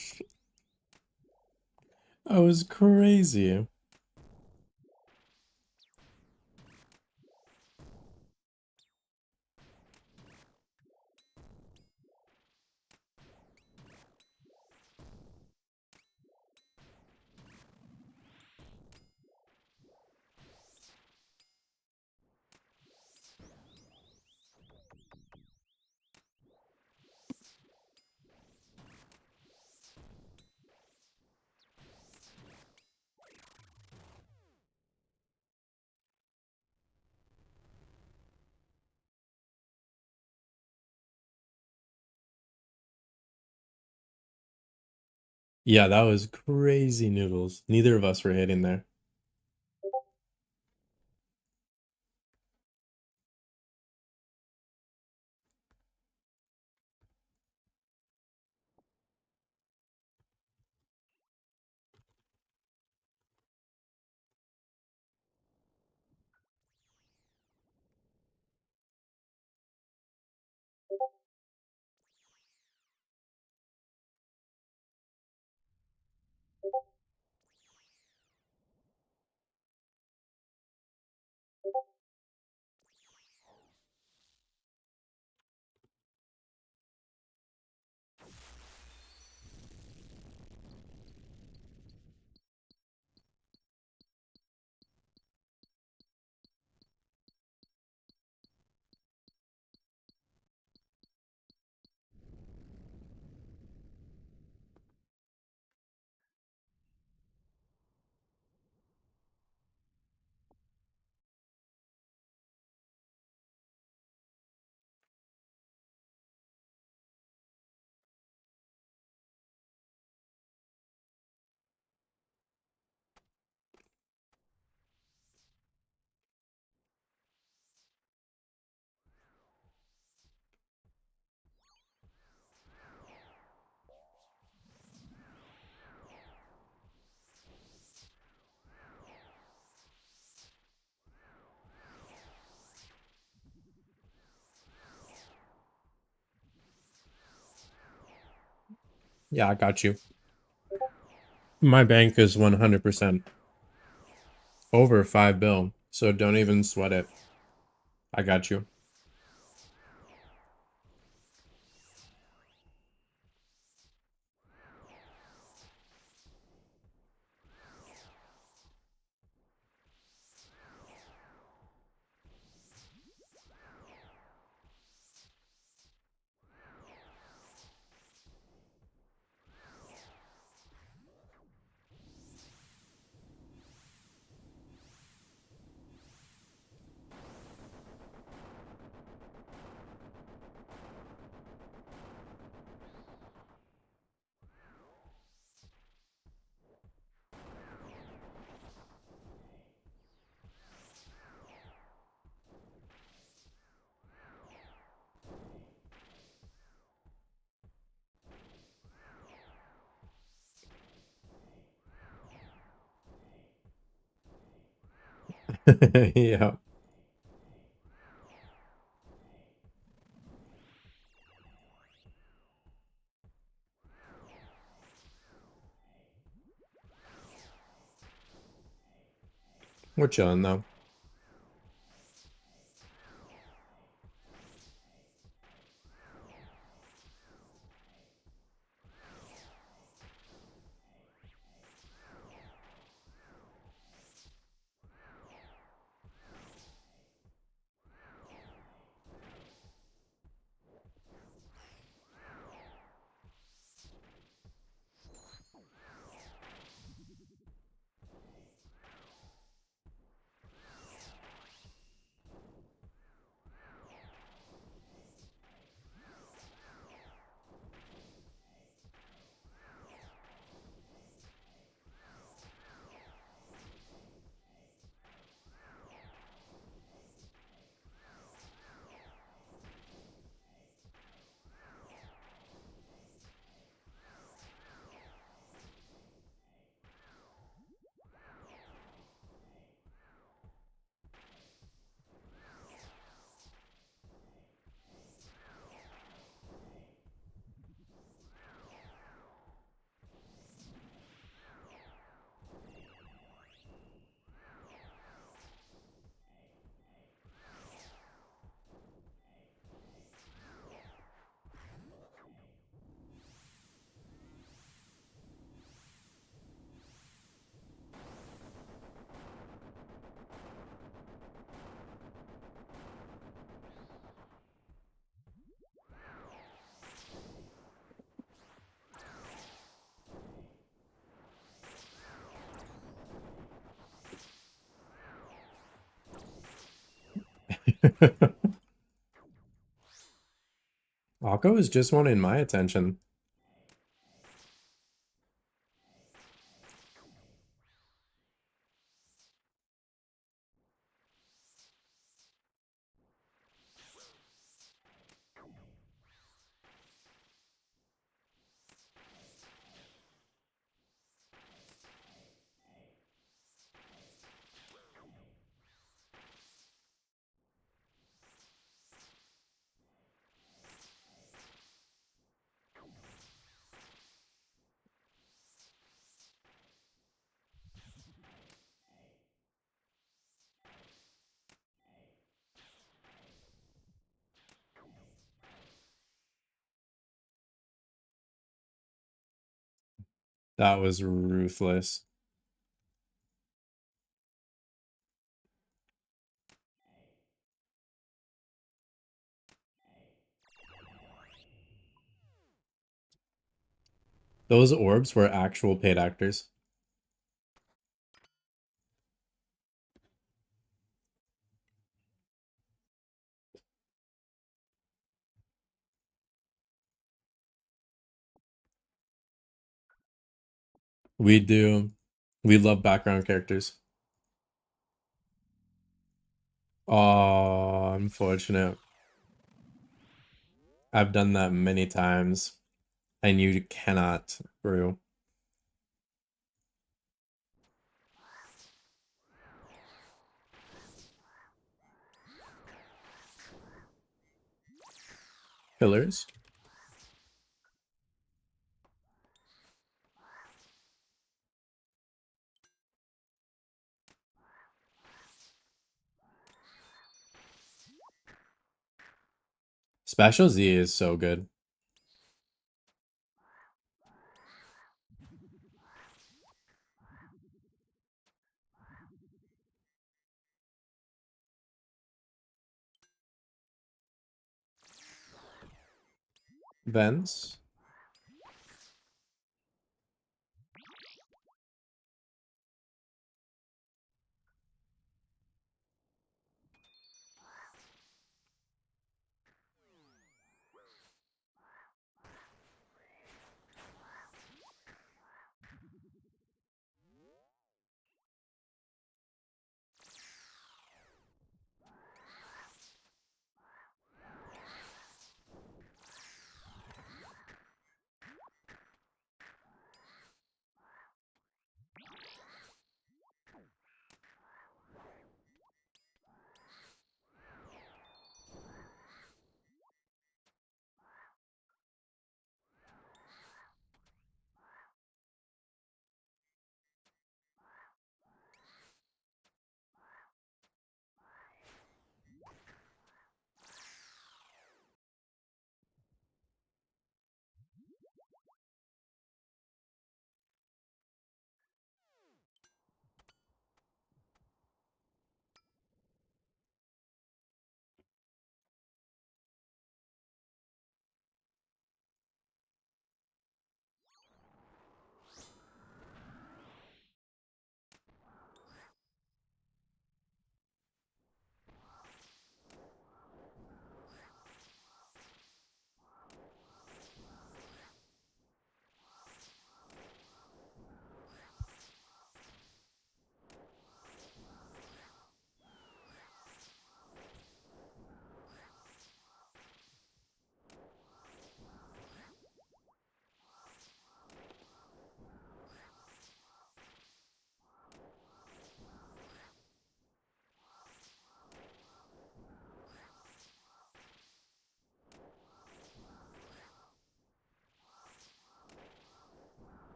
That was crazy. Yeah, that was crazy noodles. Neither of us were hitting there. Yeah, I got you. My bank is 100% over 5 bill, so don't even sweat it. I got you. Yeah. We're chilling though. Akko is just wanting my attention. That was ruthless. Those orbs were actual paid actors. We do. We love background characters. Oh, unfortunate. I've done that many times. And you cannot brew. Pillars? Special Z is so good. Vents?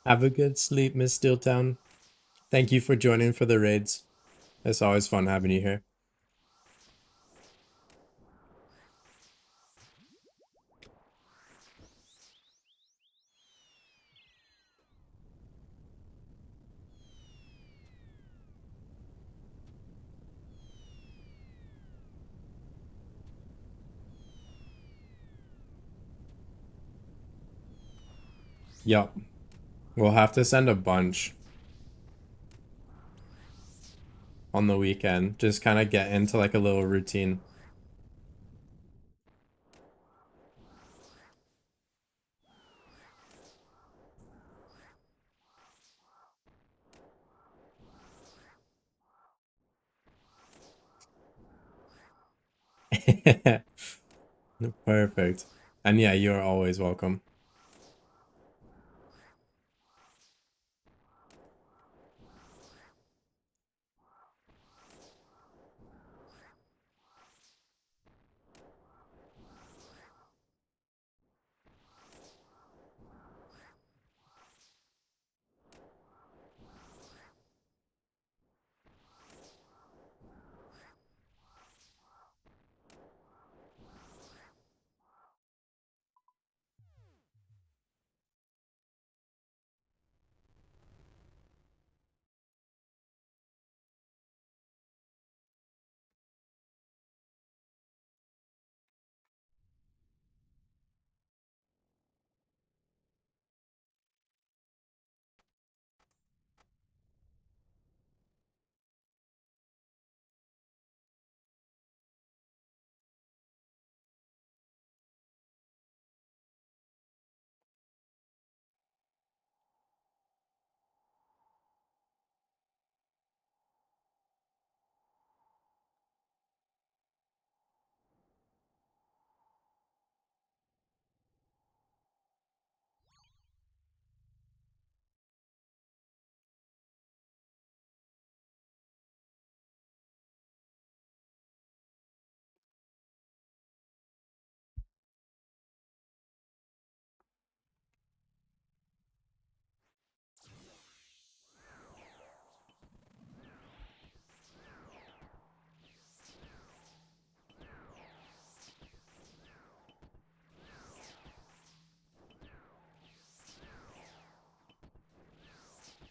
Have a good sleep, Miss Steeltown. Thank you for joining for the raids. It's always fun having you here. Yup. We'll have to send a bunch on the weekend. Just kind of get into like a little routine. Perfect. And yeah, you're always welcome.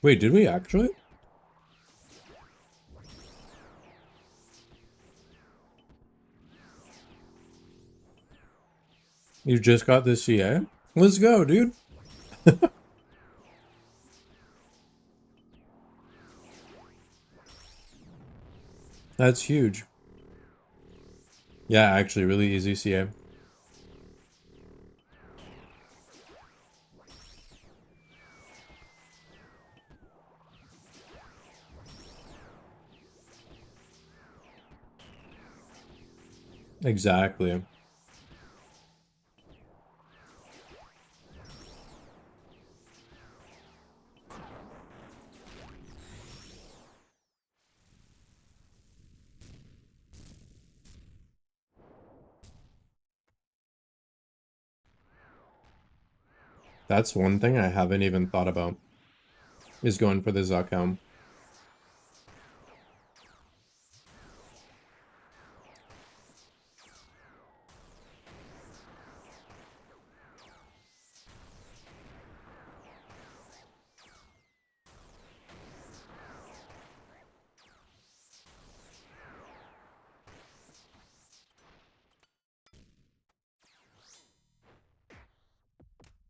Wait, did we actually? You just got the CA? Let's go, dude. That's huge. Yeah, actually, really easy CA. Exactly. That's one thing I haven't even thought about, is going for the Zakhelm.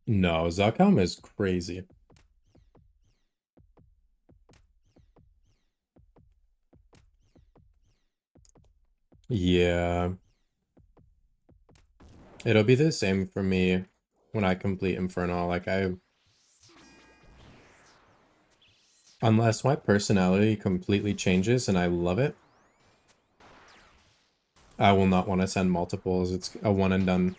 No, Zakhelm is crazy. Yeah. It'll be the same for me when I complete Inferno. Like, unless my personality completely changes and I love it, I will not want to send multiples. It's a one and done.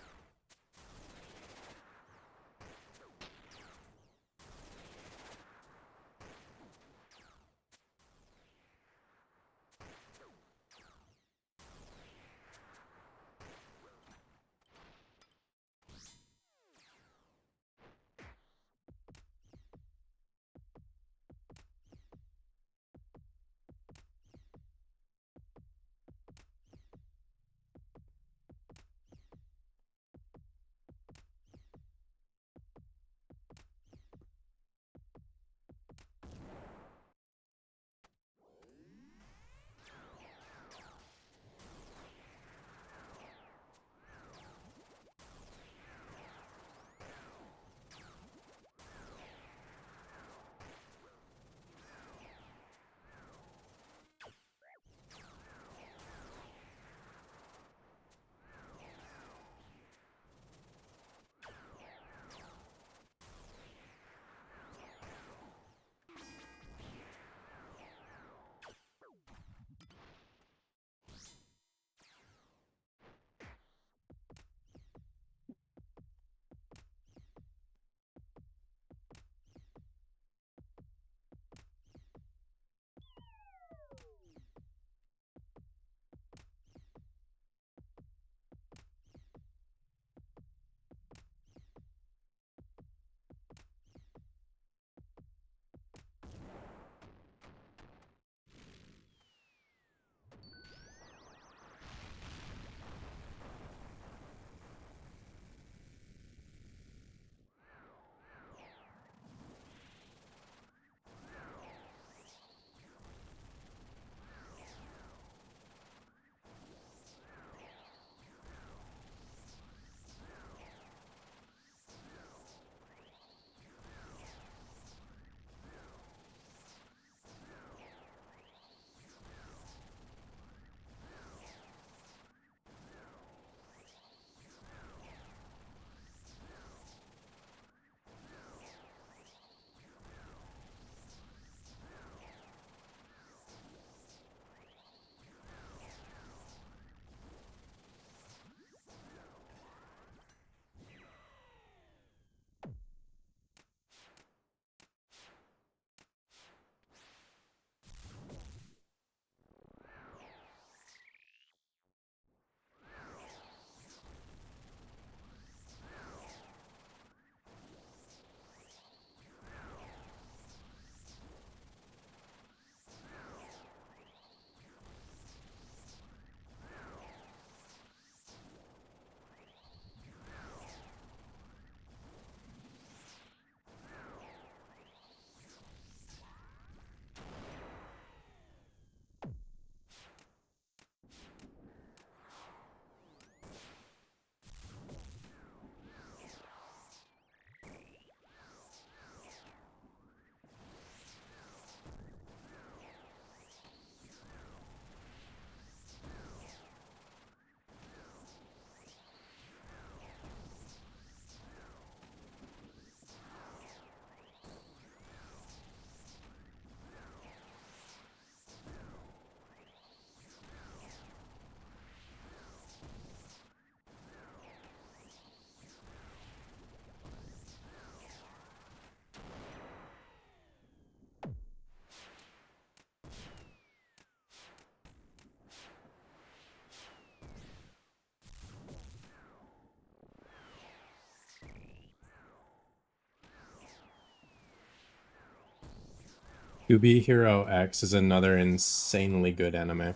To Be Hero X is another insanely good anime.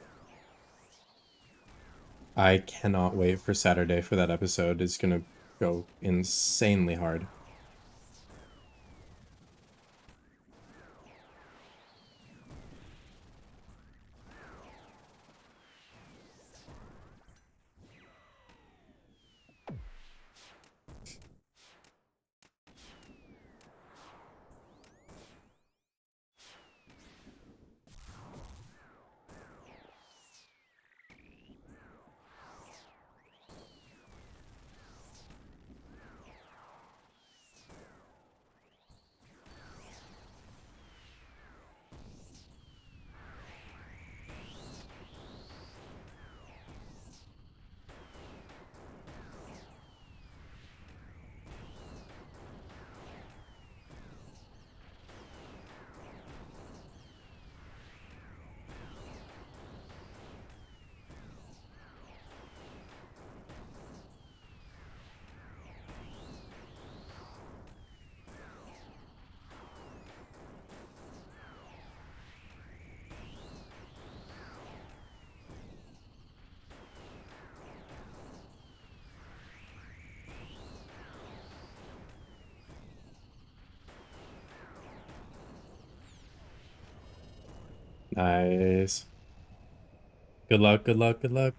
I cannot wait for Saturday for that episode. It's gonna go insanely hard. Nice. Good luck, good luck, good luck.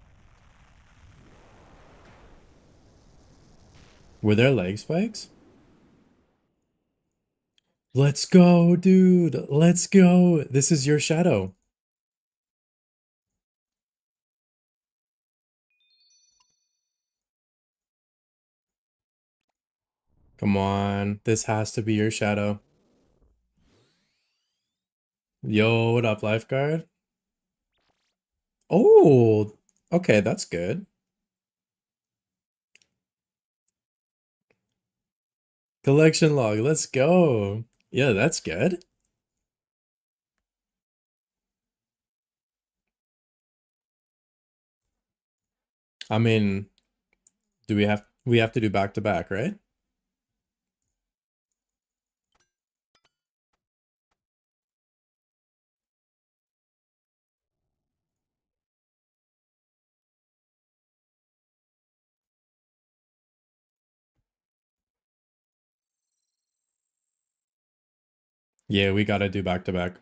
Were there leg spikes? Let's go, dude. Let's go. This is your shadow. Come on. This has to be your shadow. Yo, what up, lifeguard? Oh, okay, that's good. Collection log, let's go. Yeah, that's good. I mean, do we have to do back to back, right? Yeah, we gotta do back to back.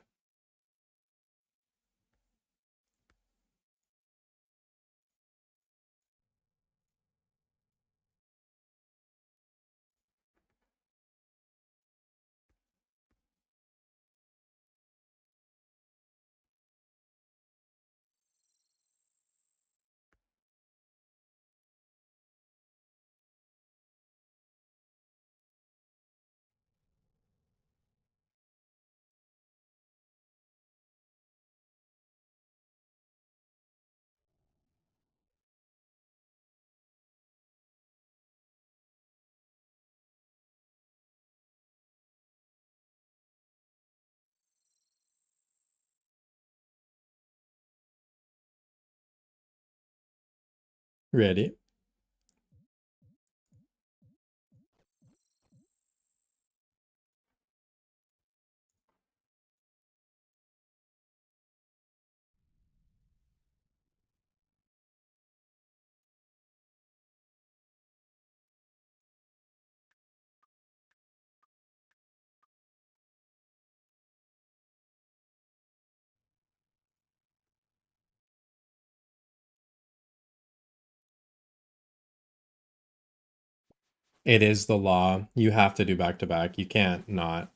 Ready? It is the law. You have to do back to back. You can't not.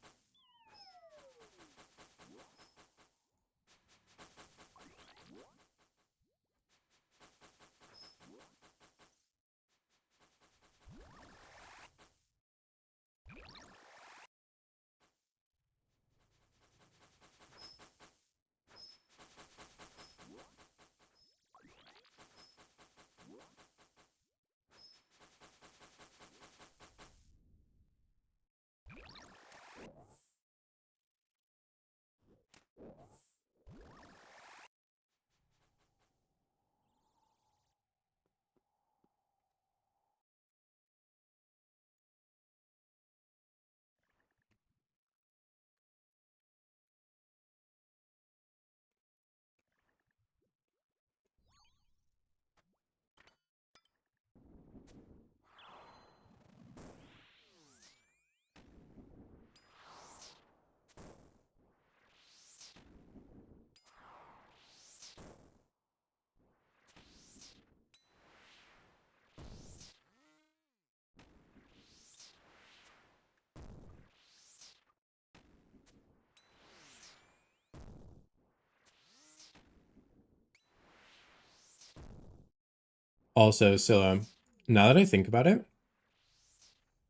Also, so now that I think about it,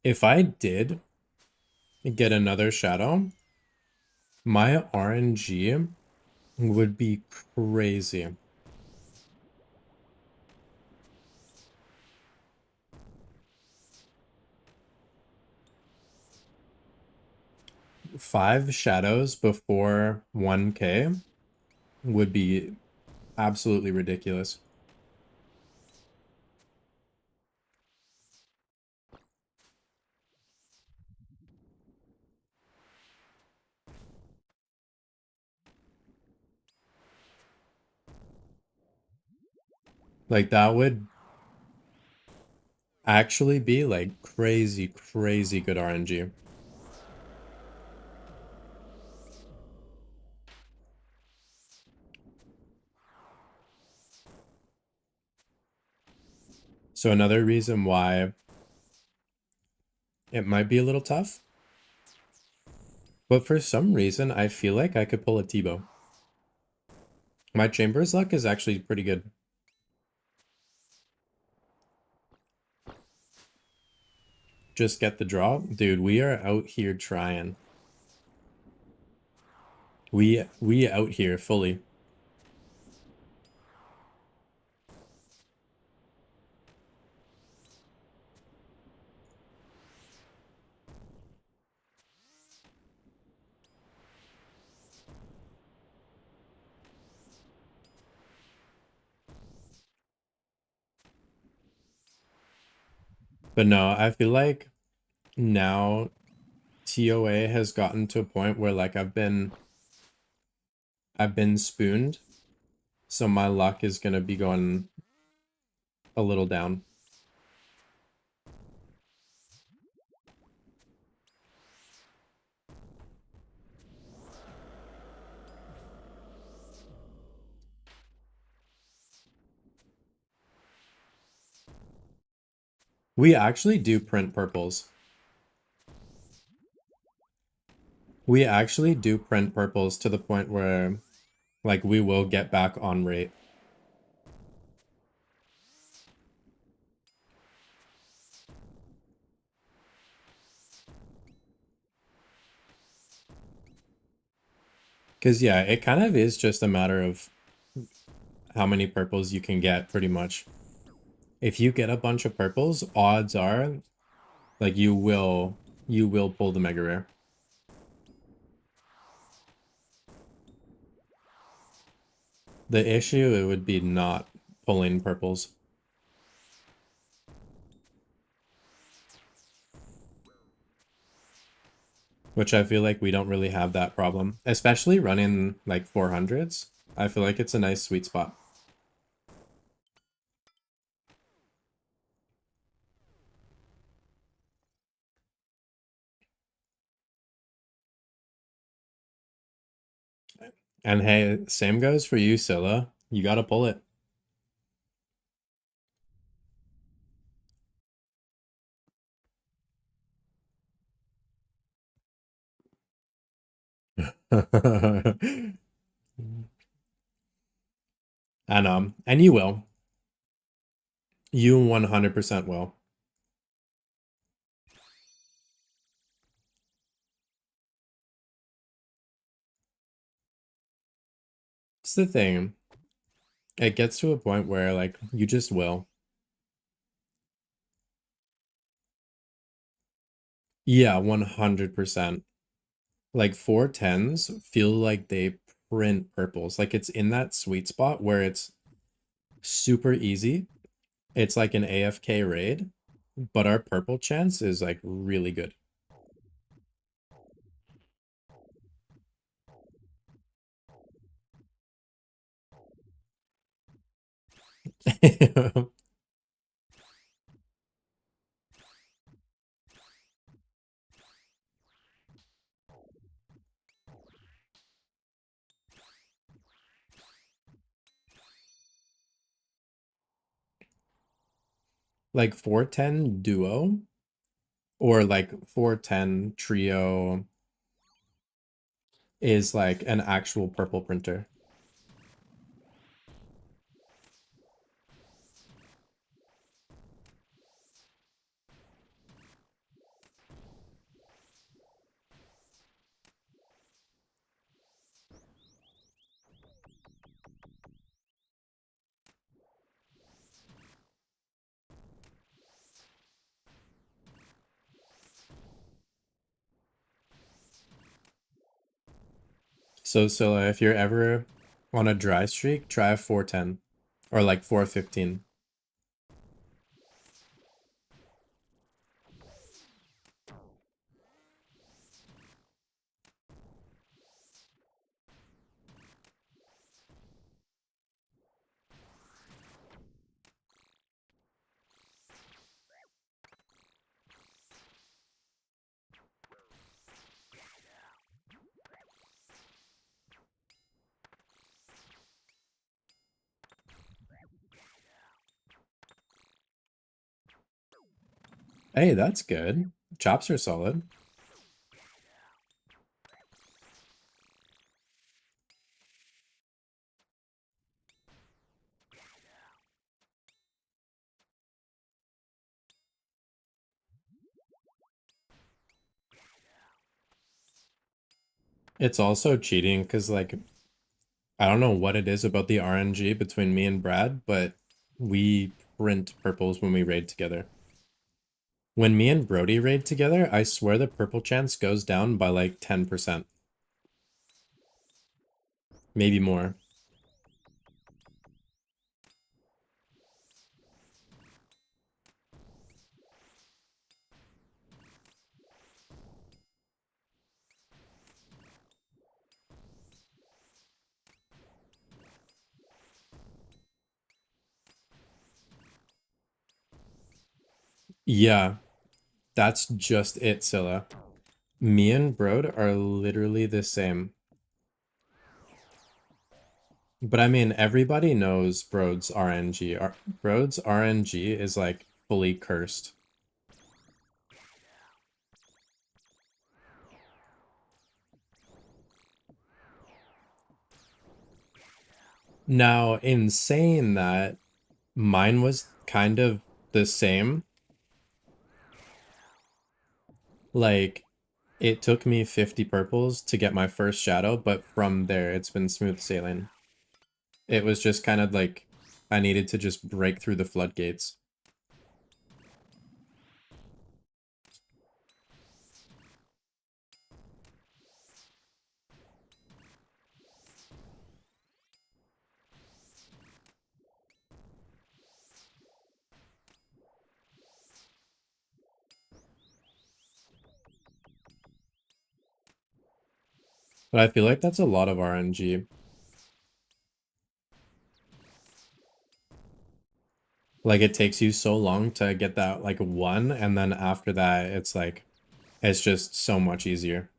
if I did get another shadow, my RNG would be crazy. Five shadows before 1K would be absolutely ridiculous. Like that would actually be like crazy, crazy good RNG. So another reason why it might be a little tough, but for some reason I feel like I could pull a T-bow. My Chambers luck is actually pretty good. Just get the draw. Dude, we are out here trying. We out here fully. But no, I feel like now TOA has gotten to a point where like I've been spooned, so my luck is gonna be going a little down. We actually do print purples. We actually do print purples to the point where like we will get back on rate. Because yeah, it kind of is just a matter of how many purples you can get, pretty much. If you get a bunch of purples, odds are like you will pull the mega rare. The issue it would be not pulling purples. Which I feel like we don't really have that problem. Especially running like 400s. I feel like it's a nice sweet spot. And hey, same goes for you, Scylla. You gotta pull it. And you will. You 100% will. It's the thing. It gets to a point where like you just will. Yeah, 100%. Like 410s feel like they print purples. Like it's in that sweet spot where it's super easy. It's like an AFK raid, but our purple chance is like really good. Like 410 duo or like 410 trio is like an actual purple printer. So Scylla, if you're ever on a dry streak, try a 410 or like 415. Hey, that's good. Chops are solid. It's also cheating because, like, I don't know what it is about the RNG between me and Brad, but we print purples when we raid together. When me and Brody raid together, I swear the purple chance goes down by like 10%. Maybe more. Yeah, that's just it, Scylla. Me and Brode are literally the same. But I mean, everybody knows Brode's RNG. Brode's RNG is like fully cursed. Now, in saying that, mine was kind of the same. Like, it took me 50 purples to get my first shadow, but from there, it's been smooth sailing. It was just kind of like I needed to just break through the floodgates. But I feel like that's a lot of RNG. Like, it takes you so long to get that, like, one, and then after that, it's like, it's just so much easier.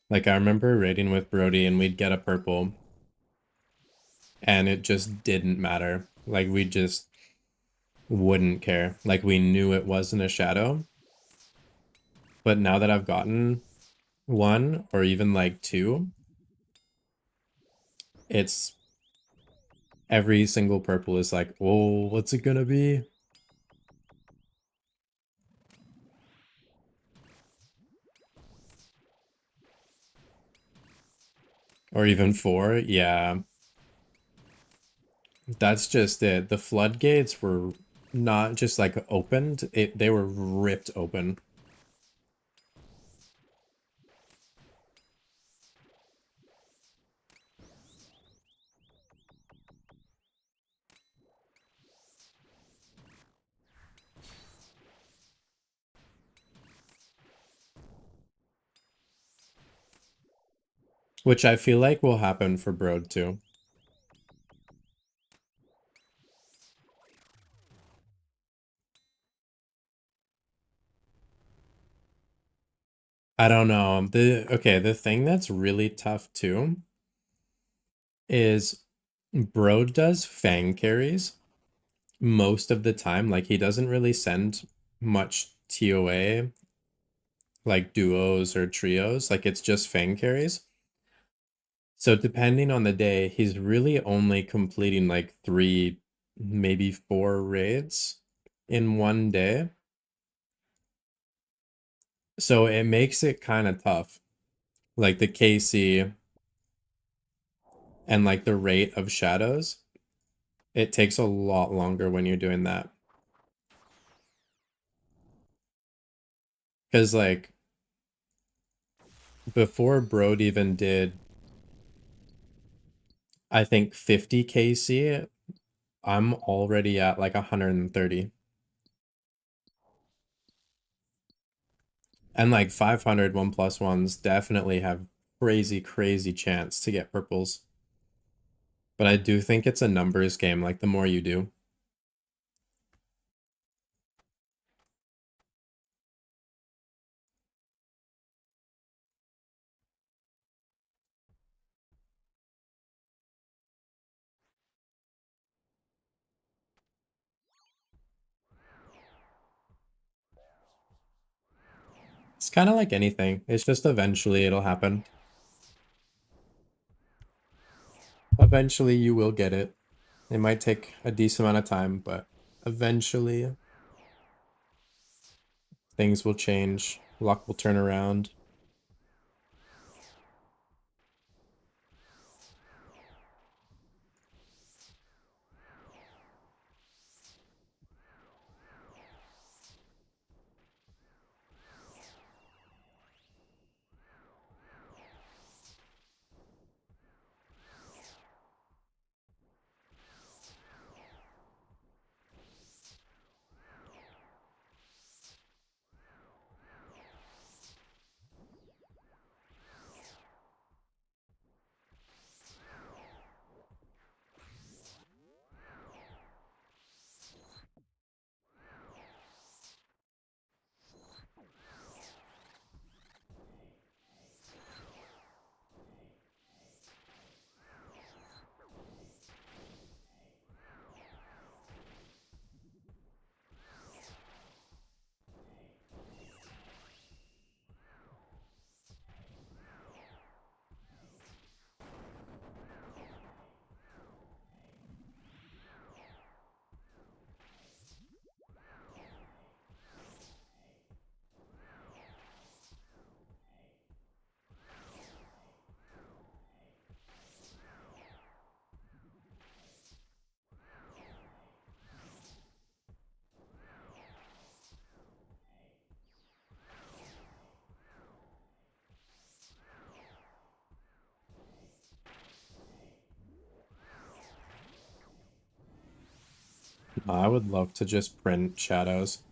Like, I remember raiding with Brody and we'd get a purple, and it just didn't matter. Like, we just wouldn't care. Like, we knew it wasn't a shadow. But now that I've gotten one or even like two, it's every single purple is like, oh, what's it gonna be? Or even four, yeah. That's just it. The floodgates were not just like opened, they were ripped open. Which I feel like will happen for Broad too. I don't know. The thing that's really tough too is Broad does Fang carries most of the time. Like, he doesn't really send much TOA, like duos or trios. Like, it's just Fang carries. So depending on the day, he's really only completing like 3, maybe 4 raids in one day. So it makes it kind of tough. Like the KC and like the rate of shadows. It takes a lot longer when you're doing that. Because, like, before Broad even did, I think 50 KC, I'm already at like 130. And like 500 1+1s definitely have crazy, crazy chance to get purples. But I do think it's a numbers game, like the more you do. It's kind of like anything. It's just eventually it'll happen. Eventually you will get it. It might take a decent amount of time, but eventually things will change. Luck will turn around. I would love to just print shadows.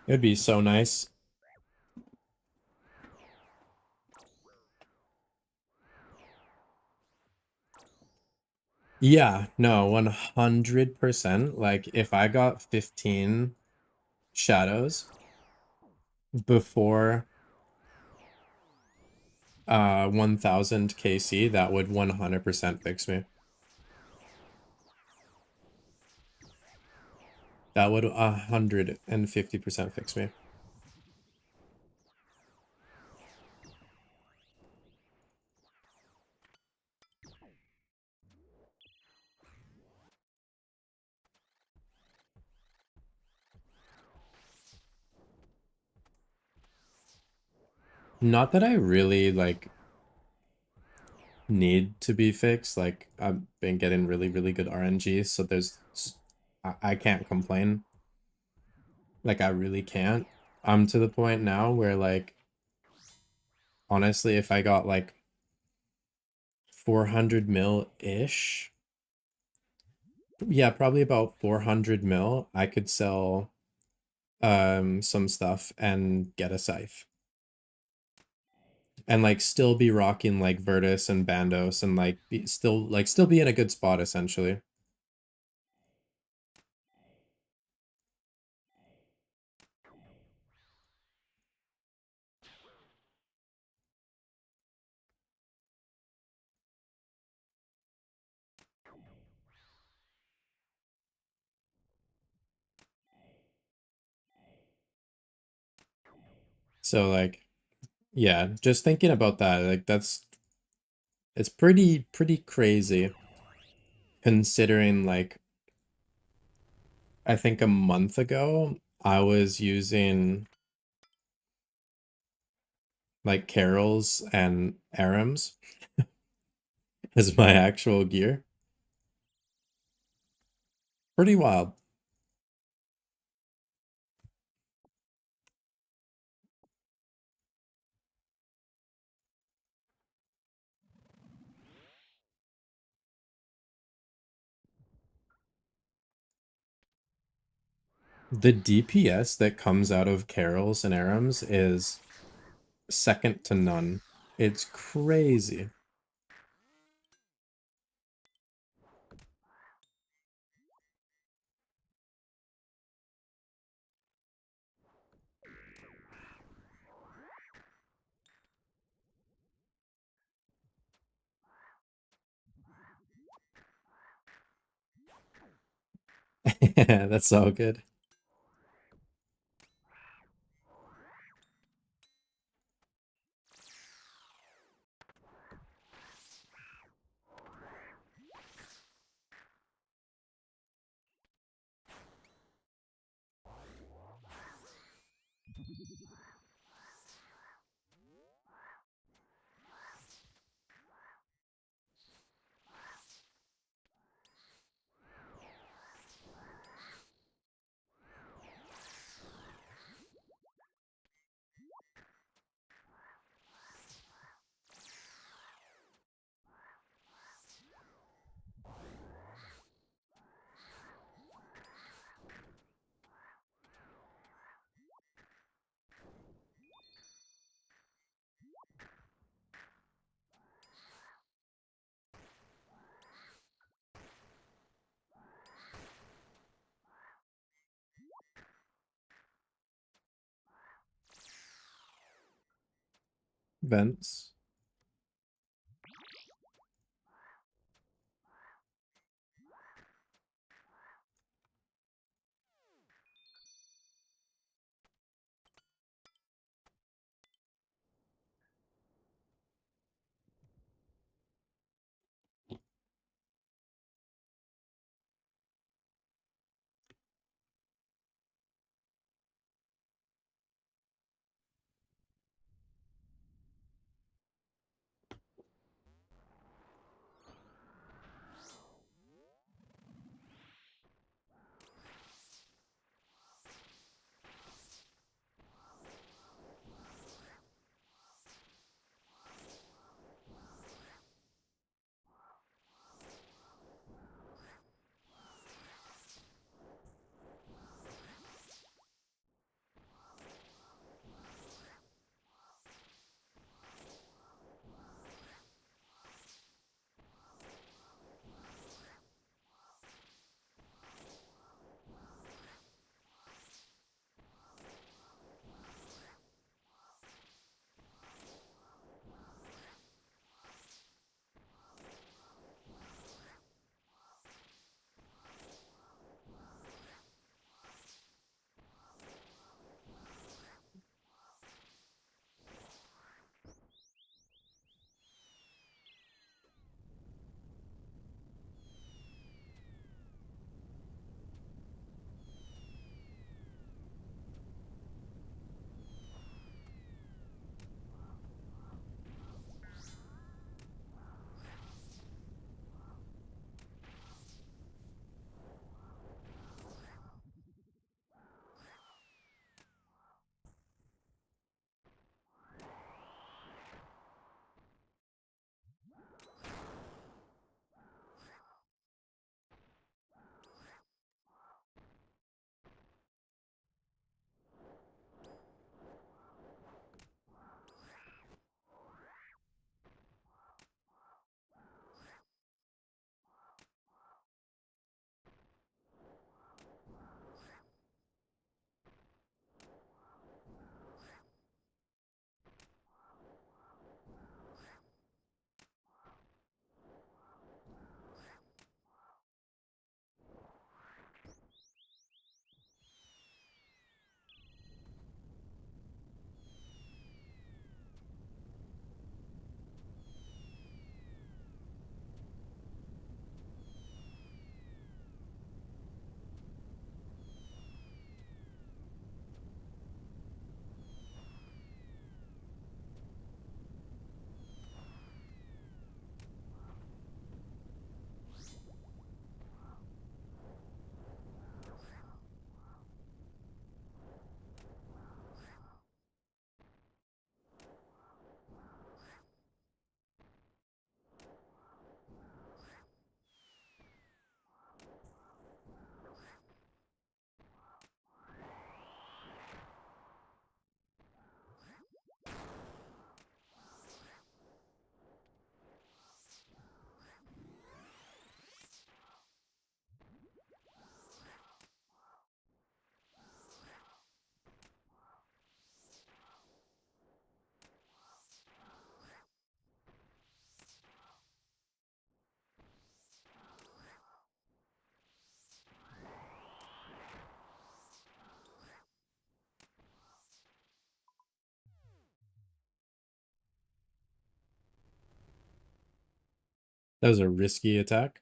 It'd be so nice. Yeah, no, 100%. Like, if I got 15 shadows before 1000 KC, that would 100% fix me. That would 150% fix me. Not that I really like need to be fixed. Like, I've been getting really, really good RNG, so I can't complain. Like, I really can't. I'm to the point now where, like, honestly, if I got like 400 mil-ish, yeah, probably about 400 mil, I could sell some stuff and get a scythe. And like still be rocking like Virtus and Bandos and like still be in a good spot essentially. So like yeah, just thinking about that, like it's pretty crazy considering like I think a month ago I was using like Carol's and Aram's as my actual gear. Pretty wild. The DPS that comes out of Carol's and Aram's is second to none. It's crazy. That's all good. Vents. That was a risky attack.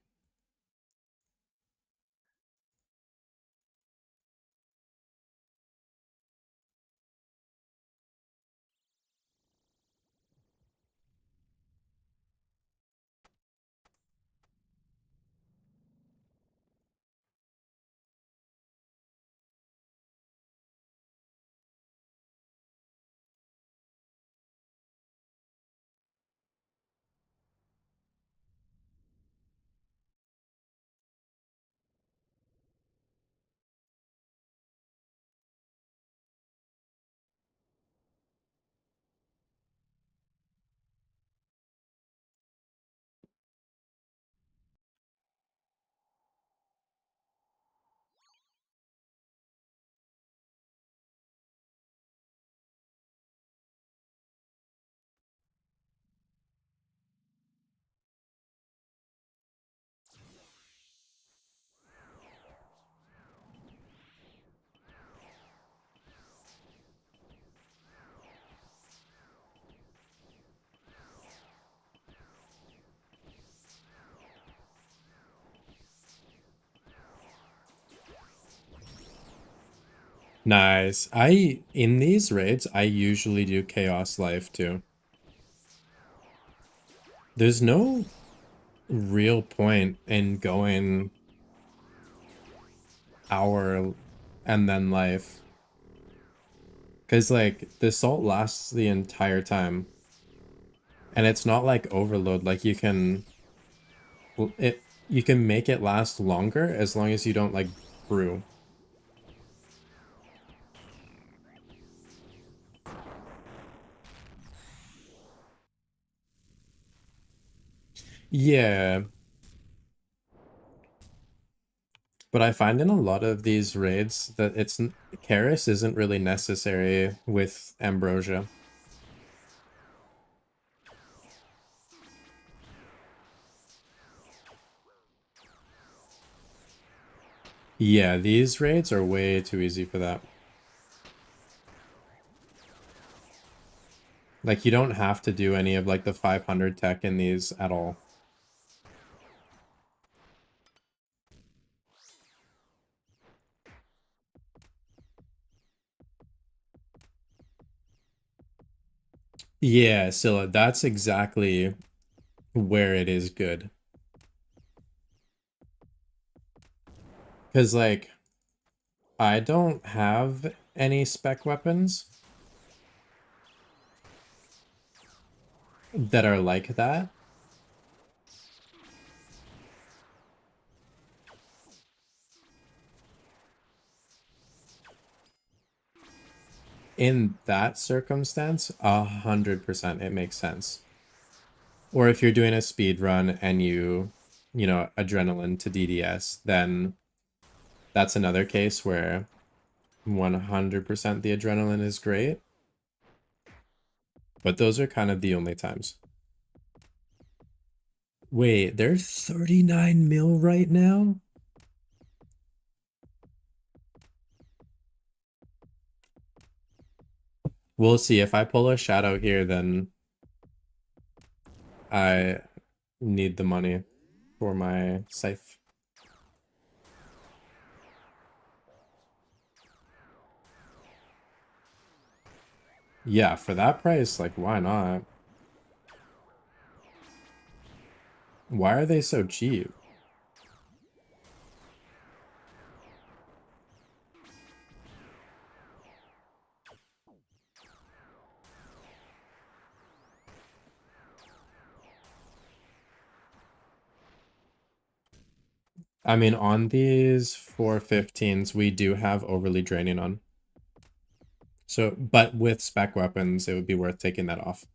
Nice. In these raids, I usually do Chaos Life too. There's no real point in going hour and then life. Because, like, the salt lasts the entire time. And it's not like overload. Like, you can make it last longer as long as you don't, like, brew. Yeah. But I find in a lot of these raids that Karis isn't really necessary with Ambrosia. Yeah, these raids are way too easy for that. Like, you don't have to do any of, like, the 500 tech in these at all. Yeah, Scylla, that's exactly where it is good. Because, like, I don't have any spec weapons that are like that. In that circumstance, 100% it makes sense. Or if you're doing a speed run and you know, adrenaline to DDS, then that's another case where 100% the adrenaline is great. But those are kind of the only times. Wait, they're 39 mil right now? We'll see. If I pull a shadow here, then I need the money for my safe. Yeah, for that price, like, why not? Why are they so cheap? I mean, on these 415s, we do have overly draining on. So, but with spec weapons, it would be worth taking that off.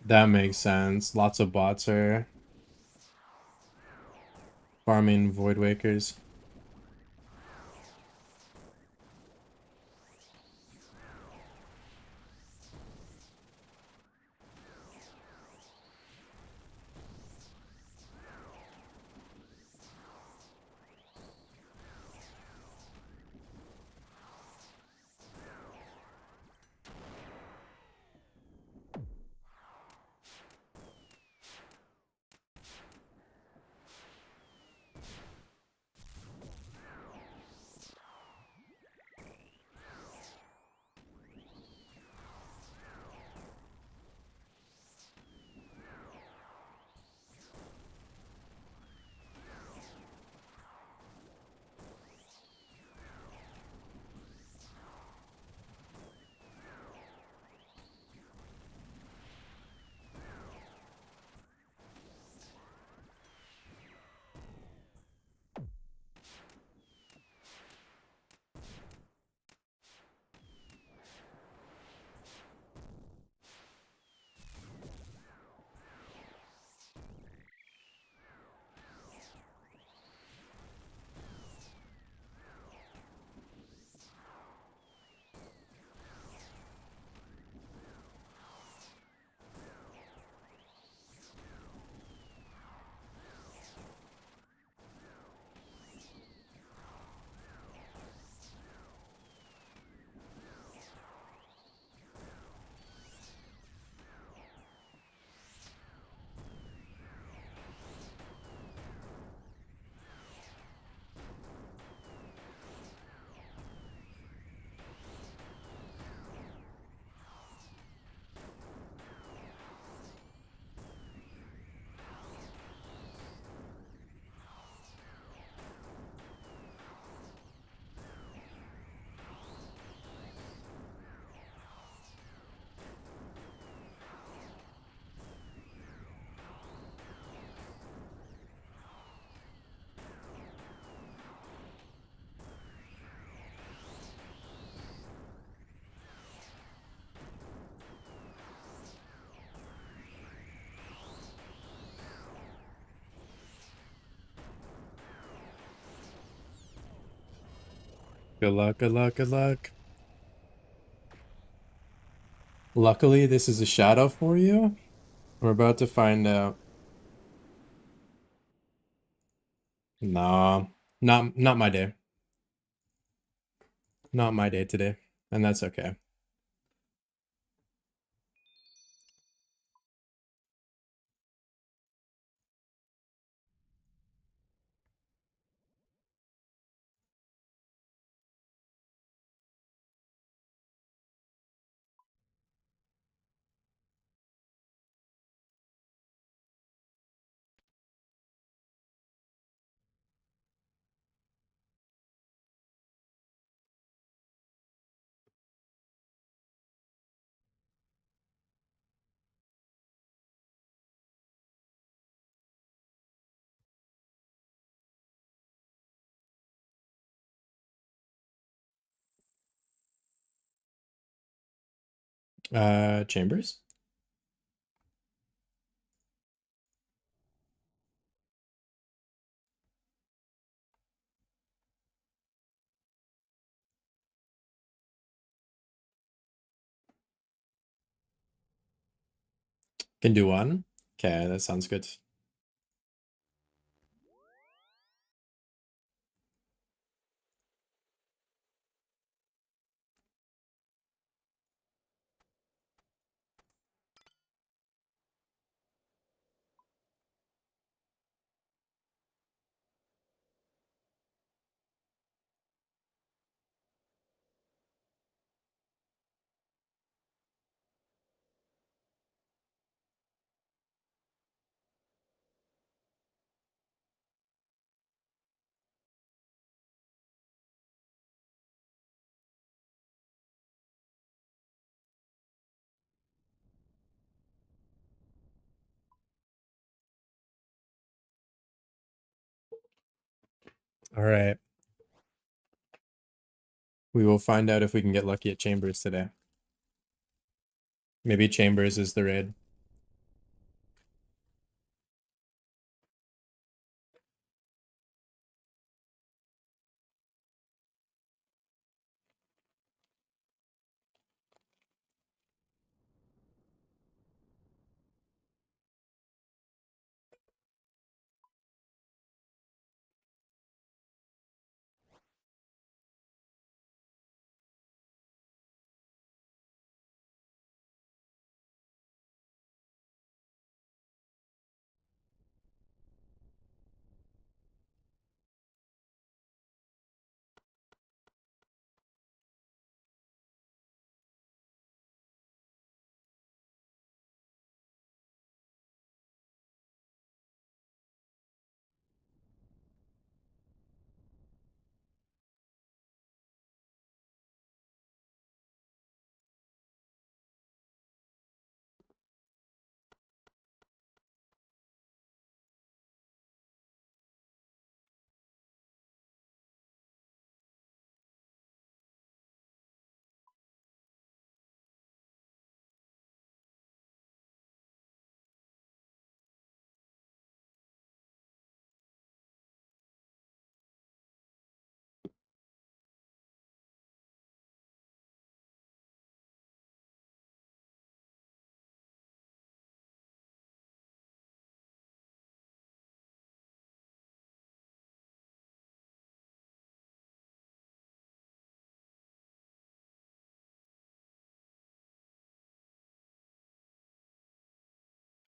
That makes sense. Lots of bots are farming Void Wakers. Good luck, good luck, good luck. Luckily, this is a shadow for you. We're about to find out. Nah, not my day. Not my day today. And that's okay. Chambers? Can do one. Okay, that sounds good. All right. We will find out if we can get lucky at Chambers today. Maybe Chambers is the raid.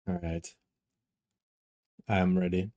All right. I am ready.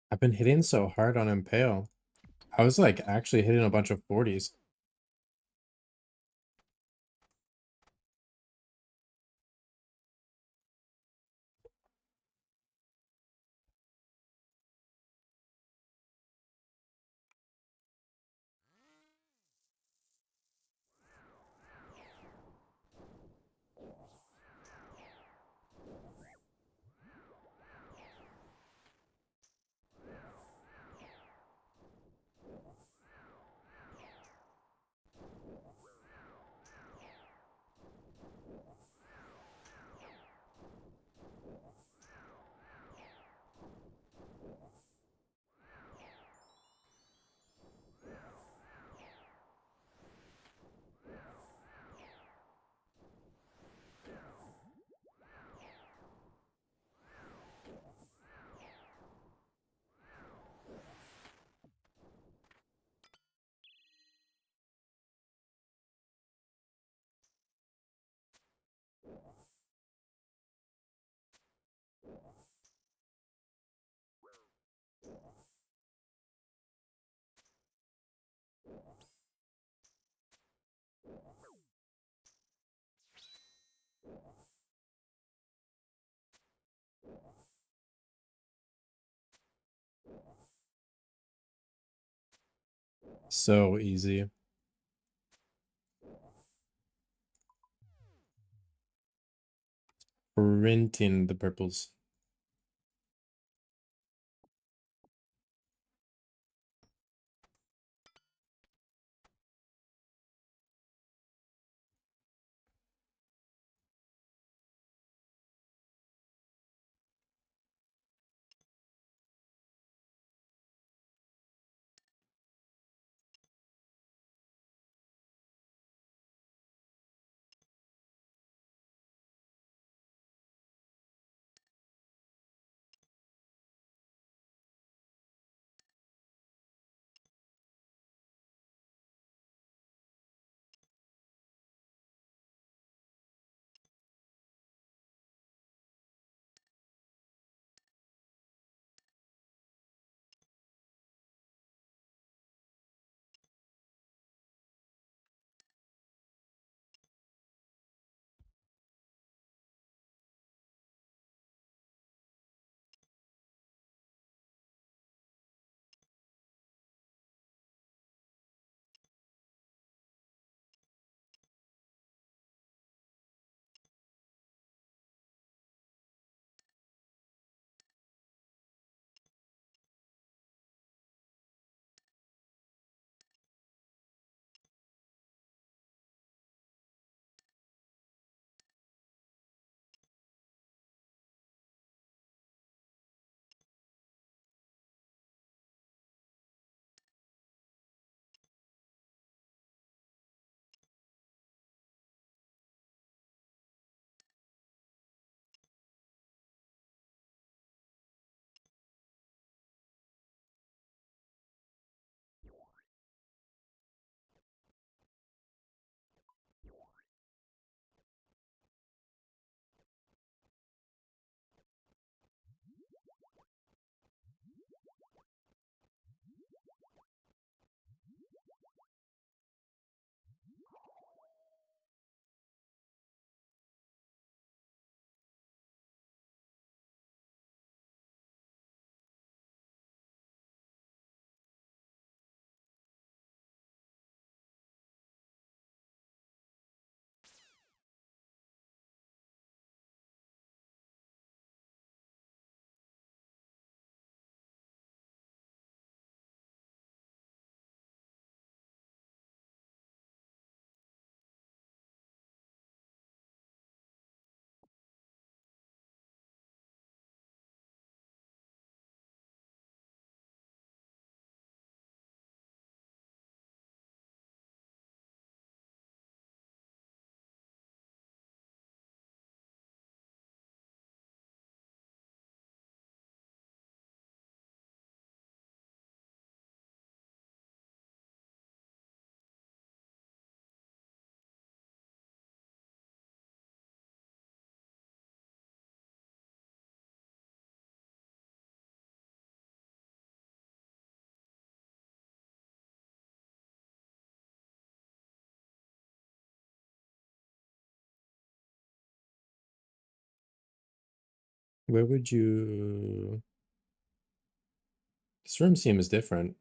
I've been hitting so hard on Impale. I was like actually hitting a bunch of 40s. So easy. Printing the purples. Where would you... This room seems different.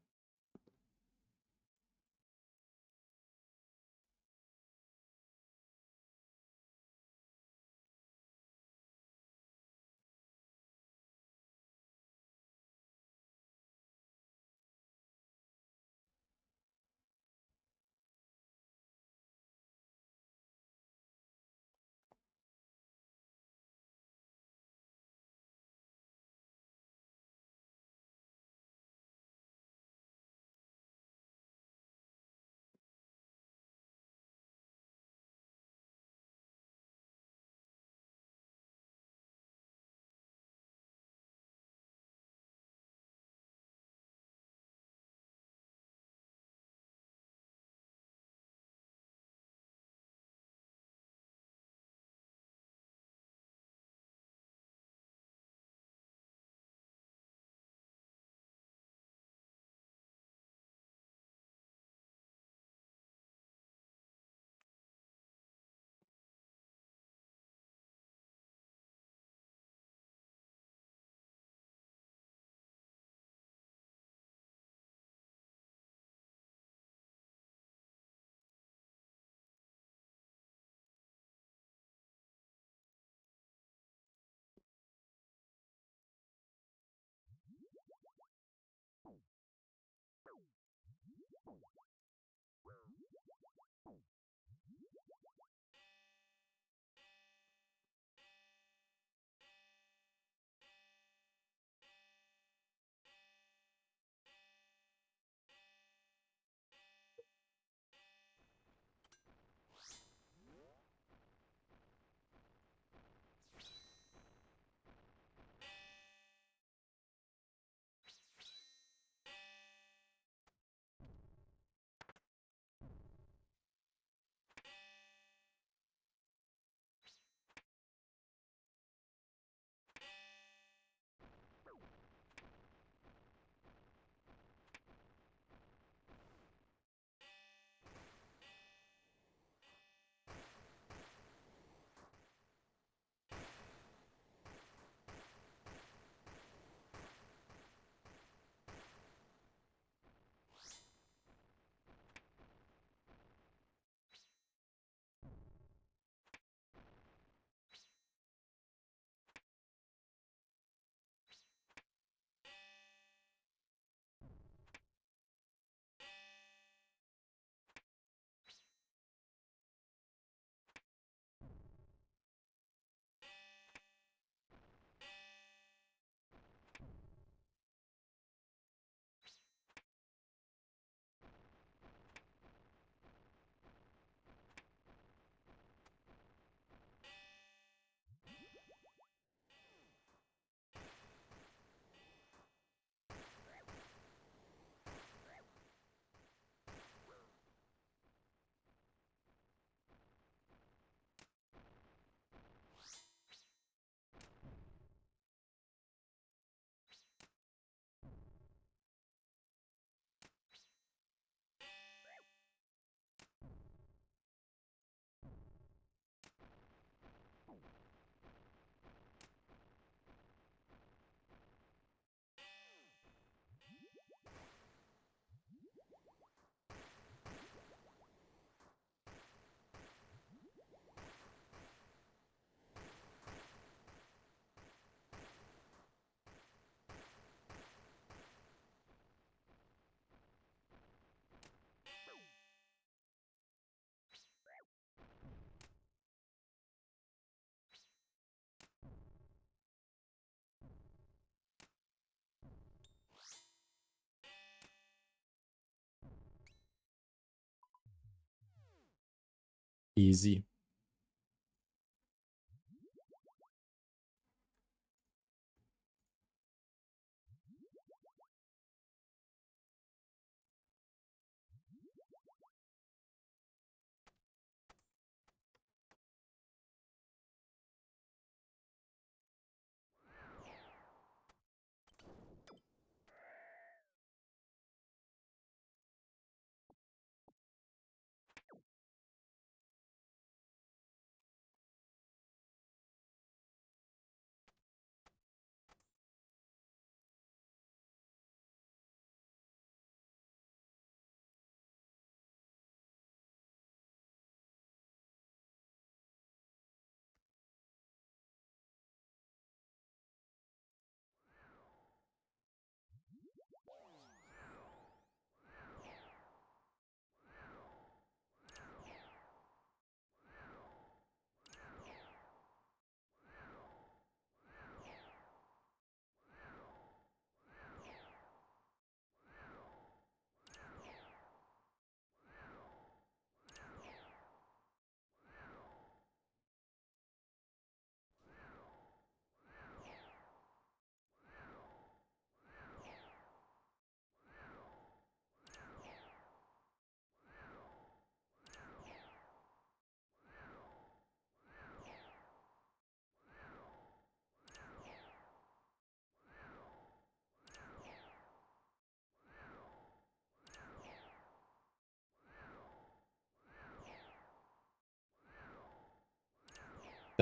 Easy.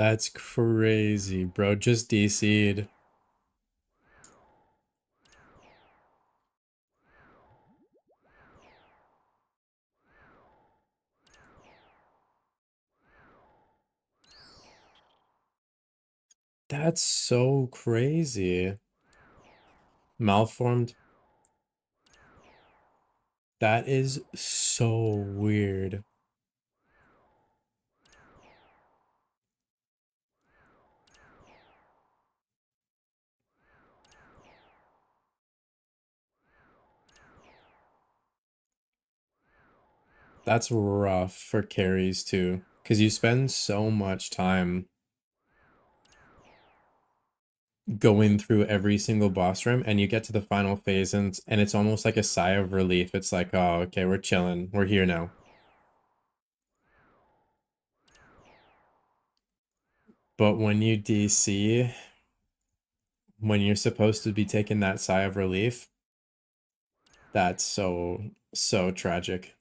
That's crazy, bro. Just DC'd. That's so crazy. Malformed. That is so weird. That's rough for carries too, because you spend so much time going through every single boss room and you get to the final phase and it's almost like a sigh of relief. It's like, oh, okay, we're chilling. We're here now. But when you DC, when you're supposed to be taking that sigh of relief, that's so tragic.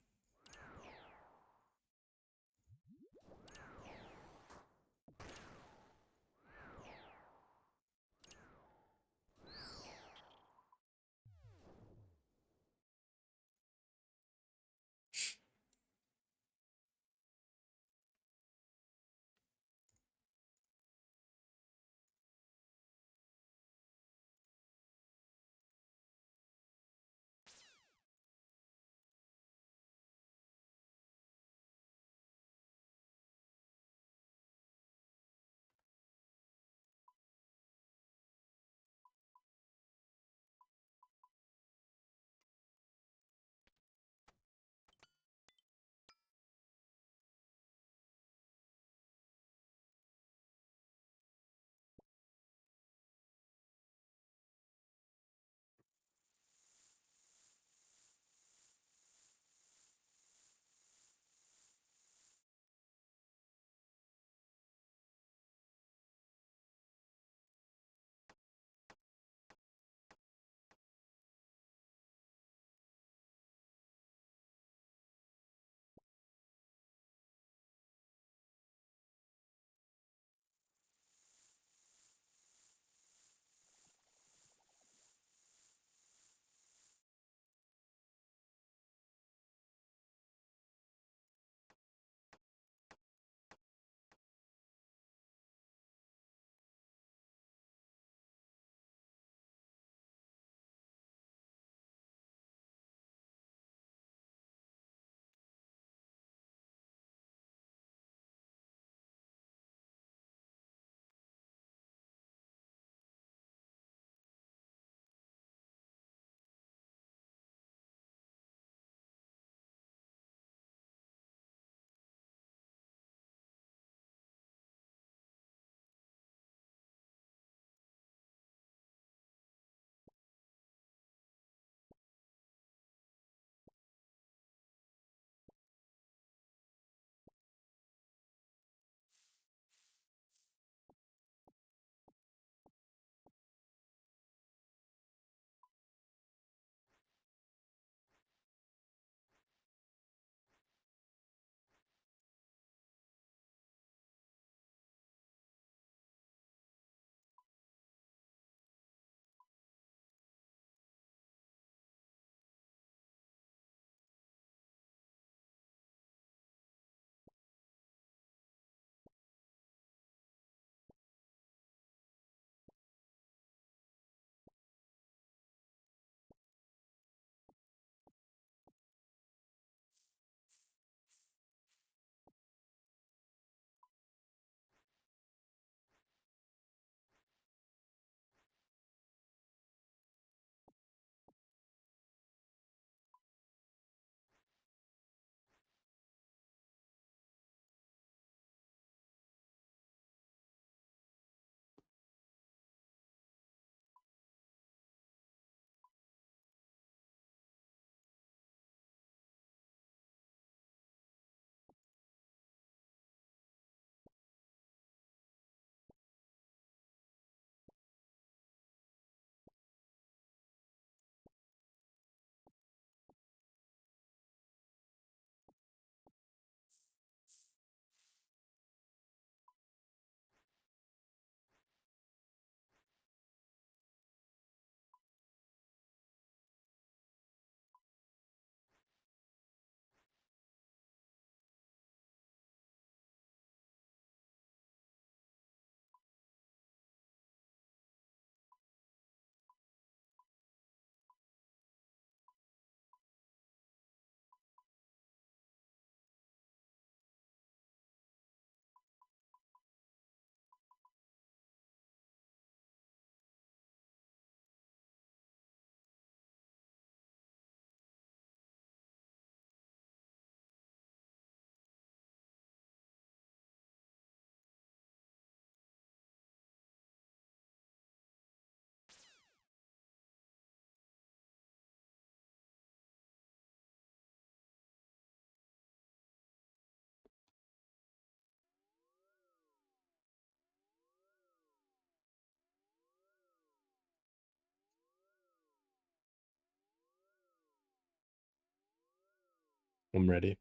I'm ready.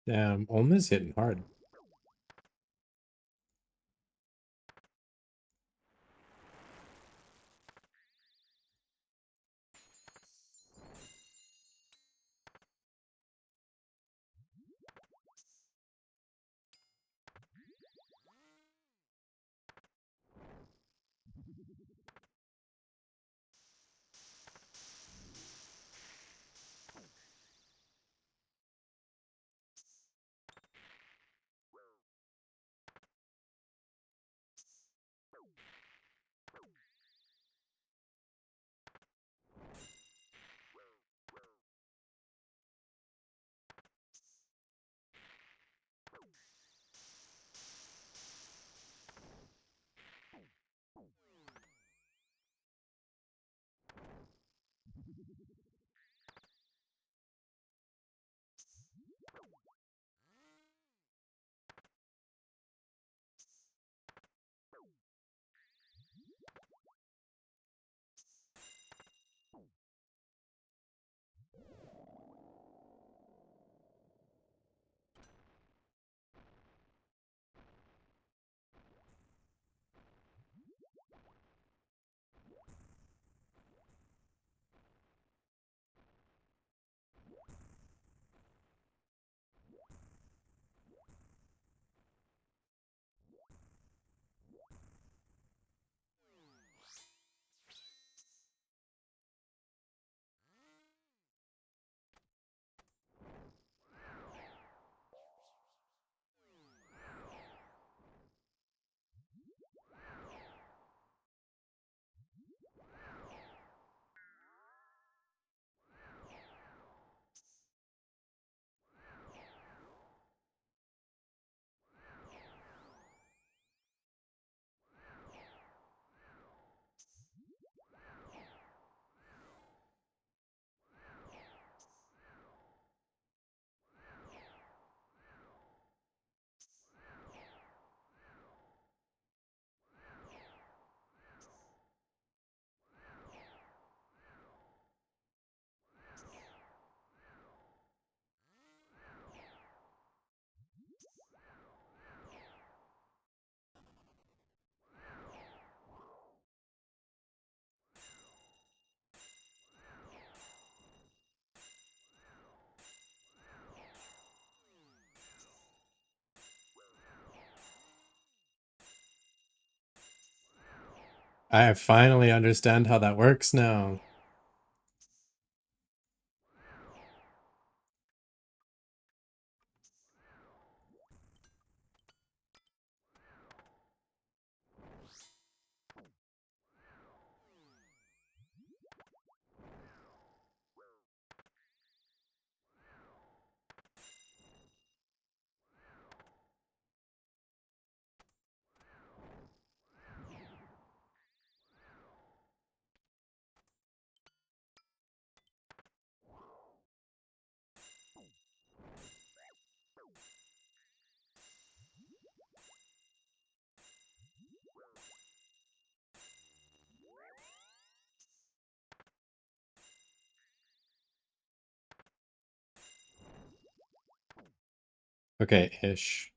Damn, almost hitting hard. I finally understand how that works now. Okay, ish.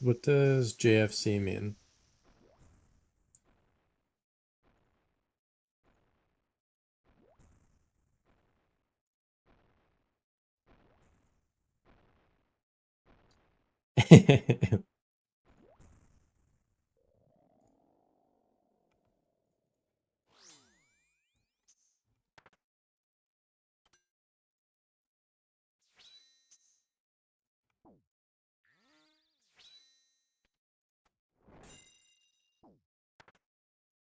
What does JFC mean?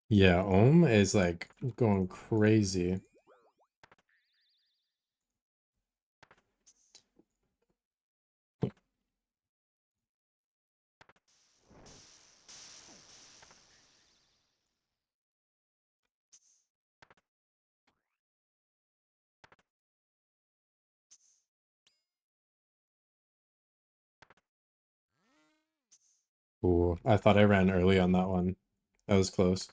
Yeah, Ohm is like going crazy. Ooh, I thought I ran early on that one. That was close.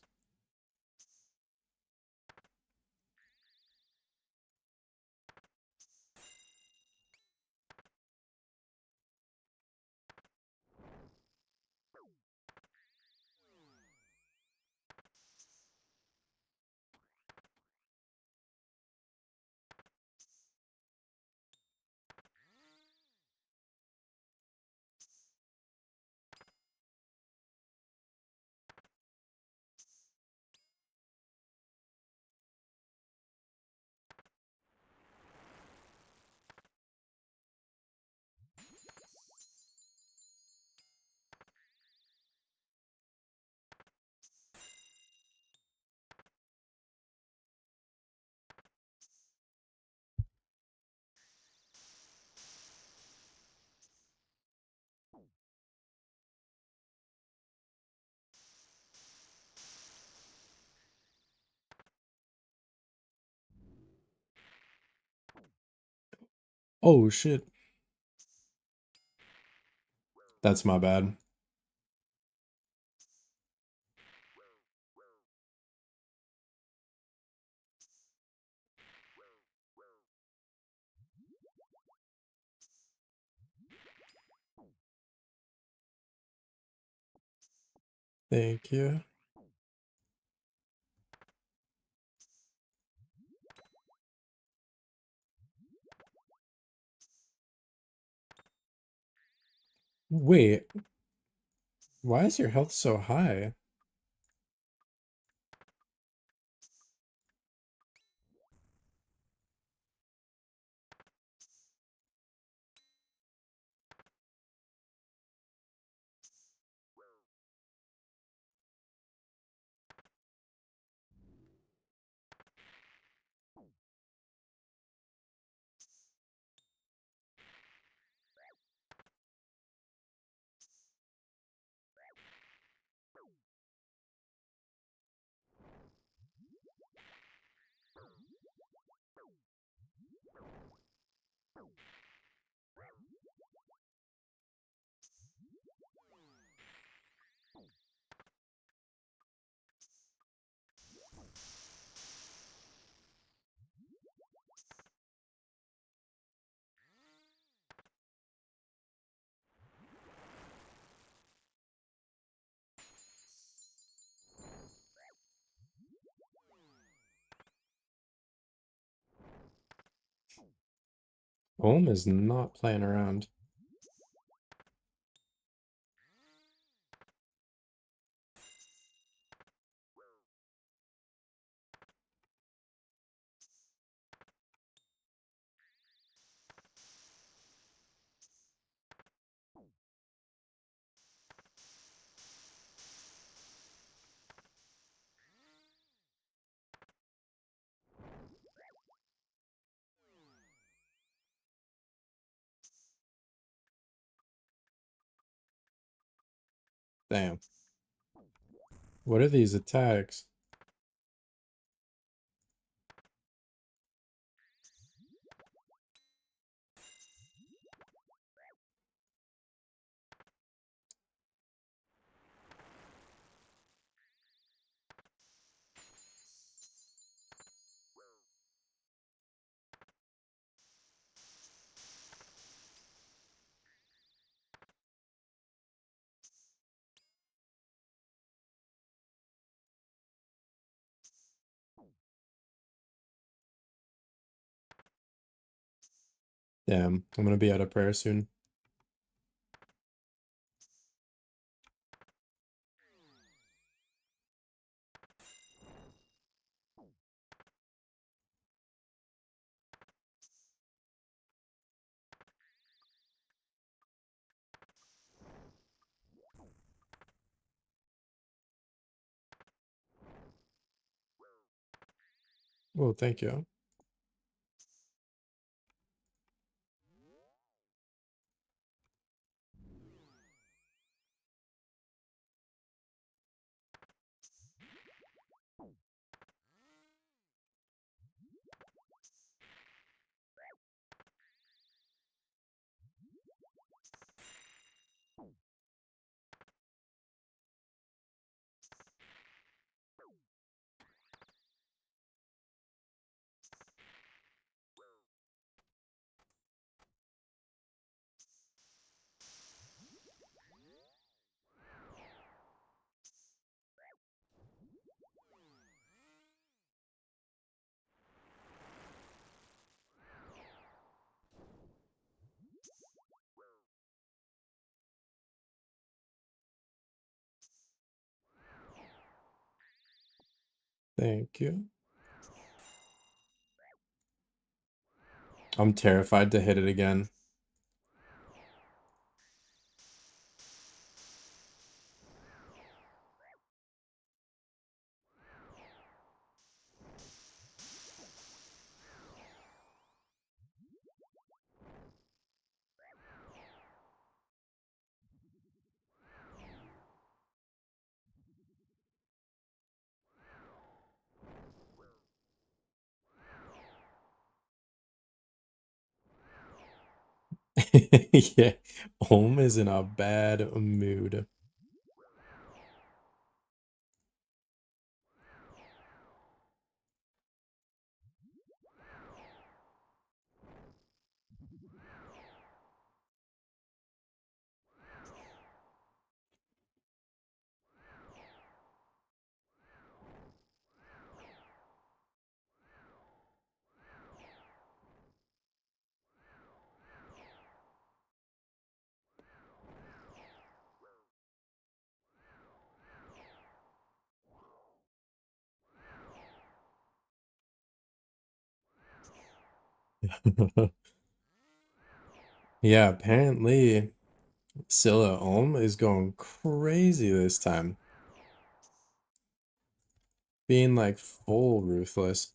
Oh shit. That's my bad. Thank you. Wait, why is your health so high? Ohm is not playing around. Damn. What are these attacks? Damn, I'm gonna be out of prayer soon. Oh, thank you. Thank you. I'm terrified to hit it again. Yeah, Ohm is in a bad mood. Yeah, apparently Scylla Ohm is going crazy this time. Being like full ruthless.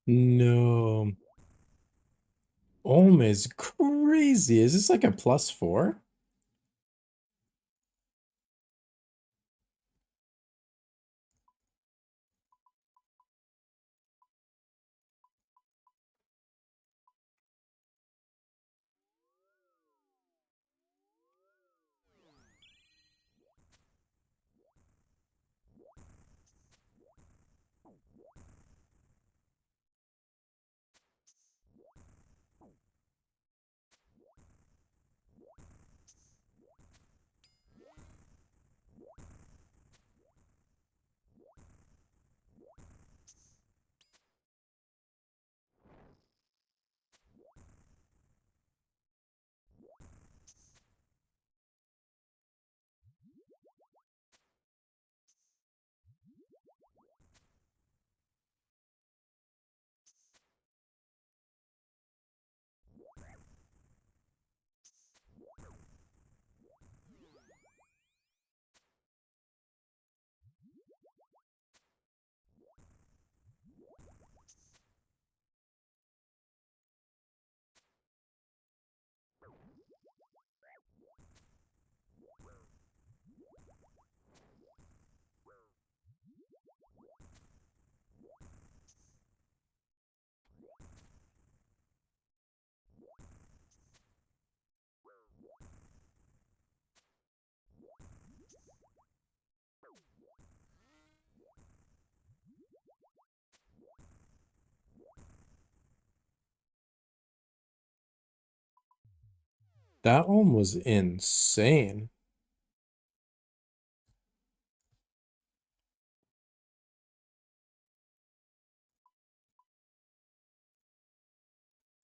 No. Ohm is crazy. Is this like a +4? That Ohm was insane.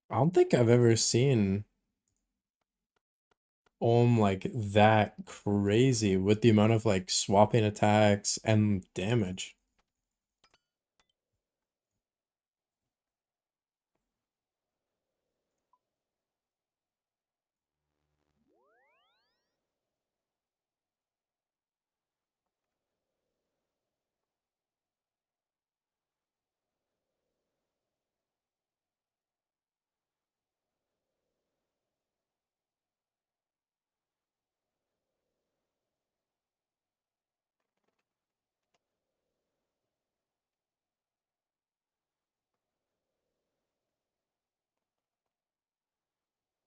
I don't think I've ever seen Ohm like that crazy with the amount of like swapping attacks and damage.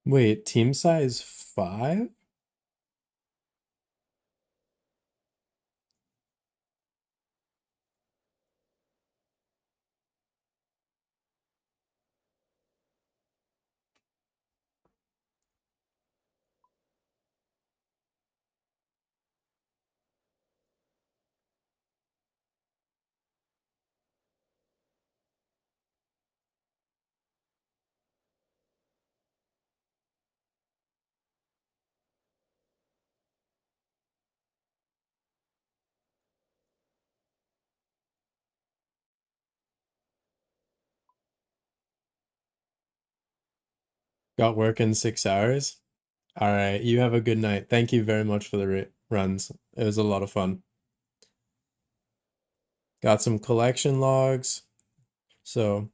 Wait, team size 5? Got work in 6 hours? All right, you have a good night. Thank you very much for the runs. It was a lot of fun. Got some collection logs. So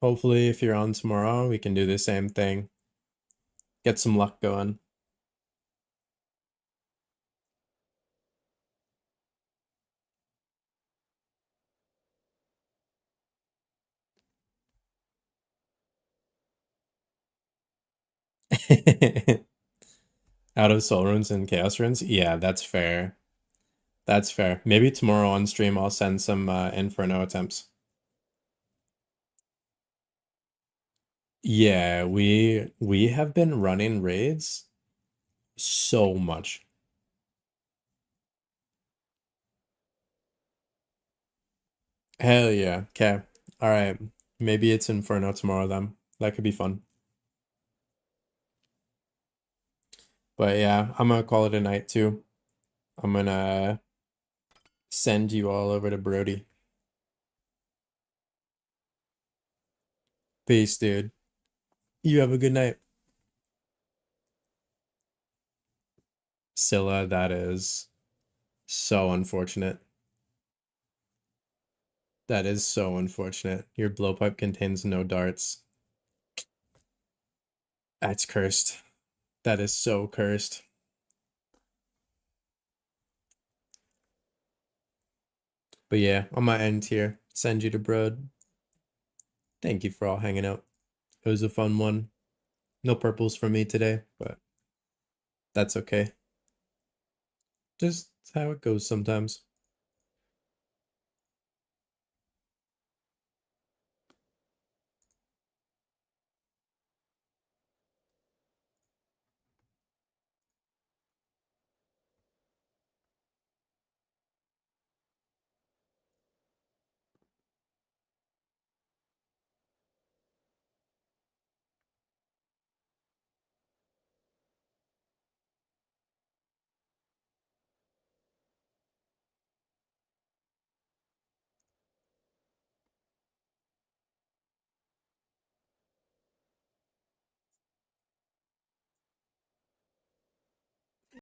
hopefully if you're on tomorrow, we can do the same thing. Get some luck going. Out of soul runes and chaos runes? Yeah, that's fair. That's fair. Maybe tomorrow on stream I'll send some Inferno attempts. Yeah, we have been running raids so much. Hell yeah. Okay. All right. Maybe it's Inferno tomorrow then. That could be fun. But yeah, I'm gonna call it a night too. I'm gonna send you all over to Brody. Peace, dude. You have a good night. Scylla, that is so unfortunate. That is so unfortunate. Your blowpipe contains no darts. That's cursed. That is so cursed. But yeah, on my end here, send you to Broad. Thank you for all hanging out. It was a fun one. No purples for me today, but that's okay. Just how it goes sometimes.